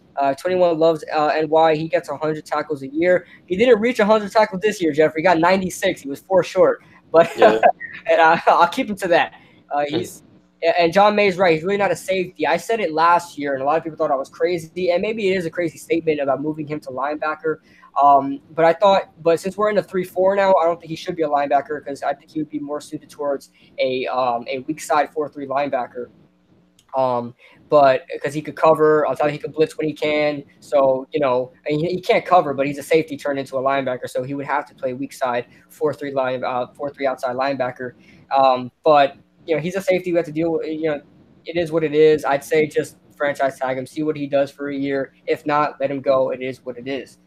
21 loves NY. He gets 100 tackles a year. He didn't reach 100 tackles this year, Jeffrey. He got 96. He was 4 short. But Yeah. and I'll keep him to that. And John May's right. He's really not a safety. I said it last year, and a lot of people thought I was crazy. And maybe it is a crazy statement about moving him to linebacker. But since we're in the 3-4 now, I don't think he should be a linebacker because I think he would be more suited towards a weak side 4-3 linebacker. But because he could cover, I'll tell you, he could blitz when he can. So, he can't cover, but he's a safety turned into a linebacker. So he would have to play weak side 4-3 outside linebacker. But he's a safety. We have to deal with, it is what it is. I'd say just franchise tag him, see what he does for a year. If not, let him go. It is what it is.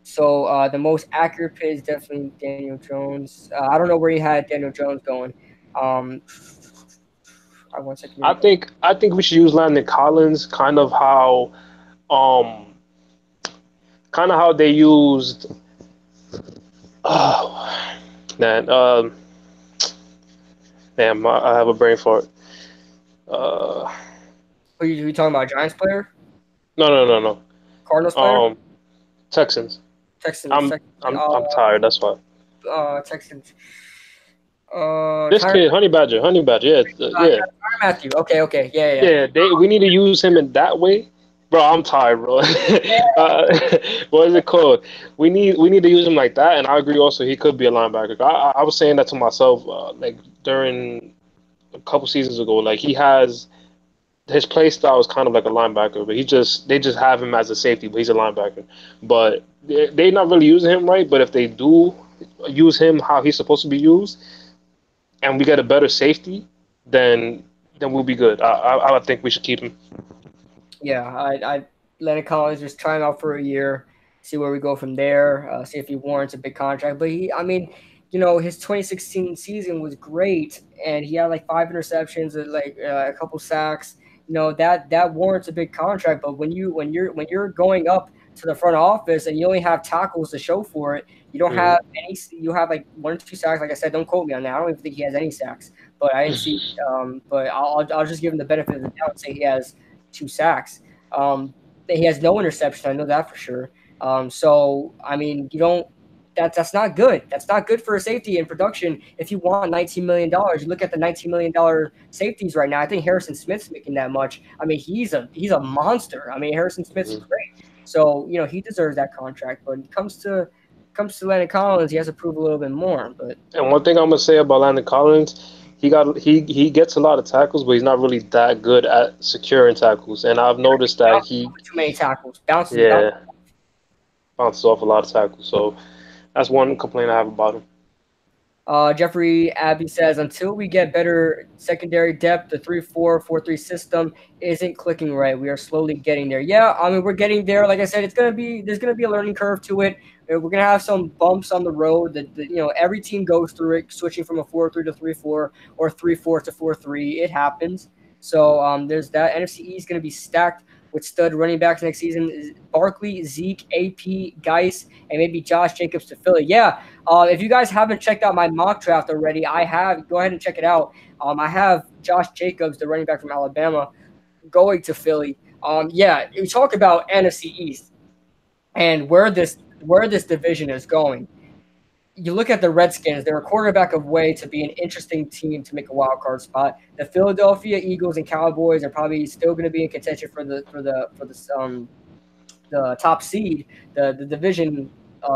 So the most accurate pick is definitely Daniel Jones. I don't know where he had Daniel Jones going. I think we should use Landon Collins, kind of how they used. Oh man, damn, I have a brain fart. Are you talking about a Giants player? No. Cardinals player? Texans. Texans. I'm tired. That's why. Texans. This kid, Honey Badger, yeah. Matthew. Okay, yeah. Yeah, we need to use him in that way, bro. I'm tired, bro. What is it called? We need to use him like that, and I agree. Also, he could be a linebacker. I was saying that to myself, like during a couple seasons ago. Like his play style is kind of like a linebacker, but they just have him as a safety, but he's a linebacker. But they're not really using him right. But if they do use him how he's supposed to be used, and we get a better safety, then we'll be good. I think we should keep him. Yeah, I Landon Collins, just try him out for a year, see where we go from there, see if he warrants a big contract. But his 2016 season was great, and he had like 5 interceptions and like a couple sacks. That warrants a big contract. But when you're going up to the front office and you only have tackles to show for it, you don't have any. You have like 1 or 2 sacks. Like I said, don't quote me on that. I don't even think he has any sacks. But I didn't see. But I'll just give him the benefit of the doubt and say he has 2 sacks. He has no interception. I know that for sure. So I mean, you don't. That's not good. That's not good for a safety in production. If you want $19 million, you look at the $19 million safeties right now. I think Harrison Smith's making that much. I mean, he's a monster. I mean, Harrison Smith's great. So he deserves that contract. But when it comes to Landon Collins, he has to prove a little bit more. And one thing I'm gonna say about Landon Collins, he gets a lot of tackles, but he's not really that good at securing tackles. And I've noticed that too many tackles bounces off a lot of tackles. So that's one complaint I have about him. Jeffrey Abbey says, until we get better secondary depth, the 3-4, 4-3 system isn't clicking right. We are slowly getting there. Yeah, I mean, we're getting there. Like I said, there's going to be a learning curve to it. We're going to have some bumps on the road that every team goes through it, switching from a 4-3 to 3-4 or 3-4 to 4-3. It happens. So there's that. NFC East is going to be stacked with stud running backs next season. Barkley, Zeke, AP, Geis, and maybe Josh Jacobs to Philly. Yeah, if you guys haven't checked out my mock draft already, I have. Go ahead and check it out. I have Josh Jacobs, the running back from Alabama, going to Philly. Yeah, you talk about NFC East and where this division is going. You look at the Redskins; they're a quarterback away to be an interesting team to make a wild card spot. The Philadelphia Eagles and Cowboys are probably still going to be in contention for the top seed, the division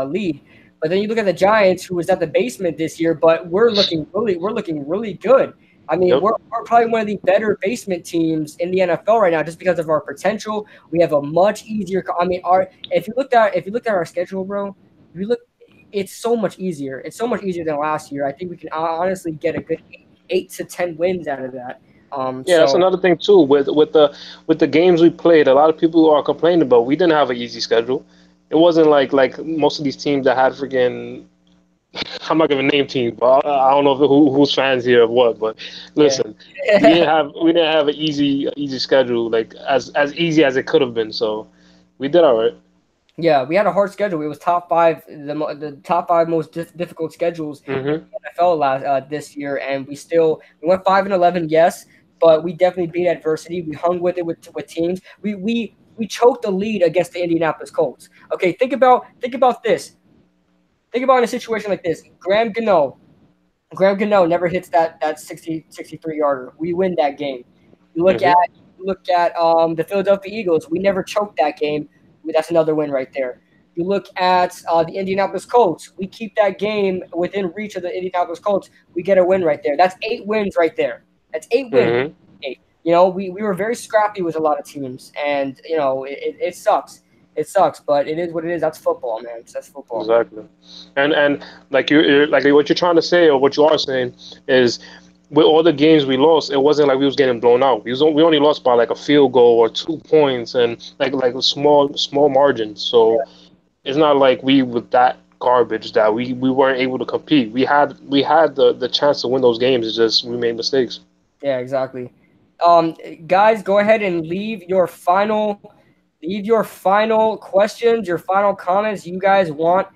lead. But then you look at the Giants, who was at the basement this year, but we're looking really good. I mean, we're probably one of the better basement teams in the NFL right now, just because of our potential. We have a much easier. I mean, if you looked at our schedule, bro, it's so much easier. It's so much easier than last year. I think we can honestly get a good 8 to 10 wins out of that. That's another thing too. With the games we played, a lot of people are complaining about we didn't have an easy schedule. It wasn't like most of these teams that had freaking I'm not gonna name teams, but I don't know who's fans here of what. But Yeah. listen, we didn't have an easy schedule, like as easy as it could have been. So we did all right. Yeah, we had a hard schedule. It was top five, the top five most difficult schedules in Hmm. the NFL this year, and we went 5-11, yes, but we definitely beat adversity. We hung with it with teams. We choked the lead against the Indianapolis Colts. Okay, think about this. Think about in a situation like this. Graham Gano never hits that 63 yarder. We win that game. You look at Hmm. the Philadelphia Eagles. We never choked that game. That's another win right there. You look at the Indianapolis Colts. We keep that game within reach of the Indianapolis Colts. We get a win right there. That's 8 wins right there. That's 8 wins. Hmm. Eight. We were very scrappy with a lot of teams, and it sucks. It sucks, but it is what it is. That's football, man. That's football. Exactly. And like you're like what you're trying to say or what you are saying is with all the games we lost, it wasn't like we was getting blown out. We only lost by like a field goal or 2 points and like small margins. So it's not like we with that garbage that we weren't able to compete. We had the chance to win those games. It's just we made mistakes. Yeah, exactly. Guys, go ahead and leave your final questions, your final comments you guys want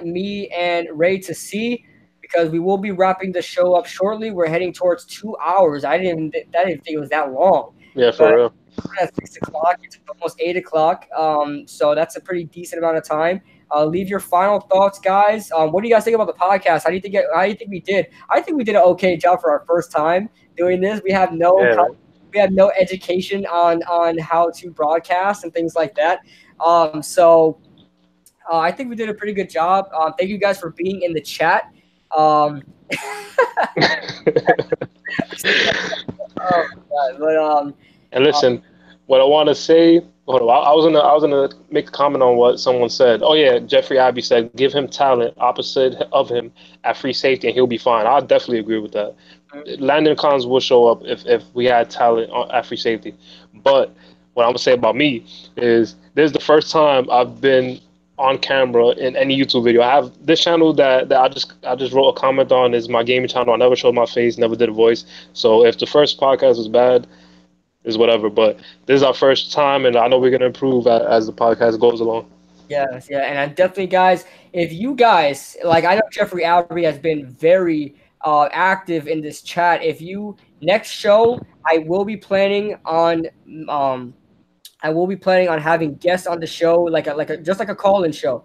me and Ray to see because we will be wrapping the show up shortly. We're heading towards 2 hours. I didn't think it was that long, Yeah, for but real. at 6 o'clock. It's almost 8 o'clock. So that's a pretty decent amount of time. Leave your final thoughts, guys. What do you guys think about the podcast? How do you think we did? I think we did an okay job for our first time doing this. Yeah. We have no education on how to broadcast and things like that. So I think we did a pretty good job. Thank you guys for being in the chat. Um, oh, God, And listen, what I want to say. Hold on, I was gonna make a comment on what someone said. Oh yeah, Jeffrey Abbey said, "Give him talent opposite of him at free safety, and he'll be fine." I definitely agree with that. Landon Collins will show up if we had talent at free safety. But what I'm gonna say about me is this is the first time I've been on camera in any YouTube video. I have this channel that I just wrote a comment on is my gaming channel. I never showed my face, never did a voice. So if the first podcast was bad, is whatever. But this is our first time, and I know we're gonna improve as the podcast goes along. Yes, yeah, and I definitely, guys, if you guys like, I know Jeffrey Albry has been very active in this chat. If you next show, um, I will be planning on having guests on the show, just like a call-in show,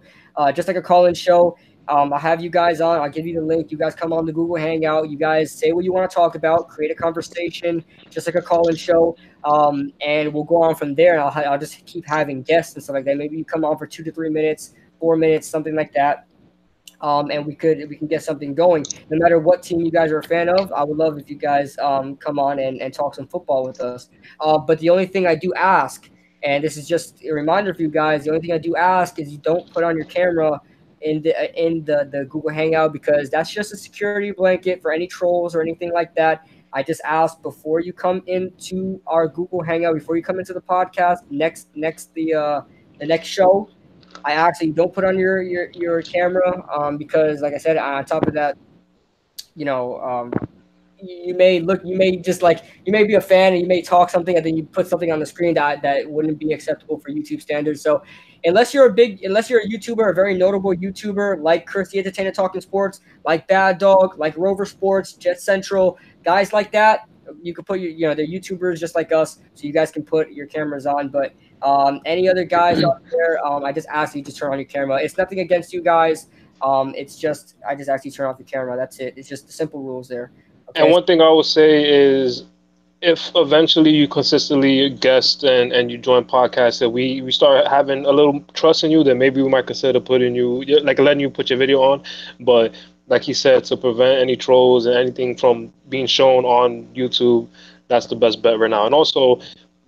just like a call-in show. I'll have you guys on. I'll give you the link. You guys come on the Google Hangout. You guys say what you want to talk about. Create a conversation, just like a call-in show. And we'll go on from there. And I'll just keep having guests and stuff like that. Maybe you come on for 2 to 3 minutes, 4 minutes, something like that. And we can get something going. No matter what team you guys are a fan of, I would love if you guys come on and talk some football with us. But the only thing I do ask, and this is just a reminder for you guys, the only thing I do ask is you don't put on your camera in the Google Hangout because that's just a security blanket for any trolls or anything like that. I just ask before you come into our Google Hangout, before you come into the podcast, the next show, I actually don't put on your camera because, like I said, on top of that, you know, you may be a fan and you may talk something and then you put something on the screen that wouldn't be acceptable for YouTube standards. So unless you're a YouTuber, a very notable YouTuber like Chris the Entertainer Talking Sports, like Bad Dog, like Rover Sports, Jet Central, guys like that, you could put they're YouTubers just like us, so you guys can put your cameras on. But any other guys out there, I just ask you to turn on your camera. It's nothing against you guys. It's just I just ask you to turn off your camera. That's it. It's just the simple rules there. And Okay. one thing I would say is if eventually you consistently guest and you join podcasts that we start having a little trust in you, then maybe we might consider putting you like letting you put your video on. But like he said, to prevent any trolls and anything from being shown on YouTube, that's the best bet right now. And also,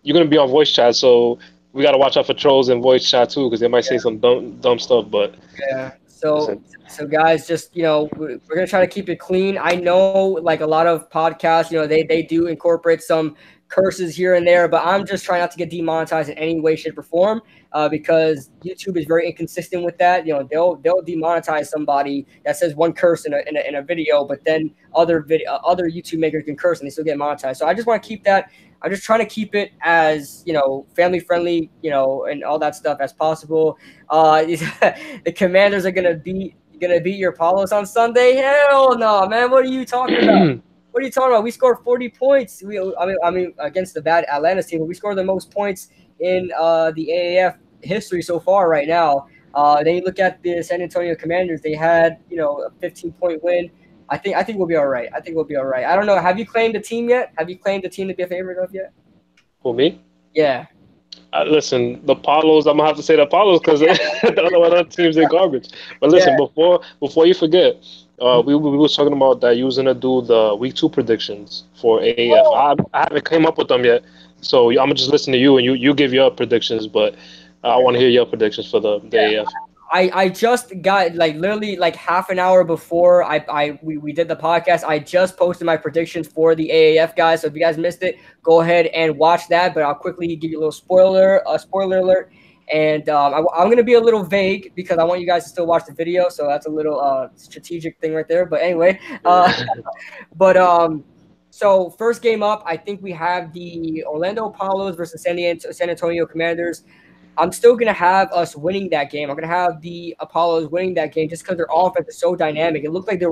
you're gonna be on voice chat, so we gotta watch out for trolls in voice chat too, because they might say some dumb stuff. But Yeah. So listen, so guys, just we're gonna try to keep it clean. I know like a lot of podcasts, they do incorporate some curses here and there, but I'm just trying not to get demonetized in any way, shape, or form because YouTube is very inconsistent with that. They'll demonetize somebody that says one curse in a video, but then other YouTube makers can curse and they still get monetized. So I just want to keep that. I'm just trying to keep it as family friendly, and all that stuff as possible. The Commanders are gonna beat your Apollos on Sunday. Hell no, man! What are you talking about? What are you talking about? We scored 40 points. I mean, against the bad Atlanta team, but we scored the most points in the AAF history so far right now. Then you look at the San Antonio Commanders. They had a 15-point win. I think we'll be all right. I don't know. Have you claimed a team yet? Have you claimed a team to be a favorite of yet? For me? Yeah. Listen, the Apollos. I'm gonna have to say the Apollos because the other teams are garbage. But listen, before you forget, we was talking about that you was gonna do the week 2 predictions for AAF. I haven't came up with them yet, so I'm gonna just listen to you and you give your predictions. But I want to hear your predictions for the AAF. I just got literally half an hour before we did the podcast. I just posted my predictions for the AAF guys. So if you guys missed it, go ahead and watch that. But I'll quickly give you a little spoiler alert. And I'm going to be a little vague because I want you guys to still watch the video. So that's a little strategic thing right there. But anyway, so first game up, I think we have the Orlando Apollos versus San Antonio Commanders. I'm still going to have us winning that game. I'm going to have the Apollos winning that game just because their offense is so dynamic. It looks like they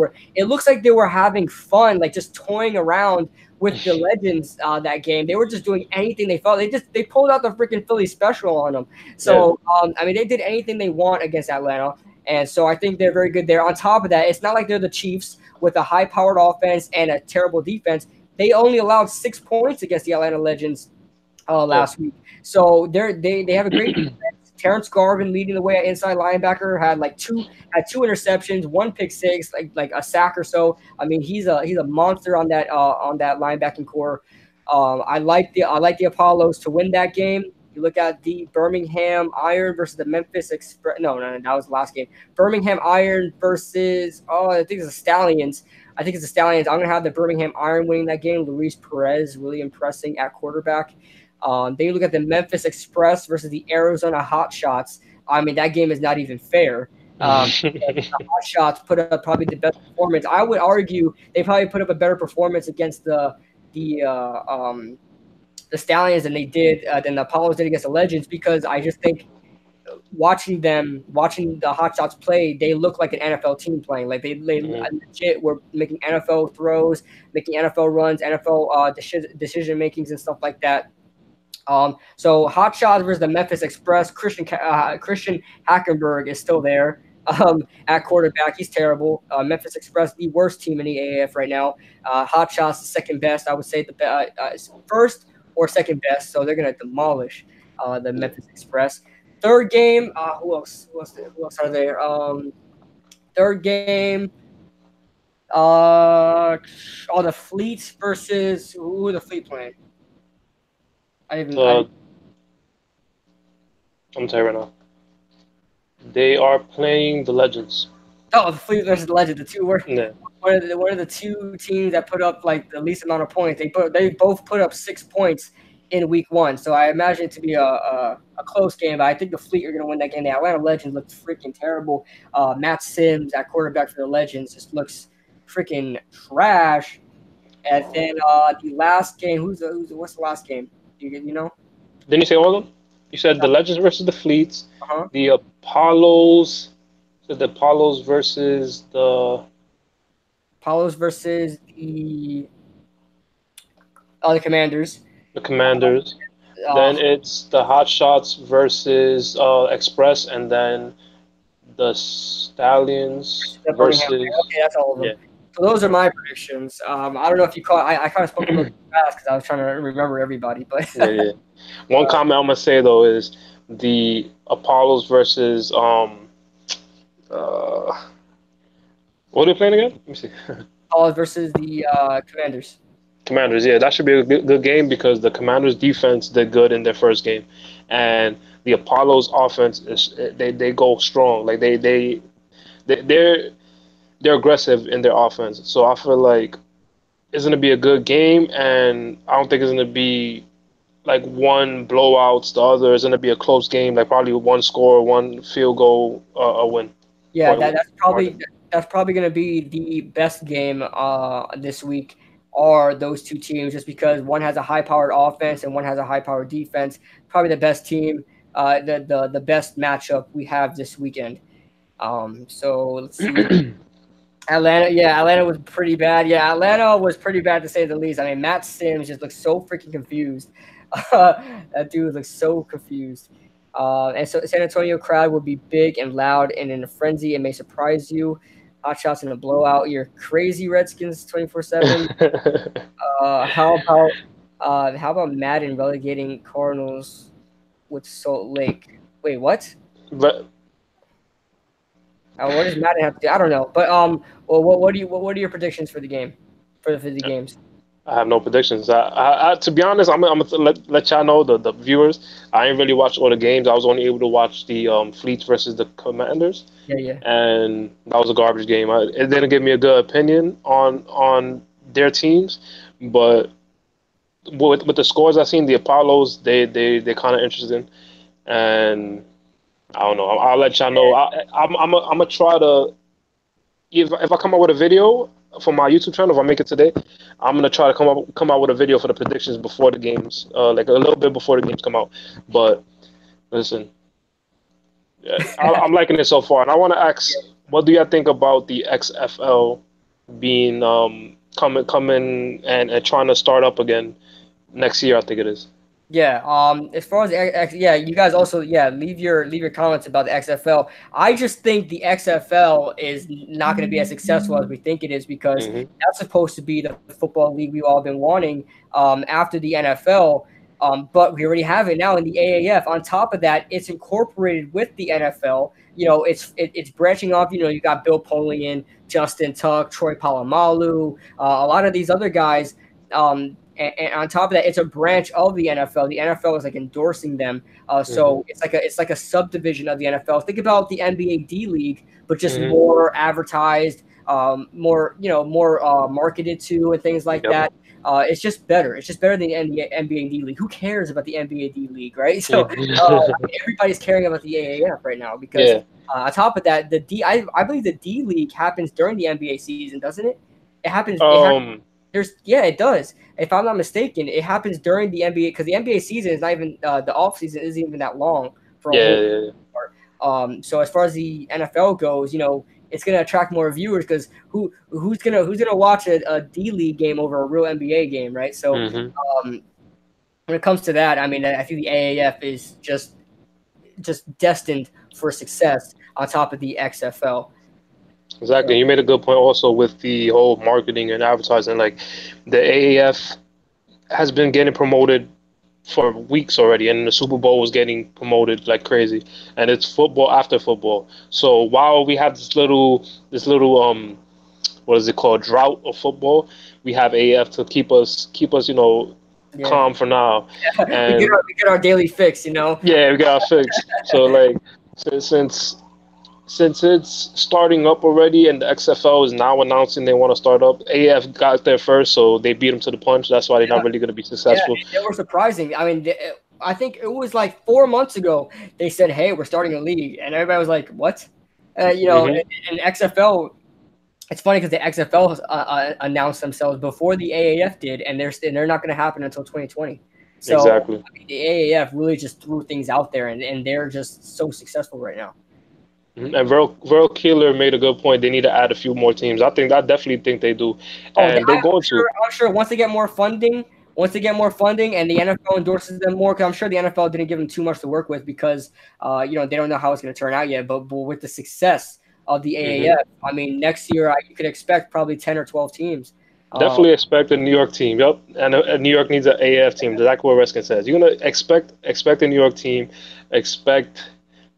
were having fun, just toying around with the Legends that game. They were just doing anything they felt. They pulled out the freaking Philly special on them. So, they did anything they want against Atlanta. And so I think they're very good there. On top of that, it's not like they're the Chiefs with a high-powered offense and a terrible defense. They only allowed 6 points against the Atlanta Legends last week. So they have a great defense. Terrence Garvin leading the way at inside linebacker had two interceptions, 1 pick six, like a sack or so. I mean, he's a monster on that linebacking core. I like the Apollos to win that game. You look at the Birmingham Iron versus the Memphis Express. No, that was the last game. Birmingham Iron versus I think it's the Stallions. I'm going to have the Birmingham Iron winning that game. Luis Perez really impressing at quarterback. Then you look at the Memphis Express versus the Arizona Hotshots. I mean, that game is not even fair. The Hotshots put up probably the best performance. I would argue they probably put up a better performance against the Stallions than the Apollos did against the Legends, because I just think watching the Hotshots play, they look like an NFL team playing. Like they legit were making NFL throws, making NFL runs, NFL decision makings and stuff like that. So Hotshots versus the Memphis Express. Christian Hackenberg is still there at quarterback. He's terrible. Memphis Express, the worst team in the AAF right now. Hotshots, the second best. I would say the first or second best. So they're gonna demolish the Memphis Express. Third game. Who else are there? Third game. The Fleets versus who are the Fleet playing? I'm telling you right now. They are playing the Legends. Oh, the Fleet versus the Legends. The two were one of the two teams that put up the least amount of points. They both put up 6 points in week 1. So I imagine it to be a close game, but I think the Fleet are going to win that game. The Atlanta Legends looked freaking terrible. Matt Sims at quarterback for the Legends just looks freaking trash. And then the last game, what's the last game? You know? Didn't you say all of them? You said the Legends versus the Fleets, the Apollos. So the Apollos versus the Commanders. The Commanders. Then it's the Hotshots versus Express, and then the Stallions versus. Okay, that's all of them. Yeah. So those are my predictions. I don't know if you caught. I kind of spoke a little fast because I was trying to remember everybody. But yeah. One comment I'm gonna say though is the Apollos versus what are they playing again? Let me see. Apollos versus the Commanders. Commanders, yeah, that should be a good game because the Commanders' defense did good in their first game, and the Apollos' offense they go strong. Like they're aggressive in their offense. So I feel like it's gonna be a good game, and I don't think it's gonna be like one blowouts the other. It's gonna be a close game, like probably one score, one field goal, a win. Yeah, Or that's probably going to be the best game this week. Are those two teams just because one has a high-powered offense and one has a high-powered defense? Probably the best team, the best matchup we have this weekend. So let's see. Atlanta was pretty bad. Yeah, Atlanta was pretty bad to say the least. I mean, Matt Sims just looks so freaking confused. That dude looks so confused. And so San Antonio crowd will be big and loud and in a frenzy. It may surprise you. Hot shots in a blowout. You're crazy, Redskins 24/7. How about Madden relegating Cardinals with Salt Lake? Wait, what? but What does Madden have to do? I don't know. But well, what are your predictions for the game, for the games? I have no predictions. To be honest, I'm gonna let y'all know the viewers. I ain't really watched all the games. I was only able to watch the Fleets versus the Commanders, Yeah. and that was a garbage game. It didn't give me a good opinion on their teams, but with the scores I seen, the Apollos they kind of interesting, and I don't know. I'll let y'all know. I'm gonna try to if I come out with a video for my YouTube channel, if I make it today, I'm gonna try to come out with a video for the predictions before the games, like a little bit before the games come out. But listen, yeah, I'm liking it so far, and I want to ask, what do y'all think about the XFL being coming and trying to start up again next year? I think it is. Yeah. As far as you guys also leave your comments about the XFL. I just think the XFL is not going to be as successful as we think it is because Hmm. that's supposed to be the football league we've all been wanting after the NFL. But we already have it now in the AAF. On top of that, it's incorporated with the NFL. It's branching off. You got Bill Polian, Justin Tuck, Troy Polamalu, a lot of these other guys. And on top of that, it's a branch of the NFL. The NFL is like endorsing them. Hmm. So it's like a subdivision of the NFL. Think about the NBA D League, but just Hmm. more advertised, more marketed to, and things like Yep. that. It's just better. It's just better than the NBA D League. Who cares about the NBA D League, right? So everybody's caring about the AAF right now because Yeah. on top of that, I believe the D League happens during the NBA season, doesn't it? It happens. Um. It does. If I'm not mistaken, it happens during the NBA because the NBA season is not even the off season isn't even that long for a Yeah. whole Yeah. part. So as far as the NFL goes, it's gonna attract more viewers because who's gonna watch a D League game over a real NBA game, right? So Hmm. when it comes to that, I mean, I think the AAF is just destined for success on top of the XFL. Exactly. So You made a good point also with the whole marketing and advertising. Like the AAF has been getting promoted for weeks already, and the Super Bowl was getting promoted like crazy. And it's football after football. So while we have this little what is it called, drought of football, we have AAF to keep us yeah, calm for now. we get And our daily fix. yeah, we got our fix. So like since since it's starting up already and the XFL is now announcing they want to start up, AF got there first, so they beat them to the punch. That's why they're not really going to be Yeah, successful. they were surprising. I mean, I think it was like 4 months ago they said, "Hey, we're starting a league," and everybody was like, "What?" Hmm. And XFL. It's funny because the XFL has, announced themselves before the AAF did, and they're not going to happen until 2020. So Exactly. I mean, the AAF really just threw things out there, and they're just so successful right now. Mhm. And Verl Keeler made a good point. They need to add a few more teams. I definitely think they do, Oh, and they're going to. I'm sure once they get more funding, and the NFL endorses them more, because I'm sure the NFL didn't give them too much to work with because, they don't know how it's going to turn out yet. But with the success of the Hmm. AAF, I mean, next year you could expect probably 10 or 12 teams. Definitely expect a New York team. Yep, and New York needs an AF team. That's what Redskins says. You're gonna expect a New York team. Expect,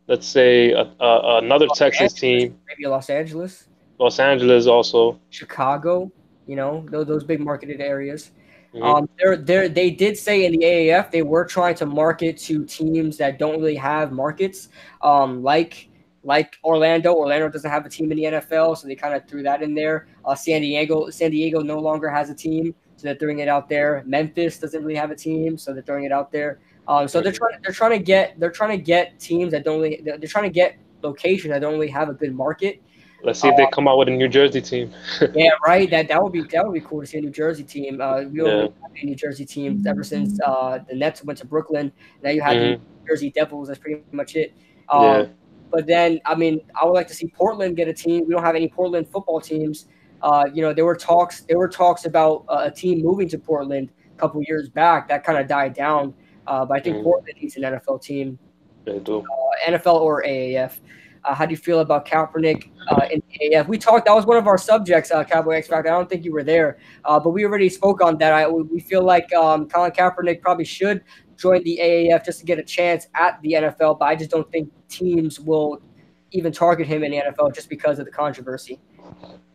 let's say, another Los Texas Angeles, team. maybe Los Angeles, Los Angeles also. Chicago, those big marketed areas. Hmm. They did say in the AAF they were trying to market to teams that don't really have markets, like like Orlando. Orlando doesn't have a team in the NFL, so they kind of threw that in there. San Diego no longer has a team, so they're throwing it out there. Memphis doesn't really have a team, so they're throwing it out there. So they're trying to get teams that don't really, they're trying to get locations that don't really have a good market. Let's see if they come out with a New Jersey team. Yeah, right. That would be cool to see a New Jersey team. We don't really have a New Jersey team ever since the Nets went to Brooklyn. Now you have the New Jersey Devils. That's pretty much it. But then, I mean, I would like to see Portland get a team. We don't have any Portland football teams. There were talks about a team moving to Portland a couple years back. That kind of died down. But I think Portland needs an NFL team. They do. NFL or AAF. How do you feel about Kaepernick in the AAF? We talked. That was one of our subjects, Cowboy X Factor. I don't think you were there, but we already spoke on that. We feel like Colin Kaepernick probably should join the AAF just to get a chance at the NFL. But I just don't think teams will even target him in the NFL just because of the controversy.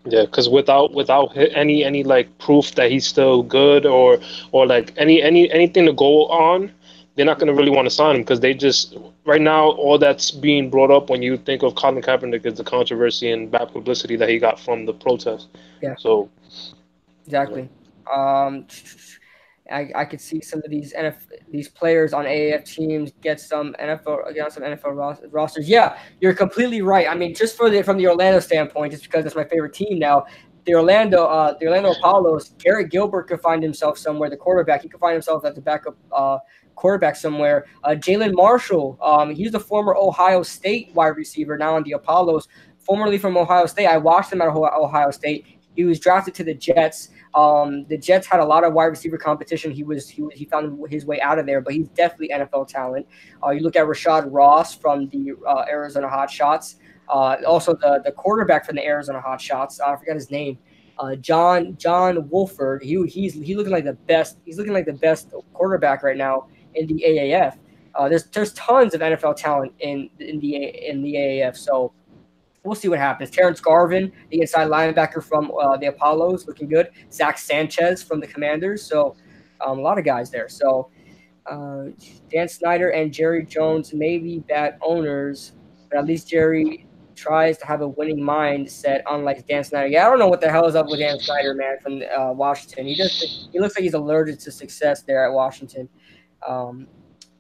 Yeah, because without any like proof that he's still good or like anything to go on, they're not going to really want to sign him because they just right now all that's being brought up when you think of Colin Kaepernick is the controversy and bad publicity that he got from the protest. Yeah. So. Exactly. I could see some of these players on AAF teams get some NFL rosters. Yeah, you're completely right. I mean, just from the Orlando standpoint, just because that's my favorite team now. The Orlando Apollos, Garrett Gilbert could find himself somewhere. The quarterback, he could find himself at the backup quarterback somewhere. Jalen Marshall, he's the former Ohio State wide receiver, now on the Apollos, formerly from Ohio State. I watched him at Ohio State. He was drafted to the Jets. The Jets had a lot of wide receiver competition. He found his way out of there, but he's definitely NFL talent. You look at Rashad Ross from the Arizona Hotshots. Also the quarterback from the Arizona Hotshots. I forgot his name. John Wolford. He's looking like the best. He's looking like the best quarterback right now in the AAF. There's tons of NFL talent in the AAF. So we'll see what happens. Terrence Garvin, the inside linebacker from the Apollos, looking good. Zach Sanchez from the Commanders. So a lot of guys there. So Dan Snyder and Jerry Jones may be bad owners, but at least Jerry tries to have a winning mindset, unlike Dan Snyder. Yeah, I don't know what the hell is up with Dan Snyder, man, from Washington. He looks like he's allergic to success there at Washington.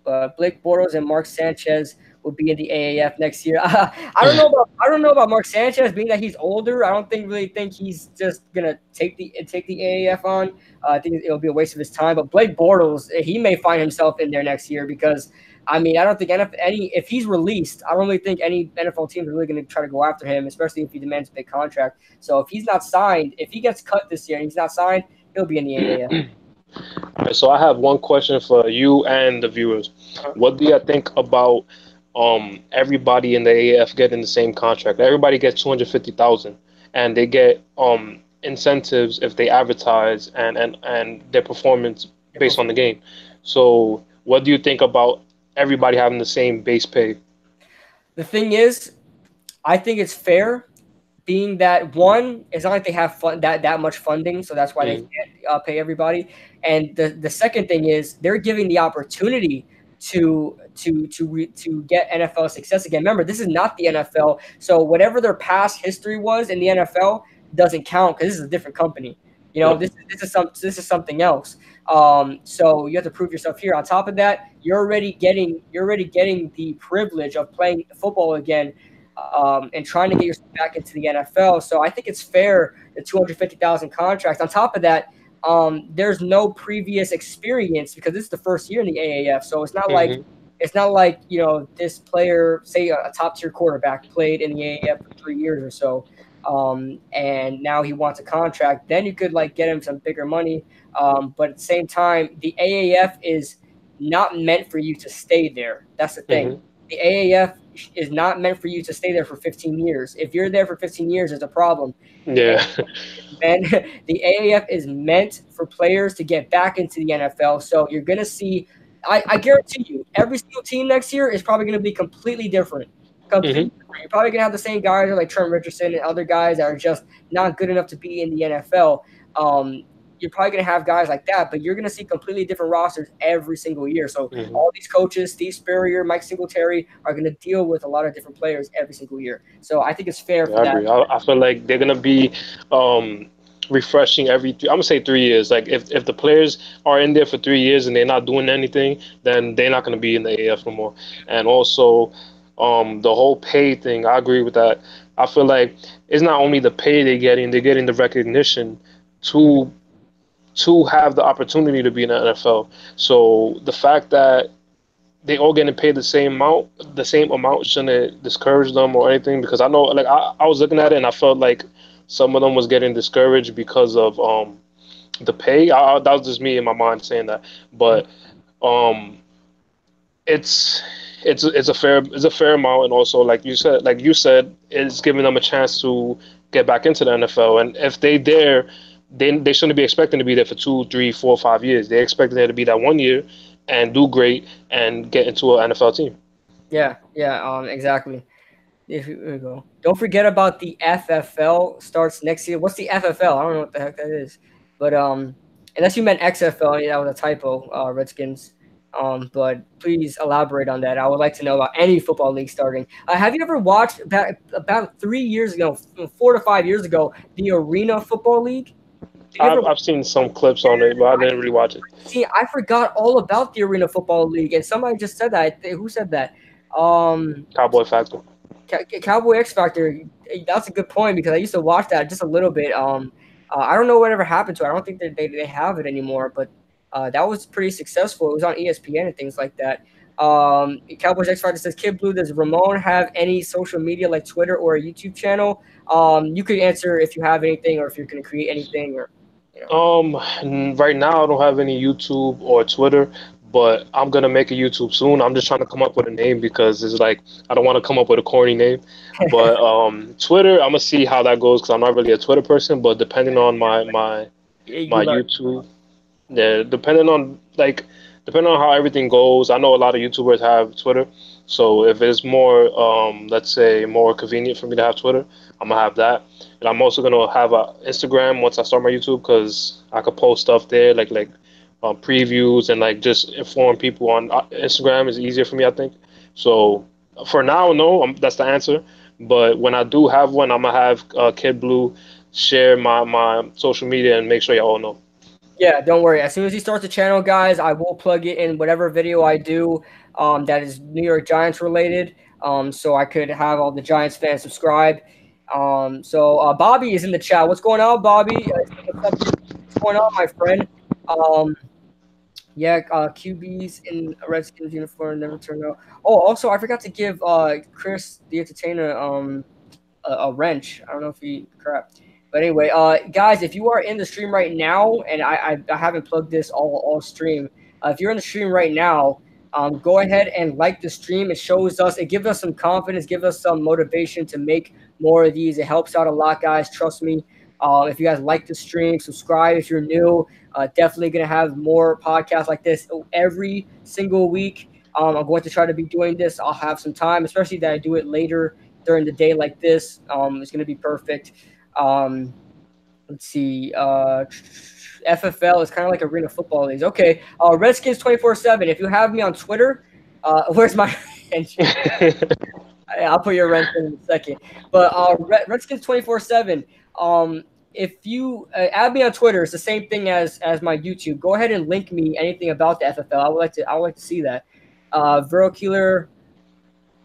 But Blake Bortles and Mark Sanchez will be in the AAF next year. I don't know about Mark Sanchez, being that he's older. I don't really think he's just gonna take the AAF on. I think it'll be a waste of his time. But Blake Bortles, he may find himself in there next year because I mean I don't think if he's released, I don't really think any NFL teams are really going to try to go after him, especially if he demands a big contract. So if he's not signed, if he gets cut this year and he's not signed, he'll be in the AAF. All right, so I have one question for you and the viewers. What do you think about everybody in the AAF getting the same contract? Everybody gets $250,000, and they get incentives if they advertise and their performance based on the game. So, what do you think about everybody having the same base pay? The thing is, I think it's fair, being that one, it's not like they have that much funding, so that's why they can't pay everybody. And the second thing is they're giving the opportunity to get NFL success again. Remember, this is not the NFL, so whatever their past history was in the NFL doesn't count because this is a different company. You know, this is something else. So you have to prove yourself here. On top of that, you're already getting the privilege of playing football again, and trying to get yourself back into the NFL. So I think it's fair, the $250,000 contracts. On top of that, there's no previous experience because this is the first year in the AAF. So it's not like you know, this player, say a top tier quarterback, played in the AAF for 3 years or so, and now he wants a contract. Then you could like get him some bigger money. But at the same time, the AAF is not meant for you to stay there. That's the thing. The AAF is not meant for you to stay there for 15 years. If you're there for 15 years, there's a problem. Yeah. And the AAF is meant for players to get back into the NFL. So you're going to see, I guarantee you, every single team next year is probably going to be completely different. You're probably going to have the same guys like Trent Richardson and other guys that are just not good enough to be in the NFL. you're probably going to have guys like that, but you're going to see completely different rosters every single year. So Mm-hmm. all these coaches, Steve Spurrier, Mike Singletary, are going to deal with a lot of different players every single year. So I think it's fair Yeah, for I that. agree. I feel like they're gonna be refreshing I'm gonna say 3 years. Like if the players are in there for 3 years and they're not doing anything, then they're not gonna be in the AF no more. And also, the whole pay thing, I agree with that. I feel like it's not only the pay they're getting the recognition Mhm. to have the opportunity to be in the NFL. So the fact that they all getting paid the same amount shouldn't discourage them or anything. Because I know, like I was looking at it and I felt like some of them was getting discouraged because of the pay. That was just me in my mind saying that, but um, it's it's a fair amount, and also like you said, it's giving them a chance to get back into the NFL. And if they shouldn't be expecting to be there for 2, 3, 4, 5 years. They're expecting there to be that 1 year and do great and get into an NFL team. Yeah, exactly. Here we go. Don't forget about the FFL starts next year. What's the FFL? I don't know what the heck that is. But unless you meant XFL, yeah, that was a typo, Redskins. But please elaborate on that. I would like to know about any football league starting. Have you ever watched about 3 years ago, 4 to 5 years ago, the Arena Football League? Did you ever I've seen some clips on it, but I didn't really watch it. see? I forgot all about the Arena Football League, and somebody just said that. Who said that? Um, Cowboy Factor. Cowboy X Factor. That's a good point because I used to watch that just a little bit. I don't know whatever happened to it. I don't think that they have it anymore, but that was pretty successful. It was on ESPN and things like that. Cowboys X Factor says, Kid Blue, does Ramon have any social media like Twitter or a YouTube channel? You could answer if you have anything or if you're going to create anything or, you know. Right now I don't have any YouTube or Twitter, but I'm gonna make a YouTube soon. I'm just trying to come up with a name because it's like I don't want to come up with a corny name. But Twitter, I'm gonna see how that goes because I'm not really a Twitter person. But depending on You my learn. YouTube, yeah, depending on how everything goes, I know a lot of YouTubers have Twitter. So if it's more, let's say, more convenient for me to have Twitter, I'm gonna have that. And I'm also gonna have a Instagram once I start my YouTube because I could post stuff there, previews and like just inform people on Instagram is easier for me, I think. So for now, no, that's the answer. But when I do have one, I'm gonna have Kid Blue share my social media and make sure y'all know. Yeah, don't worry. As soon as he starts the channel, guys, I will plug it in whatever video I do that is New York Giants related, so I could have all the Giants fans subscribe. So Bobby is in the chat. What's going on, Bobby? What's up? What's going on, my friend? Um, yeah, QBs in a Redskins uniform never turned out. Oh, also, I forgot to give Chris the entertainer a wrench. I don't know if he crap. But anyway, guys, if you are in the stream right now, and I haven't plugged this all stream, if you're in the stream right now, go ahead and like the stream. It shows us, it gives us some confidence, gives us some motivation to make more of these. It helps out a lot, guys. Trust me. If you guys like the stream, subscribe if you're new. Definitely gonna have more podcasts like this every single week. I'm going to try to be doing this. I'll have some time, especially that I do it later during the day like this. It's going to be perfect. Um, let's see. FFL is kind of like Arena Football Leagues. Okay. Redskins 24/7. If you have me on Twitter, where's my wrench? I'll put your wrench in a second. But Redskins 24/7. If you add me on Twitter, it's the same thing as my YouTube. Go ahead and link me anything about the FFL. I would like to see that. Vero Keeler,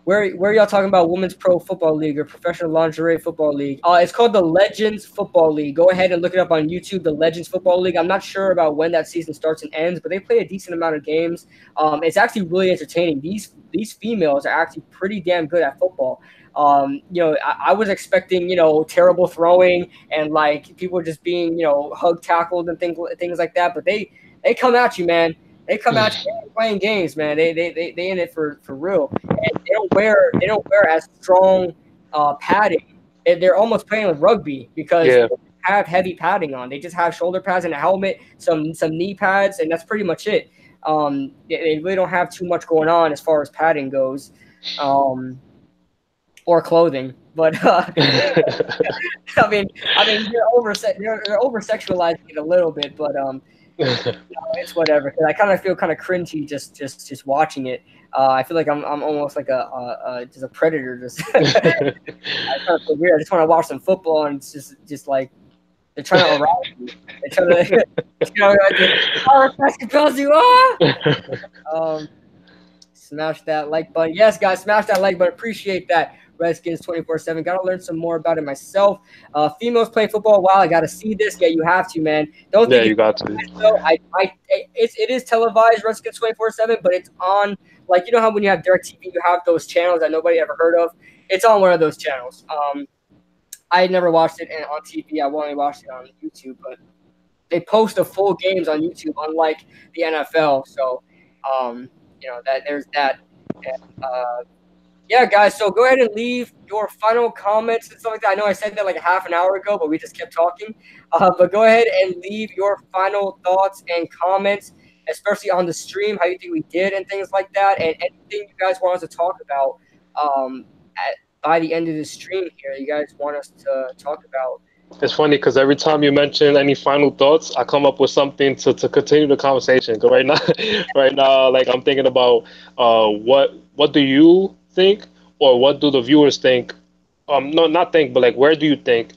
where are y'all talking about Women's Pro Football League or Professional Lingerie Football League? It's called the Legends Football League. Go ahead and look it up on YouTube, the Legends Football League. I'm not sure about when that season starts and ends, but they play a decent amount of games. It's actually really entertaining. These females are actually pretty damn good at football. I was expecting, terrible throwing and like people just being, hug tackled and things like that, but they come at you, man. They come out playing games, man. They in it for real. And they don't wear as strong padding. They're almost playing with rugby because Yeah. they don't have heavy padding on. They just have shoulder pads and a helmet, some knee pads, and that's pretty much it. They really don't have too much going on as far as padding goes, or clothing. But I mean, they're over sexualizing it a little bit, but it's whatever. 'Cause I kind of feel kind of cringy just watching it. I feel like I'm almost like just a predator. Just I kind of feel weird. I just want to watch some football, and it's just like they're trying to arouse me. They're trying to, basketballs you are. Smash that like button. Yes, guys, smash that like button. Appreciate that. Redskins 24/7. Got to learn some more about it myself. Females playing football. Wow, I got to see this. Yeah, you have to, man. Don't think you got to. Though. It is televised, Redskins 24/7, but it's on, like, you know how when you have DirecTV, you have those channels that nobody ever heard of. It's on one of those channels. I had never watched it on TV. I only watched it on YouTube, but they post the full games on YouTube, unlike the NFL. So, that there's that. And, yeah, guys, so go ahead and leave your final comments and stuff like that. I know I said that like a half an hour ago, but we just kept talking. But go ahead and leave your final thoughts and comments, especially on the stream, how you think we did and things like that, and anything you guys want us to talk about by the end of the stream here. You guys want us to talk about. It's funny because every time you mention any final thoughts, I come up with something to continue the conversation. 'Cause right now, like I'm thinking about what do you think, or what do the viewers think? No, not think, but like where do you think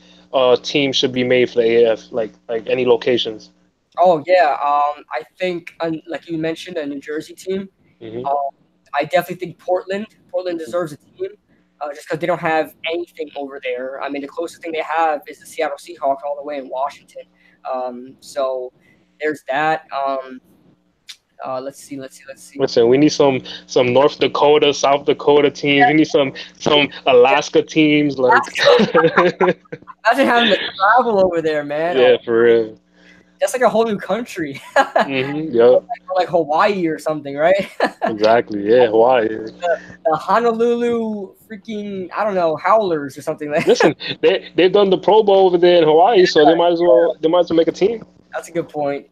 teams should be made for the AAF? Like any locations? Oh yeah, I think like you mentioned, a New Jersey team. Mm-hmm. I definitely think Portland deserves a team. Just because they don't have anything over there. I mean, the closest thing they have is the Seattle Seahawks all the way in Washington. So there's that. Let's see. Listen, we need some North Dakota, South Dakota teams. We need some Alaska teams. Like, imagine having to travel over there, man. Yeah, for real. That's like a whole new country. Mm-hmm, yep. Or like Hawaii or something, right? Exactly. Yeah, Hawaii. The Honolulu freaking, I don't know, Howlers or something like that. Listen, they've done the Pro Bowl over there in Hawaii, so they might as well make a team. That's a good point.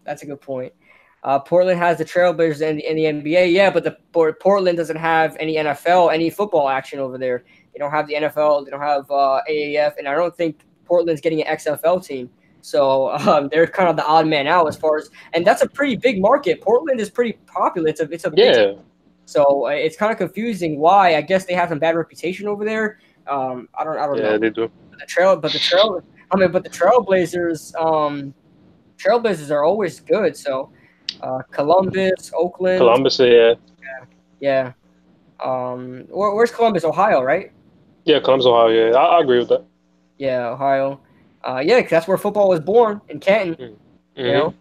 Portland has the Trailblazers in the NBA, yeah, but Portland doesn't have any NFL, any football action over there. They don't have the NFL, they don't have AAF, and I don't think Portland's getting an XFL team. So they're kind of the odd man out as far as, and that's a pretty big market. Portland is pretty popular. It's a big team. So it's kind of confusing why. I guess they have some bad reputation over there. I don't know. Yeah, they do. But the Trailblazers are always good. So Columbus, Oakland. Columbus, yeah. Yeah. Where's Columbus? Ohio, right? Yeah, Columbus, Ohio. Yeah, I agree with that. Yeah, Ohio. Yeah, because that's where football was born, in Canton. Mm-hmm. You know.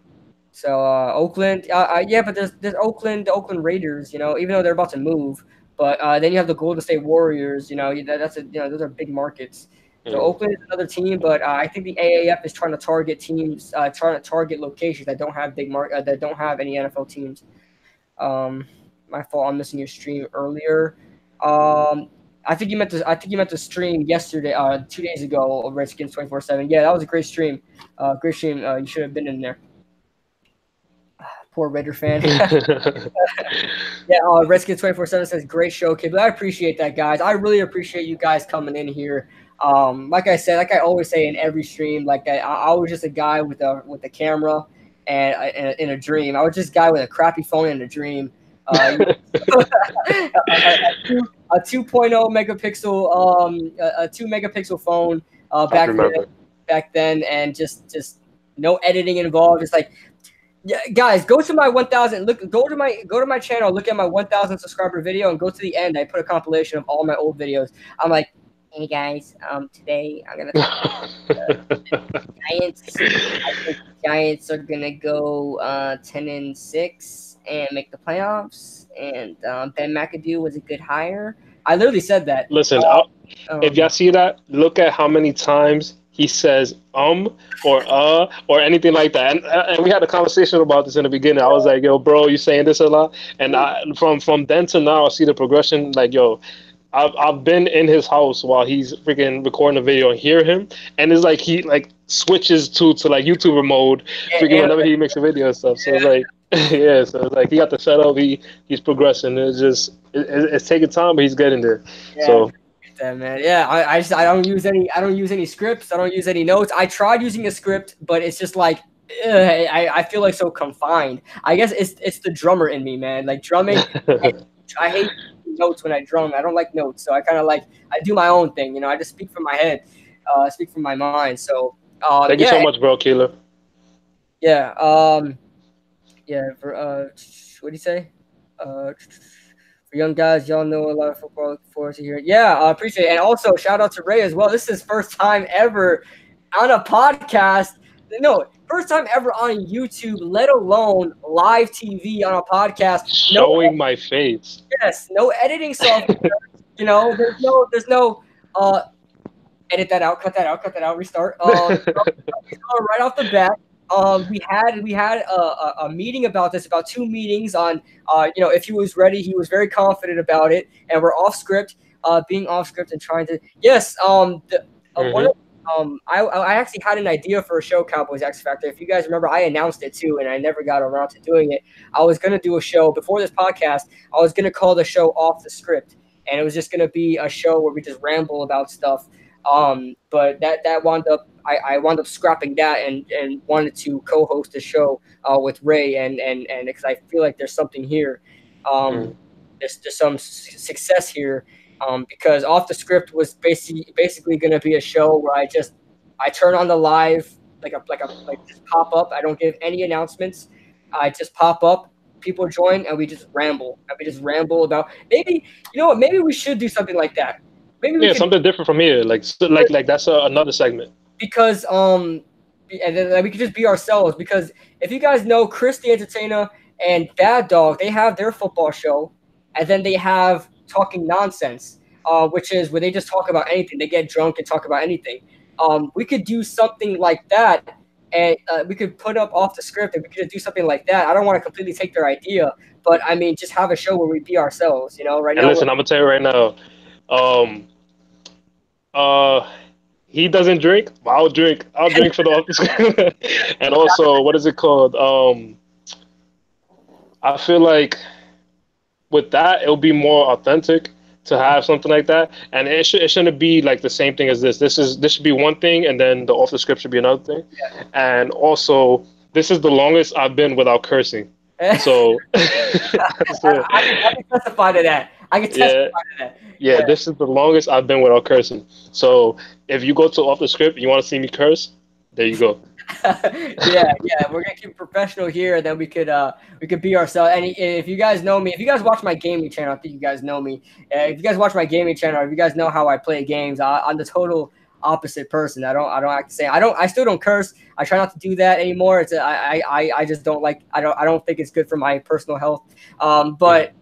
So Oakland, yeah, but there's Oakland, the Oakland Raiders. You know, even though they're about to move, but then you have the Golden State Warriors. You know, those are big markets. So Oakland is another team, but I think the AAF is trying to target teams, trying to target locations that don't have that don't have any NFL teams. My fault, I'm missing your stream earlier. I think you meant to stream yesterday, 2 days ago, Redskins 24/7. Yeah, that was a great stream. Great stream. You should have been in there. Poor Raider fan. Yeah, Redskins 24/7 says great show, kid. But I appreciate that, guys. I really appreciate you guys coming in here. Like I said, like I always say in every stream, like I was just a guy with a camera and in a dream. I was just a guy with a crappy phone in a dream. A 2.0 megapixel, a 2 megapixel phone back then, and just no editing involved. It's like, yeah, guys, go to my 1,000. Go to my channel. Look at my 1,000 subscriber video, and go to the end. I put a compilation of all my old videos. I'm like, hey guys, today I'm gonna talk about the Giants. I think the Giants are gonna go 10-6 and make the playoffs. And Ben McAdoo was a good hire. I literally said that. Listen, if y'all see that, look at how many times he says or anything like that. And we had a conversation about this in the beginning. I was like, yo, bro, you saying this a lot? And from then to now, I see the progression. Like, yo, I've been in his house while he's freaking recording a video and hear him, and it's like he like switches to like YouTuber mode freaking whenever he makes a video and stuff. So it's like, yeah, so it's like he got the setup, he's progressing. It's just it's taking time, but he's getting there. Yeah. So that, man. Yeah, I don't use any scripts. I don't use any notes. I tried using a script, but it's just like I feel like so confined. I guess it's the drummer in me, man. Like drumming, I hate notes when I drum. I don't like notes, so I kind of like I do my own thing. I just speak from my head, speak from my mind. So Thank you yeah, so much, bro, Keeler. yeah, yeah. For what do you say? For young guys, y'all know a lot of football. Look forward to hearing. Yeah, I appreciate it. And also, shout out to Ray as well. This is his first time ever on a podcast. No, first time ever on YouTube, let alone live TV on a podcast. Showing my face. Yes, no editing software. There's no edit that out, cut that out, restart. Right off the bat. We had a meeting about this, about 2 meetings on, if he was ready. He was very confident about it, and we're off script, being off script and trying to. Yes, I actually had an idea for a show, Cowboys X Factor. If you guys remember, I announced it too, and I never got around to doing it. I was gonna do a show before this podcast. I was gonna call the show Off the Script, and it was just gonna be a show where we just ramble about stuff. But that wound up. I wound up scrapping that and wanted to co-host a show with Ray and because I feel like there's something here. There's some success here because Off the Script was basically going to be a show where I turn on the live like just pop up. I don't give any announcements. I just pop up. People join and we just ramble. And we just ramble about maybe maybe we should do something like that. Maybe something different from here. Like that's another segment. Because and then we could just be ourselves. Because if you guys know, Chris the Entertainer and Bad Dog, they have their football show, and then they have Talking Nonsense, which is where they just talk about anything. They get drunk and talk about anything. We could do something like that, and we could put up Off the Script, and we could just do something like that. I don't want to completely take their idea, but I mean, just have a show where we be ourselves. Right now. And listen, I'm gonna tell you right now. He doesn't drink. I'll drink for the office. And also, what is it called? I feel like with that, it'll be more authentic to have something like that, and it shouldn't be like the same thing as this. This should be one thing, and then the off the script should be another thing. Yeah. And also, this is the longest I've been without cursing. So I can testify to that. Yeah, this is the longest I've been without cursing. So if you go to Off the Script, you want to see me curse, there you go. yeah, we're gonna keep it professional here, and then we could be ourselves. And if you guys know me, if you guys watch my gaming channel, I think you guys know me. If you guys watch my gaming channel, if you guys know how I play games, I'm the total opposite person. I don't have to say I still don't curse. I try not to do that anymore. I just don't like. I don't think it's good for my personal health. What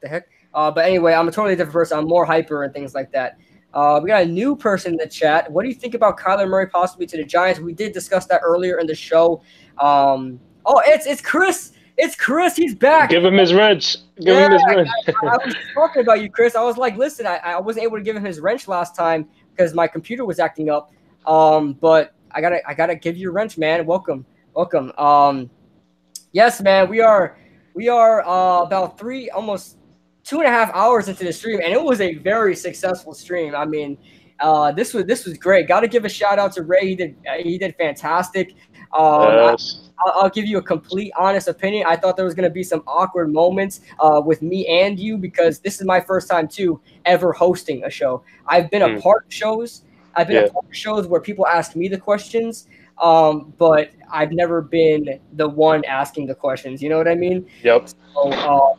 the heck? But anyway, I'm a totally different person. I'm more hyper and things like that. We got a new person in the chat. What do you think about Kyler Murray possibly to the Giants? We did discuss that earlier in the show. It's Chris. It's Chris. He's back. Give him his wrench. Give him his wrench. I was talking about you, Chris. I was like, listen, I wasn't able to give him his wrench last time because my computer was acting up. But I gotta give you a wrench, man. Welcome. Yes, man. We are about almost 2.5 hours into the stream, and it was a very successful stream. I mean, this was great. Got to give a shout out to Ray. He did fantastic. Yes. I'll give you a complete honest opinion. I thought there was going to be some awkward moments with me and you because this is my first time too ever hosting a show. I've been a part of shows. I've been a part of shows where people ask me the questions, but I've never been the one asking the questions. You know what I mean? Yep. So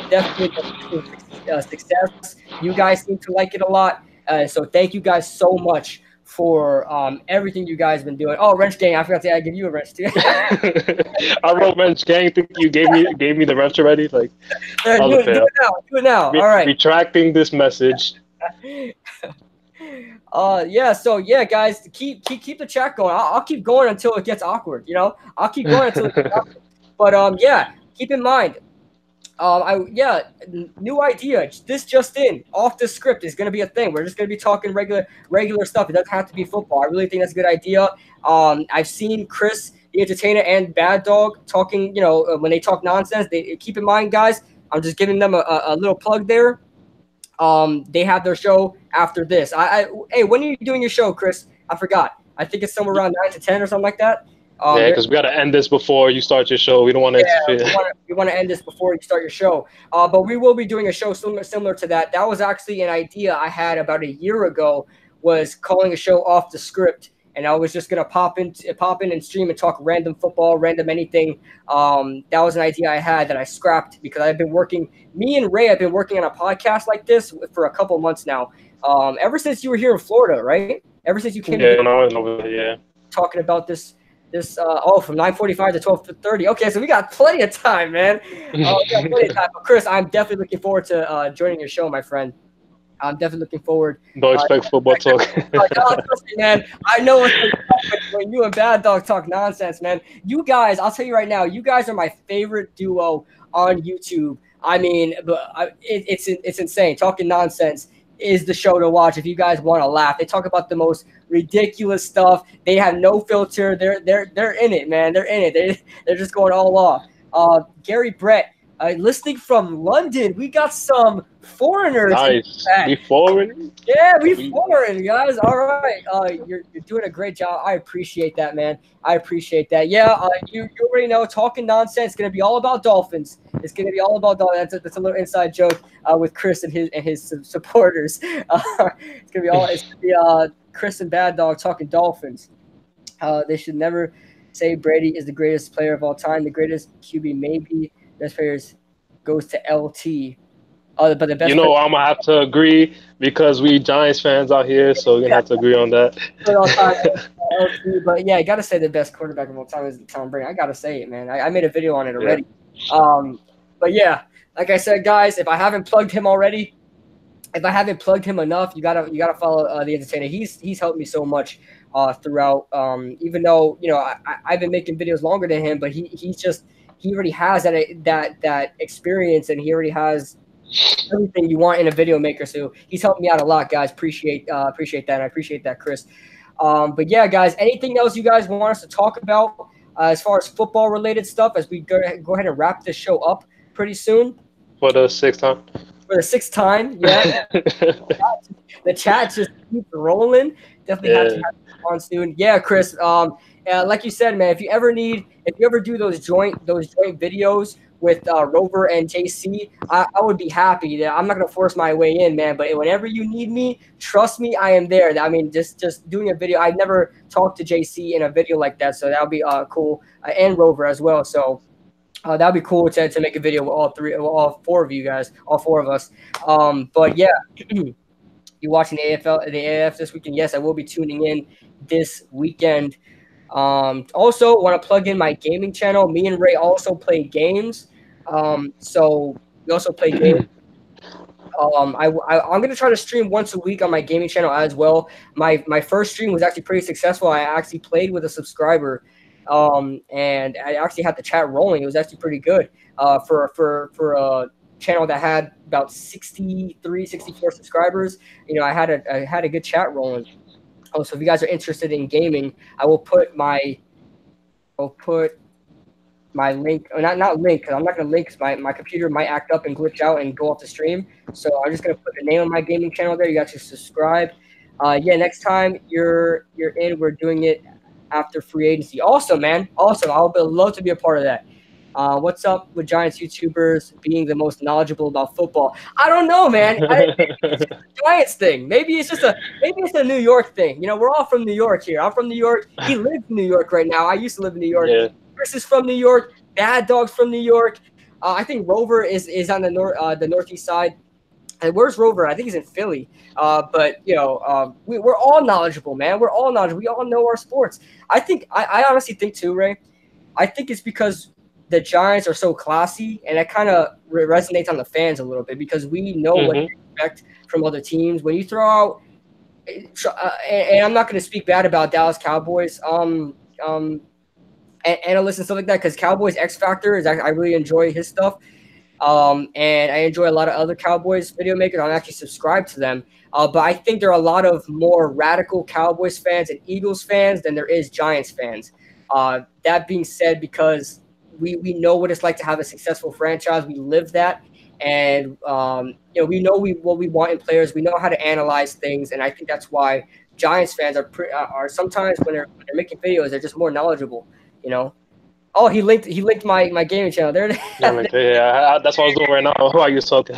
definitely success. You guys seem to like it a lot. So thank you guys so much for everything you guys have been doing. Oh, Wrench Gang, I forgot to say I give you a wrench too. I wrote Wrench Gang. Think you gave me the wrench already? Like, do it now. All right. Retracting this message. So guys, keep the chat going. I'll keep going until it gets awkward. I'll keep going until it gets awkward. But keep in mind. New idea. This just in, Off the Script is going to be a thing. We're just going to be talking regular stuff. It doesn't have to be football. I really think that's a good idea. I've seen Chris, the Entertainer, and Bad Dog talking, when they talk nonsense. They keep in mind, guys, I'm just giving them a little plug there. They have their show after this. Hey, when are you doing your show, Chris? I forgot. I think it's somewhere around 9 to 10 or something like that. Yeah, because we got to end this before you start your show. We don't want to interfere. We want to end this before you start your show. But we will be doing a show similar to that. That was actually an idea I had about a year ago, was calling a show off the script. And I was just going to pop in and stream and talk random football, random anything. That was an idea I had that I scrapped because me and Ray have been working on a podcast like this for a couple months now. Ever since you were here in Florida, right? Ever since you came talking about this from 9:45 to 12:30. Okay, so we got plenty of time, man. We got plenty of time. But Chris, I'm definitely looking forward to joining your show, my friend. I'm definitely looking forward. Don't expect football talk. Trust me, man. I know what's when you and Bad Dog talk nonsense, man. You guys, I'll tell you right now, you guys are my favorite duo on YouTube. I mean, it's insane. Talking Nonsense is the show to watch if you guys want to laugh. They talk about the most ridiculous stuff. They have no filter. They're in it, man. They're in it. They're just going all off. Gary Brett, listening from London. We got some foreigners. Nice. We foreign? Yeah, we foreign, guys. All right. You're doing a great job. I appreciate that, man. I appreciate that. Yeah, you already know, Talking Nonsense is going to be all about Dolphins. It's going to be all about Dolphins. That's a little inside joke with Chris and his supporters. It's going to be Chris and Bad Dog talking Dolphins. They should never say Brady is the greatest player of all time. The greatest QB maybe. Best players goes to LT. But the best. I'm gonna have to agree because we Giants fans out here, so we're gonna have to agree on that. But yeah, I gotta say the best quarterback of all time is Tom Brady. I gotta say it, man. I made a video on it already. Yeah. But yeah, like I said, guys, if I haven't plugged him already, if I haven't plugged him enough, you gotta follow the entertainer. He's helped me so much throughout. Even though I've been making videos longer than him, but he already has that experience, and he already has everything you want in a video maker. So he's helped me out a lot, guys. Appreciate that. And I appreciate that, Chris. But yeah, guys, anything else you guys want us to talk about as far as football related stuff as we go ahead and wrap this show up pretty soon? For the sixth time. For the sixth time, yeah. The chat just keeps rolling. Definitely have to have it on soon. Yeah, Chris. Like you said, man, if you ever do those joint videos with Rover and JC, I would be happy. I'm not gonna force my way in, man. But whenever you need me, trust me, I am there. I mean, just doing a video. I never talked to JC in a video like that, so that would be cool. And Rover as well. So that would be cool to make a video with all four of you guys, all four of us. But yeah, you watching the AF this weekend? Yes, I will be tuning in this weekend. Also want to plug in my gaming channel. Me and Ray also play games. So we also play games. I'm going to try to stream once a week on my gaming channel as well. My first stream was actually pretty successful. I actually played with a subscriber, and I actually had the chat rolling. It was actually pretty good, for a channel that had about 63, 64 subscribers. I had a good chat rolling. Oh, so if you guys are interested in gaming, I will put my link, or not link, because I'm not going to link because my computer might act up and glitch out and go off the stream. So I'm just going to put the name of my gaming channel there. You guys should subscribe. Yeah, next time you're in, we're doing it after free agency. Awesome, man. Awesome. I would love to be a part of that. What's up with Giants YouTubers being the most knowledgeable about football? I don't know, man. It's a Giants thing. Maybe it's a New York thing. We're all from New York here. I'm from New York. He lives in New York right now. I used to live in New York. Yeah. Chris is from New York. Bad Dog's from New York. I think Rover is on the northeast side. And where's Rover? I think he's in Philly. But we're all knowledgeable, man. We're all knowledgeable. We all know our sports. I honestly think too, Ray. I think it's because the Giants are so classy, and it kind of resonates on the fans a little bit because we know what to expect from other teams. When you throw out, and I'm not going to speak bad about Dallas Cowboys analysts and stuff like that, because Cowboys X Factor is I really enjoy his stuff, and I enjoy a lot of other Cowboys video makers. I'm actually subscribed to them, but I think there are a lot of more radical Cowboys fans and Eagles fans than there is Giants fans. That being said, because we know what it's like to have a successful franchise. We live that. And we know what we want in players. We know how to analyze things, and I think that's why Giants fans are sometimes when they're making videos, they're just more knowledgeable. Oh, he linked my gaming channel. There. Yeah, that's what I was doing right now while you were talking.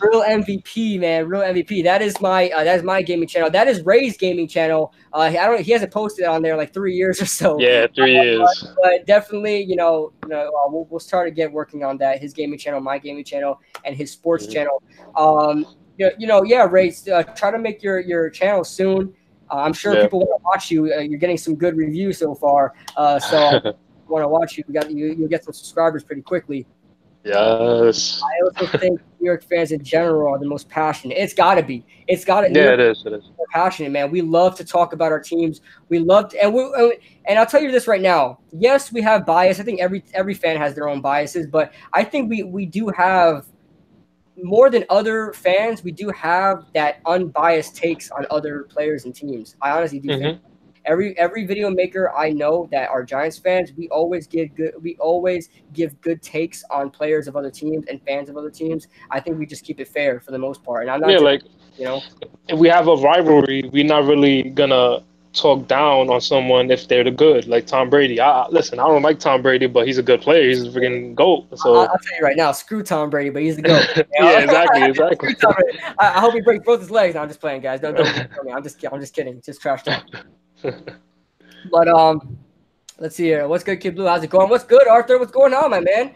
Real MVP, man. Real MVP. That is my gaming channel. That is Ray's gaming channel. He hasn't posted on there like 3 years or so. Yeah, 3 years. But definitely, we'll start to get working on that. His gaming channel, my gaming channel, and his sports channel. Ray, try to make your channel soon. I'm sure people want to watch you. You're getting some good reviews so far. So want to watch you. You'll get some subscribers pretty quickly. Yes. I also think New York fans in general are the most passionate. It's got to be. It's got to. Yeah, it is. More passionate, man. We love to talk about our teams. We love to, and I'll tell you this right now. Yes, we have bias. I think every fan has their own biases, but I think we do have more than other fans. We do have that unbiased takes on other players and teams. I honestly do think. Every video maker I know that are Giants fans, we always give good takes on players of other teams and fans of other teams. I think we just keep it fair for the most part. And I'm not if we have a rivalry, we're not really gonna talk down on someone if they're the good, like Tom Brady. Listen, I don't like Tom Brady, but he's a good player. He's a freaking GOAT. So I'll tell you right now, screw Tom Brady, but he's the GOAT. Yeah, exactly. I hope he breaks both his legs. No, I'm just playing, guys. Don't me. I'm just kidding. Just trash talk. But let's see here. What's good, Kid Blue? How's it going? What's good, Arthur? What's going on, my man?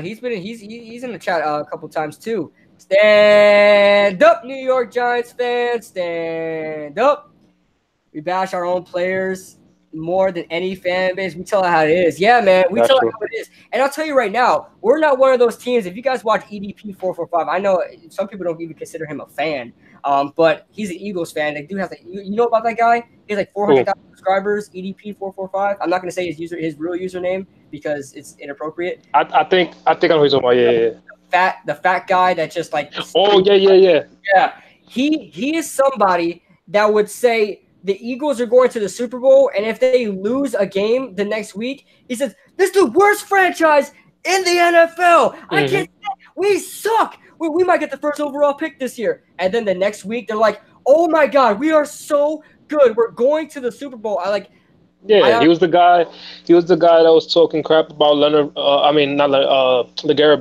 He's in the chat a couple times too. Stand up, New York Giants fans. Stand up. We bash our own players more than any fan base. We tell it how it is. Yeah, man. We tell it how it is. And I'll tell you right now, we're not one of those teams. If you guys watch EDP 445, I know some people don't even consider him a fan. But he's an Eagles fan. They do have you know about that guy? He has like 400,000 subscribers. EDP 445. I'm not gonna say his real username because it's inappropriate. I think I know who he's talking about. Yeah. The fat guy that just like. Oh yeah. Yeah. He is somebody that would say the Eagles are going to the Super Bowl, and if they lose a game the next week, he says this is the worst franchise in the NFL. I can't. We suck. We might get the first overall pick this year. And then the next week, they're like, oh, my God, we are so good. We're going to the Super Bowl. He was the guy. He was the guy that was talking crap about LeGarrette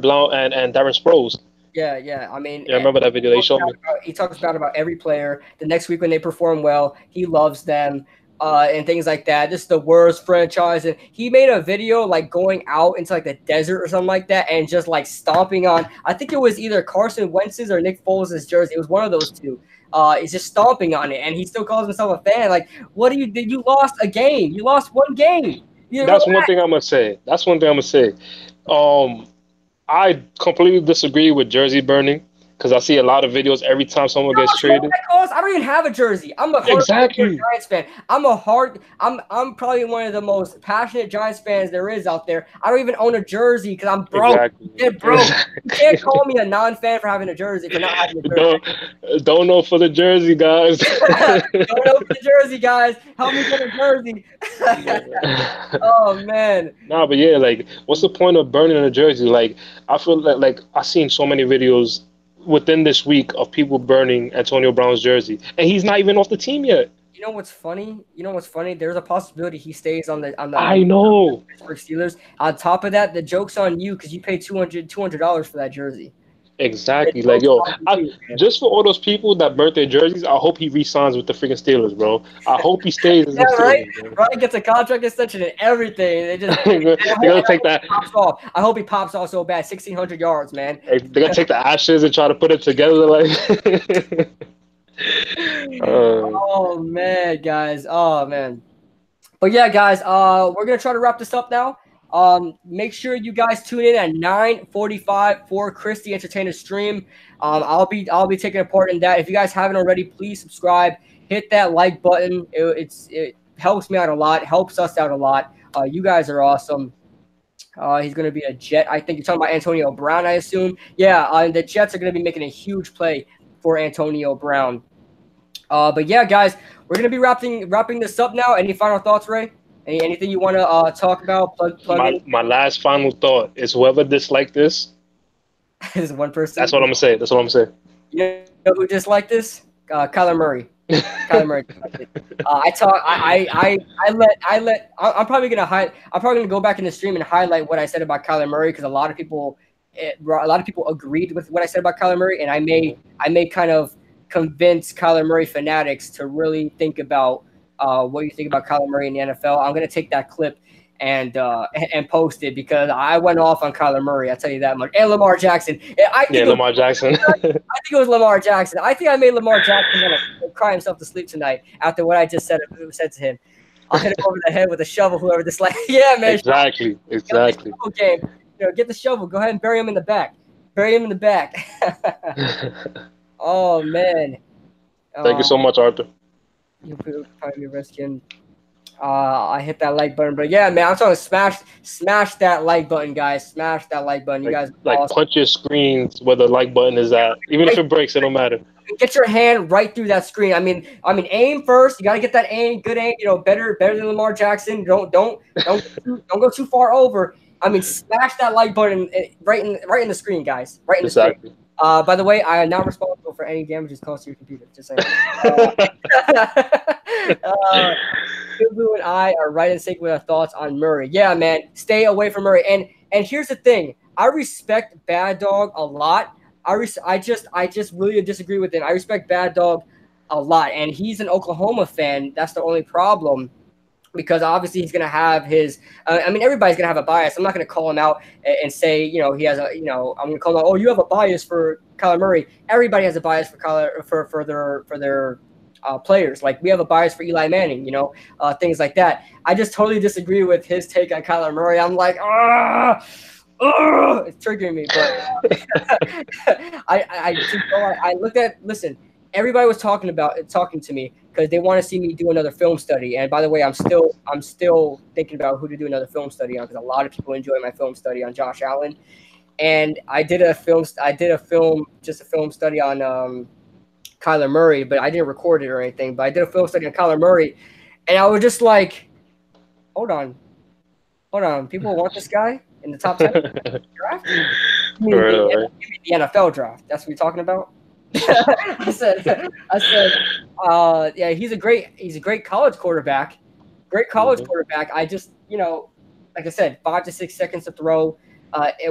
Blount and Darren Sproles. Yeah. I mean, I remember that video they showed me. He talks about every player. The next week when they perform well, he loves them. And things like that. This is the worst franchise. And he made a video like going out into like the desert or something like that and just like stomping on, I think it was either Carson Wentz's or Nick Foles' jersey. It was one of those two. He's just stomping on it, and he still calls himself a fan. Like, what do you did? You lost a game. You lost one game. That's one thing I'm gonna say. I completely disagree with jersey burning. Because I see a lot of videos every time someone gets traded. I don't even have a jersey. I'm a hardcore Giants fan. I'm probably one of the most passionate Giants fans there is out there. I don't even own a jersey because I'm broke. Exactly. Yeah, bro. You can't call me a non-fan for having a jersey, for not having a jersey. Don't know for the jersey, guys. Don't know for the jersey, guys. Help me get a jersey. Oh man. Nah, but yeah, like, what's the point of burning a jersey? Like, I feel like I've seen so many videos within this week of people burning Antonio Brown's jersey, and he's not even off the team yet. You know what's funny? There's a possibility he stays on the I know. Pittsburgh Steelers. On top of that, the joke's on you because you paid $200 for that jersey. Exactly. Like, just for all those people that burnt their jerseys, I hope he re-signs with the freaking Steelers, bro. I hope he stays in the Steelers. Right? Right, gets a contract extension and everything. They're gonna take that. I hope he pops off so bad. 1,600 yards, man. They're gonna take the ashes and try to put it together, like. Oh man, guys. Oh man. But yeah, guys. We're gonna try to wrap this up now. Make sure you guys tune in at 9:45 for Chris the Entertainer stream. I'll be taking a part in that. If you guys haven't already, please subscribe. Hit that like button. It helps me out a lot. Helps us out a lot. You guys are awesome. He's going to be a Jet. I think you're talking about Antonio Brown, I assume. Yeah, the Jets are going to be making a huge play for Antonio Brown. But yeah, guys, we're going to be wrapping this up now. Any final thoughts, Ray? Anything you want to talk about? Plug my last final thought is whoever disliked this, This is one person. That's what I'm gonna say. That's what I'm saying. You know who disliked this? Calimary. Calimary. I'm probably gonna go back in the stream and highlight what I said about Calimary because a lot of people agreed with what I said about Calimary, and I may kind of convince Calimary fanatics to really think about what you think about Calimary in the NFL. I'm gonna take that clip and post it because I went off on Kyler Murray. I'll tell you that much. And Lamar Jackson. Lamar Jackson. I think it was Lamar Jackson. I think I made Lamar Jackson want to cry himself to sleep tonight after what I just said to him. I'll hit him over the head with a shovel, whoever this like. Yeah, man. Exactly. Okay. Get the shovel. Go ahead and bury him in the back. Oh, man. Thank you so much, Arthur. You'll probably be Redskin. I hit that like button, but yeah, man, I'm trying to smash that like button, guys. Smash that like button, you guys. Awesome. Punch your screens where the like button is at. Even if it breaks, it don't matter. Get your hand right through that screen. I mean, aim first. You got to get that aim, good aim. Better than Lamar Jackson. Don't go too far over. I mean, smash that like button right in the screen, guys. Right in the screen. By the way, I am not responsible for any damages caused to your computer. Just saying. Blue and I are right in sync with our thoughts on Murray. Yeah, man, stay away from Murray. And here's the thing: I respect Bad Dog a lot. I just really disagree with him. I respect Bad Dog a lot, and he's an Oklahoma fan. That's the only problem. Because obviously he's going to have his everybody's going to have a bias. I'm not going to call him out and say, he has I'm going to call him out, oh, you have a bias for Kyler Murray. Everybody has a bias for their players. Like we have a bias for Eli Manning, things like that. I just totally disagree with his take on Kyler Murray. I'm like, it's triggering me. But I looked at, listen, everybody was talking to me because they want to see me do another film study. And by the way, I'm still thinking about who to do another film study on because a lot of people enjoy my film study on Josh Allen. And I did a film study on Kyler Murray, but I didn't record it or anything. But I did a film study on Kyler Murray, and I was just like, hold on, people want this guy in the top 10 draft? The NFL draft. That's what you're talking about. I said, yeah, he's a great college quarterback. Quarterback. I just, like I said, 5 to 6 seconds to throw.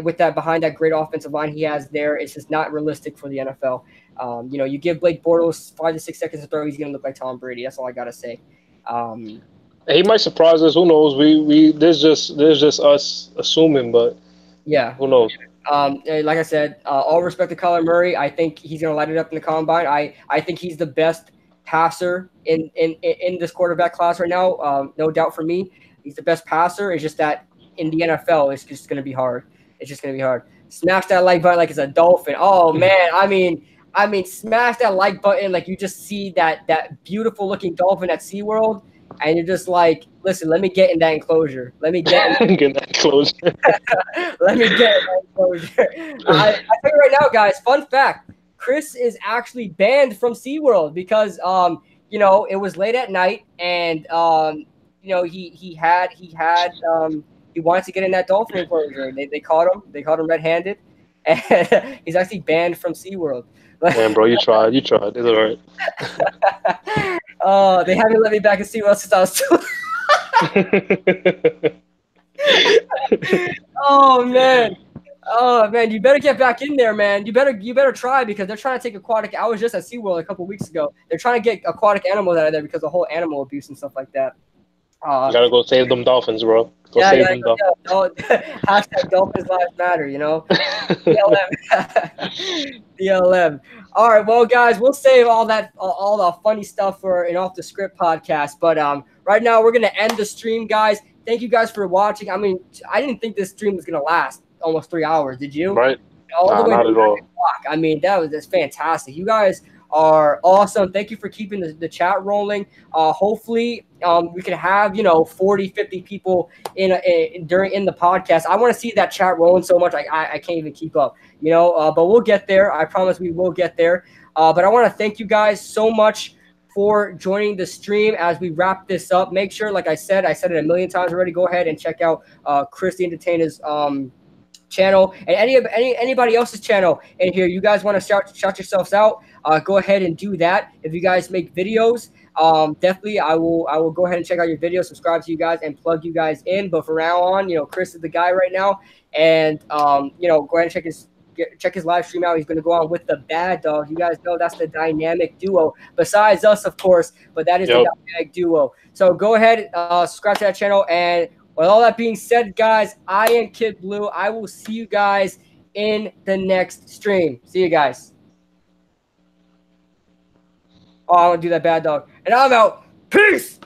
With that behind that great offensive line he has there, it's just not realistic for the NFL. You give Blake Bortles 5 to 6 seconds to throw, he's gonna look like Tom Brady. That's all I gotta say. He might surprise us. Who knows? There's just us assuming, but yeah, who knows? Like I said, all respect to Colin Murray. I think he's going to light it up in the combine. I think he's the best passer in this quarterback class right now. No doubt for me. He's the best passer. It's just that in the NFL, it's just going to be hard. Smash that like button like it's a dolphin. Oh, man. I mean, smash that like button like you just see that beautiful looking dolphin at SeaWorld. And you're just like, listen, let me get in that enclosure. Let me get in that enclosure. I tell you right now, guys, fun fact. Chris is actually banned from SeaWorld because, it was late at night and, he wanted to get in that dolphin enclosure. They caught him red-handed. And he's actually banned from SeaWorld. Man, bro, you tried. It's all right. They haven't let me back in SeaWorld since I was 2. Oh man, you better get back in there, man. You better try because they're trying to take aquatic. I was just at SeaWorld a couple weeks ago. They're trying to get aquatic animals out of there because of the whole animal abuse and stuff like that. You gotta go save them dolphins, bro. Save them dolphins. Hashtag Dolphins Lives Matter, DLM. All right, well, guys, we'll save all the funny stuff for an Off the Script podcast. But right now, we're gonna end the stream, guys. Thank you guys for watching. I mean, I didn't think this stream was gonna last almost 3 hours. Did you? Right. All the way not at all. I mean, that's fantastic. You guys are awesome. Thank you for keeping the chat rolling. Hopefully, we can have 40, 50 people in the podcast. I want to see that chat rolling so much I can't even keep up. But we'll get there. I promise we will get there. But I want to thank you guys so much for joining the stream as we wrap this up. Make sure, like I said it a million times already. Go ahead and check out Chris the Entertainer's channel and anybody else's channel in here. You guys want to shout yourselves out? Go ahead and do that. If you guys make videos, definitely I will go ahead and check out your videos, subscribe to you guys, and plug you guys in. But from now on, Chris is the guy right now, and go ahead and check his live stream out. He's going to go on with the Bad Dog. You guys know that's the dynamic duo, besides us, of course, but that is the dynamic duo. So go ahead, subscribe to that channel. And with all that being said, guys, I am Kid Blue. I will see you guys in the next stream. See you guys. Oh, I want to do that Bad Dog. And I'm out. Peace.